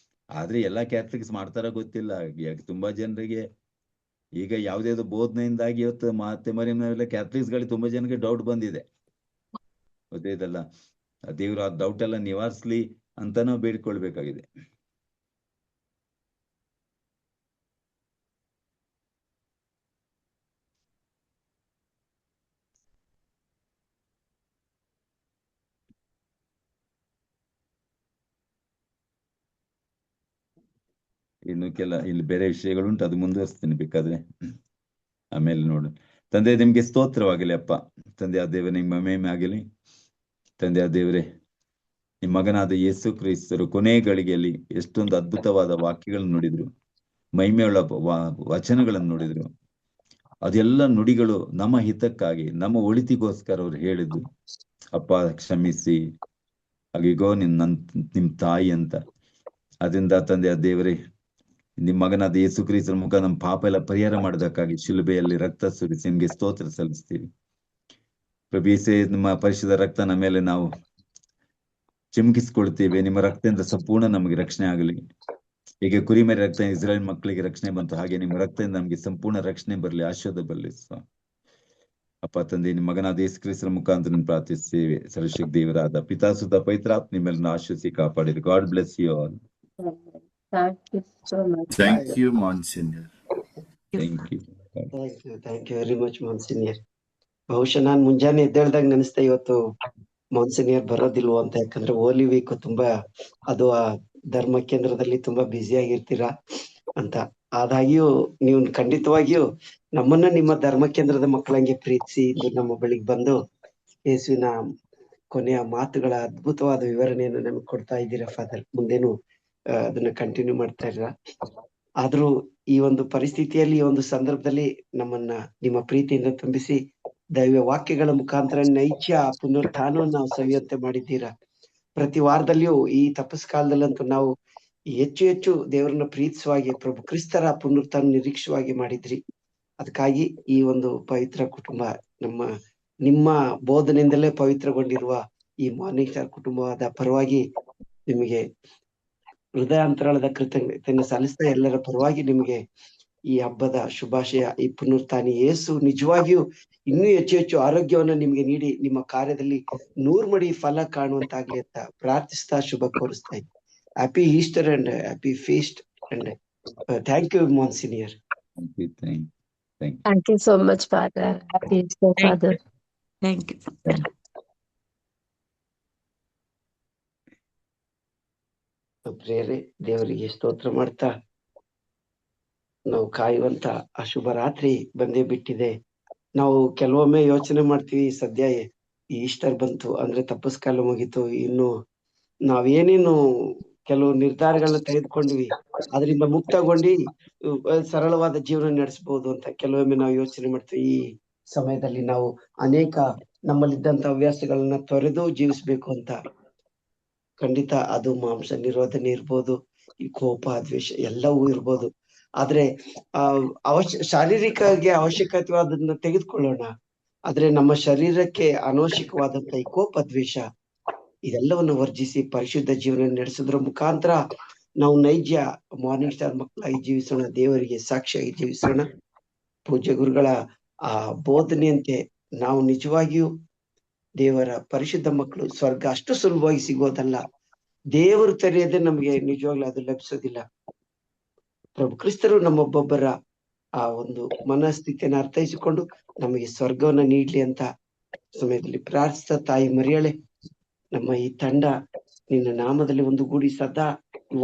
ಆದ್ರೆ ಎಲ್ಲಾ ಕ್ಯಾಥಲಿಕ್ಸ್ ಮಾಡ್ತಾರ ಗೊತ್ತಿಲ್ಲ. ತುಂಬಾ ಜನರಿಗೆ ಈಗ ಯಾವ್ದಾವ್ದು ಬೋಧನೆಯಿಂದಾಗಿ ಇವತ್ತು ಮತ್ತೆ ಮರಿಯಮ್ಮನವೆಲ್ಲ ಕ್ಯಾಥಲಿಕ್ಸ್ ಗಳಿಗೆ ತುಂಬಾ ಜನಕ್ಕೆ ಡೌಟ್ ಬಂದಿದೆ, ಗೊತ್ತಿದಲ್ಲ. ದೇವ್ರು ಆ ಡೌಟ್ ಎಲ್ಲ ನಿವಾರಿಸ್ಲಿ ಅಂತ ನಾವು ಬೇಡ್ಕೊಳ್ಬೇಕಾಗಿದೆ. ಇನ್ನು ಇಲ್ಲಿ ಬೇರೆ ವಿಷಯಗಳುಂಟು, ಅದು ಮುಂದುವರಿಸ್ತೀನಿ ಬೇಕಾದ್ರೆ, ಆಮೇಲೆ ನೋಡು. ತಂದೆ ನಿಮ್ಗೆ ಸ್ತೋತ್ರವಾಗಲಿ ಅಪ್ಪ. ತಂದೆ ಆ ದೇವರೇ ನಿಮ್ಮ ಮಹಿಮೆ ಆಗಲಿ. ತಂದೆ ಆ ದೇವರೇ, ನಿಮ್ಮ ಮಗನಾದ ಯೇಸು ಕ್ರಿಸ್ತರು ಕೊನೆ ಗಳಿಗೆಯಲ್ಲಿ ಎಷ್ಟೊಂದು ಅದ್ಭುತವಾದ ವಾಕ್ಯಗಳನ್ನು ನುಡಿದ್ರು, ಮಹಿಮೆಯುಳ್ಳ ವಚನಗಳನ್ನು ನುಡಿದ್ರು. ಅದೆಲ್ಲ ನುಡಿಗಳು ನಮ್ಮ ಹಿತಕ್ಕಾಗಿ, ನಮ್ಮ ಒಳಿತಿಗೋಸ್ಕರ ಅವ್ರು ಹೇಳಿದ್ದು. ಅಪ್ಪ ಕ್ಷಮಿಸಿ, ಹಾಗೀಗೋ ನಿಮ್ ತಾಯಿ ಅಂತ. ಅದರಿಂದ ತಂದೆ ಆ ದೇವರೇ, ನಿಮ್ಮ ಮಗನಾದ ಯೇಸು ಕ್ರಿಸ್ತರ ಮುಖ ನಮ್ಮ ಪಾಪ ಎಲ್ಲ ಪರಿಹಾರ ಮಾಡೋದಕ್ಕಾಗಿ ಶಿಲುಬೆಯಲ್ಲಿ ರಕ್ತ ಸುರಿಸಿ ನಿಮ್ಗೆ ಸ್ತೋತ್ರ ಸಲ್ಲಿಸ್ತೀವಿ. ಪ್ರಭೀಸೆ, ನಿಮ್ಮ ಪರಿಶುದ್ಧ ರಕ್ತ ನಮ್ಮ ಮೇಲೆ ನಾವು ಚಿಮುಕಿಸ್ಕೊಳ್ತೇವೆ. ನಿಮ್ಮ ರಕ್ತದಿಂದ ಸಂಪೂರ್ಣ ನಮಗೆ ರಕ್ಷಣೆ ಆಗಲಿ. ಹೀಗೆ ಕುರಿಮರಿ ರಕ್ತ ಇಸ್ರಾಯೇಲ್ ಮಕ್ಕಳಿಗೆ ರಕ್ಷಣೆ ಬಂತು, ಹಾಗೆ ನಿಮ್ಮ ರಕ್ತದಿಂದ ನಮಗೆ ಸಂಪೂರ್ಣ ರಕ್ಷಣೆ ಬರಲಿ, ಆಶೀರ್ವಾದ ಬರಲಿ. ಅಪ್ಪ ತಂದೆ, ನಿಮ್ಮ ಮಗನಾದ ಯೇಸು ಕ್ರಿಸ್ತರ ಮುಖಾಂತರ ಪ್ರಾರ್ಥಿಸ್ತೇವೆ. ಸರ್ವಶಕ್ತಿ ದೇವರಾದ ಪಿತಾ ಸುತ ಪವಿತ್ರಾತ್ಮ ನಿಮ್ಮನ್ನು ಆಶೀರ್ವದಿಸಿ ಕಾಪಾಡಿರಿ. God bless you all. Thank you so much. Thank you, Monsignor. Thank you very much, Monsignor. ಬಹುಶಃ ನಾನು ಮುಂಜಾನೆ ಎದ್ದೇಳ್ದಾಗ ನೆನೆಸ್ತಾ ಇವತ್ತು ಮಾನ್ಸಿನಿಯರ್ ಬರೋದಿಲ್ವೋ ಅಂತ. ಯಾಕಂದ್ರೆ ಹೋಲಿ ವೀಕ್ ತುಂಬಾ ಅದು ಆ ಧರ್ಮ ಕೇಂದ್ರದಲ್ಲಿ ತುಂಬಾ ಬ್ಯುಸಿ ಆಗಿರ್ತೀರಾ ಅಂತ. ಆದಾಗ್ಯೂ ನೀವು ಖಂಡಿತವಾಗಿಯೂ ನಮ್ಮನ್ನ ನಿಮ್ಮ ಧರ್ಮ ಕೇಂದ್ರದ ಮಕ್ಕಳಂಗೆ ಪ್ರೀತಿಸಿ ನಮ್ಮ ಬಳಿಗೆ ಬಂದು ಯೇಸುವಿನ ಕೊನೆಯ ಮಾತುಗಳ ಅದ್ಭುತವಾದ ವಿವರಣೆಯನ್ನು ನಮಗೆ ಕೊಡ್ತಾ ಇದ್ದೀರಾ ಫಾದರ್. ಮುಂದೇನು ಅದನ್ನ ಕಂಟಿನ್ಯೂ ಮಾಡ್ತಾ ಇರ. ಆದ್ರೂ ಈ ಒಂದು ಪರಿಸ್ಥಿತಿಯಲ್ಲಿ, ಈ ಒಂದು ಸಂದರ್ಭದಲ್ಲಿ ನಮ್ಮನ್ನ ನಿಮ್ಮ ಪ್ರೀತಿಯಿಂದ ತುಂಬಿಸಿ ದೈವ ವಾಕ್ಯಗಳ ಮುಖಾಂತರ ನೈಜ ಪುನರುತ್ಥಾನವನ್ನು ನಾವು ಸವಿಯುವಂತೆ ಮಾಡಿದ್ದೀರಾ. ಪ್ರತಿ ವಾರದಲ್ಲಿಯೂ ಈ ತಪಸ್ ಕಾಲದಲ್ಲಂತೂ ನಾವು ಹೆಚ್ಚು ಹೆಚ್ಚು ದೇವರನ್ನ ಪ್ರೀತಿಸುವಾಗಿ ಪ್ರಭು ಕ್ರಿಸ್ತರ ಪುನರುತ್ಥಾನ ನಿರೀಕ್ಷವಾಗಿ ಮಾಡಿದ್ರಿ. ಅದಕ್ಕಾಗಿ ಈ ಒಂದು ಪವಿತ್ರ ಕುಟುಂಬ, ನಿಮ್ಮ ಬೋಧನೆಯಿಂದಲೇ ಪವಿತ್ರಗೊಂಡಿರುವ ಈ ಮಾರ್ನಿಂಗ್ ಸ್ಟಾರ್ ಕುಟುಂಬವಾದ ಪರವಾಗಿ ನಿಮಗೆ ಹೃದಯಾಂತರಾಳದ ಕೃತಜ್ಞತೆಯನ್ನು ಸಲ್ಲಿಸ್ತಾ, ಎಲ್ಲರ ಪರವಾಗಿ ನಿಮಗೆ ಈ ಹಬ್ಬದ ಶುಭಾಶಯ. ಈ ಪುನರುತ್ಥಾನಿ ಯೇಸು ನಿಜವಾಗಿಯೂ ಇನ್ನೂ ಹೆಚ್ಚು ಹೆಚ್ಚು ಆರೋಗ್ಯವನ್ನು ನಿಮ್ಗೆ ನೀಡಿ ನಿಮ್ಮ ಕಾರ್ಯದಲ್ಲಿ 100 ಮಡಿ ಫಲ ಕಾಣುವಂತಾಗ್ಲಿ ಅಂತ ಪ್ರಾರ್ಥಿಸ್ತಾ ಶುಭ ಕೋರಿಸ್ತಾ ಇದ್ದೀನಿ. Happy Easter and happy feast and thank you Monsignor. Thank you so much, Father. Happy Easter, Father. Thank you. ಪ್ರಿಯರೇ, ದೇವರಿಗೆ ಸ್ತೋತ್ರ ಮಾಡ್ತಾ ನಾವು ಕಾಯುವಂತ ಆ ಶುಭ ರಾತ್ರಿ ಬಂದೇ ಬಿಟ್ಟಿದೆ. ನಾವು ಕೆಲವೊಮ್ಮೆ ಯೋಚನೆ ಮಾಡ್ತೀವಿ, ಸದ್ಯ ಈ ಈಸ್ಟರ್ ಬಂತು ಅಂದ್ರೆ ತಪಸ್ಕಾಲ ಮುಗೀತು, ಇನ್ನು ನಾವೇನೇನು ಕೆಲವು ನಿರ್ಧಾರಗಳನ್ನ ತೆಗೆದುಕೊಂಡ್ವಿ, ಅದರಿಂದ ಮುಕ್ತಗೊಂಡು ಸರಳವಾದ ಜೀವನ ನಡೆಸಬಹುದು ಅಂತ ಕೆಲವೊಮ್ಮೆ ನಾವು ಯೋಚನೆ ಮಾಡ್ತೀವಿ. ಈ ಸಮಯದಲ್ಲಿ ನಾವು ಅನೇಕ ನಮ್ಮಲ್ಲಿದ್ದಂತ ಹವ್ಯಾಸಗಳನ್ನ ತೊರೆದು ಜೀವಿಸ್ಬೇಕು ಅಂತ. ಖಂಡಿತ ಅದು ಮಾಂಸ ನಿರೋಧನೆ ಇರ್ಬೋದು, ಈ ಕೋಪ ದ್ವೇಷ ಎಲ್ಲವೂ ಇರ್ಬೋದು. ಆದ್ರೆ ಶಾರೀರಿಕವಾಗಿ ಅವಶ್ಯಕತೆವಾದನ್ನ ತೆಗೆದುಕೊಳ್ಳೋಣ. ಆದ್ರೆ ನಮ್ಮ ಶರೀರಕ್ಕೆ ಅನವಶ್ಯಕವಾದಂತ ಈ ಕೋಪ ದ್ವೇಷ ಇದೆಲ್ಲವನ್ನು ವರ್ಜಿಸಿ ಪರಿಶುದ್ಧ ಜೀವನ ನಡೆಸೋದ್ರ ಮುಖಾಂತರ ನಾವು ನೈಜ ಮಾರ್ನಿಂಗ್ ಸ್ಟಾರ್ ಮಕ್ಕಳಾಗಿ ಜೀವಿಸೋಣ, ದೇವರಿಗೆ ಸಾಕ್ಷಿಯಾಗಿ ಜೀವಿಸೋಣ. ಪೂಜ್ಯ ಗುರುಗಳ ಆ ಬೋಧನೆಯಂತೆ ನಾವು ನಿಜವಾಗಿಯೂ ದೇವರ ಪರಿಶುದ್ಧ ಮಕ್ಕಳು. ಸ್ವರ್ಗ ಅಷ್ಟು ಸುಲಭವಾಗಿ ಸಿಗೋದಲ್ಲ, ದೇವರು ತೆರೆಯದೆ ನಮಗೆ ನಿಜವಾಗ್ಲೂ ಅದು ಲಭಿಸೋದಿಲ್ಲ. ಪ್ರಭು ಕ್ರಿಸ್ತರು ನಮ್ಮೊಬ್ಬೊಬ್ಬರ ಆ ಒಂದು ಮನಸ್ಥಿತಿಯನ್ನು ಅರ್ಥೈಸಿಕೊಂಡು ನಮಗೆ ಸ್ವರ್ಗವನ್ನ ನೀಡ್ಲಿ ಅಂತ ಸಮಯದಲ್ಲಿ ಪ್ರಾರ್ಥಿಸ್ತಾ, ತಾಯಿ ಮರಿಯಳೆ, ನಮ್ಮ ಈ ತಂಡ ನಿನ್ನ ನಾಮದಲ್ಲಿ ಒಂದು ಗೂಡಿ ಸದಾ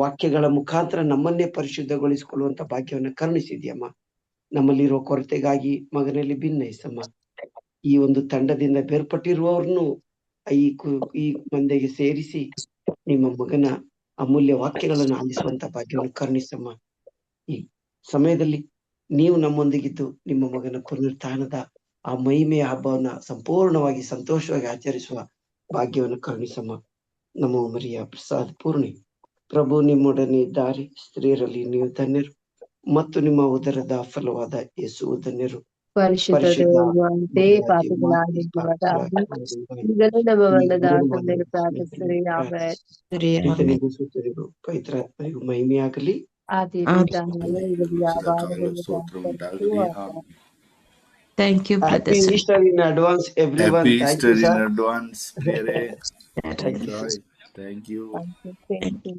ವಾಕ್ಯಗಳ ಮುಖಾಂತರ ನಮ್ಮನ್ನೇ ಪರಿಶುದ್ಧಗೊಳಿಸಿಕೊಳ್ಳುವಂತ ಭಾಗ್ಯವನ್ನ ಕರುಣಿಸಿದ್ಯಮ್ಮ. ನಮ್ಮಲ್ಲಿರುವ ಕೊರತೆಗಾಗಿ ಮಗನಲ್ಲಿ ಭಿನ್ನಯಿಸಮ್ಮ. ಈ ಒಂದು ತಂಡದಿಂದ ಬೇರ್ಪಟ್ಟಿರುವವ್ರನ್ನು ಈ ಮಂದೆಗೆ ಸೇರಿಸಿ ನಿಮ್ಮ ಮಗನ ಅಮೂಲ್ಯ ವಾಕ್ಯಗಳನ್ನು ಆಲಿಸುವಂತ ಭಾಗ್ಯವನ್ನು ಕರುಣಿಸಮ್ಮ. ಈ ಸಮಯದಲ್ಲಿ ನೀವು ನಮ್ಮೊಂದಿಗಿದ್ದು ನಿಮ್ಮ ಮಗನ ಪುನರುತ್ಥಾನದ ಆ ಮಹಿಮೆಯ ಹಬ್ಬವನ್ನ ಸಂಪೂರ್ಣವಾಗಿ ಸಂತೋಷವಾಗಿ ಆಚರಿಸುವ ಭಾಗ್ಯವನ್ನು ಕರುಣಿಸಮ್ಮ. ನಮ್ಮ ಮರಿಯ ಪ್ರಸಾದ ಪೂರ್ಣಿ. ಪ್ರಭು ನಿಮ್ಮೊಡನೆ ಇದ್ದಾರೆ, ಸ್ತ್ರೀಯರಲ್ಲಿ ನೀವು ಧನ್ಯರು ಮತ್ತು ನಿಮ್ಮ ಉದರದ ಫಲವಾದ ಯೇಸು ಧನ್ಯರು. ಪರಿಶುದ್ಧತೆ ಪಾಪಗಳಾಗಿರುವುದಾಗಿ ಈಗಲೂ ನಮ್ಮ ಮರಣದ ಸಮಯದಲ್ಲಿ ಪ್ರಾರ್ಥಿಸಿರಿ. Amen. ಪವಿತ್ರಾತ್ಮನಿಗೂ ಮಹಿಮೆಯಾಗಲಿ. Thank you, brother. Happy Easter in advance, everyone. Happy Thank Easter you, sir. in advance. Thank you. Thank you. Thank you.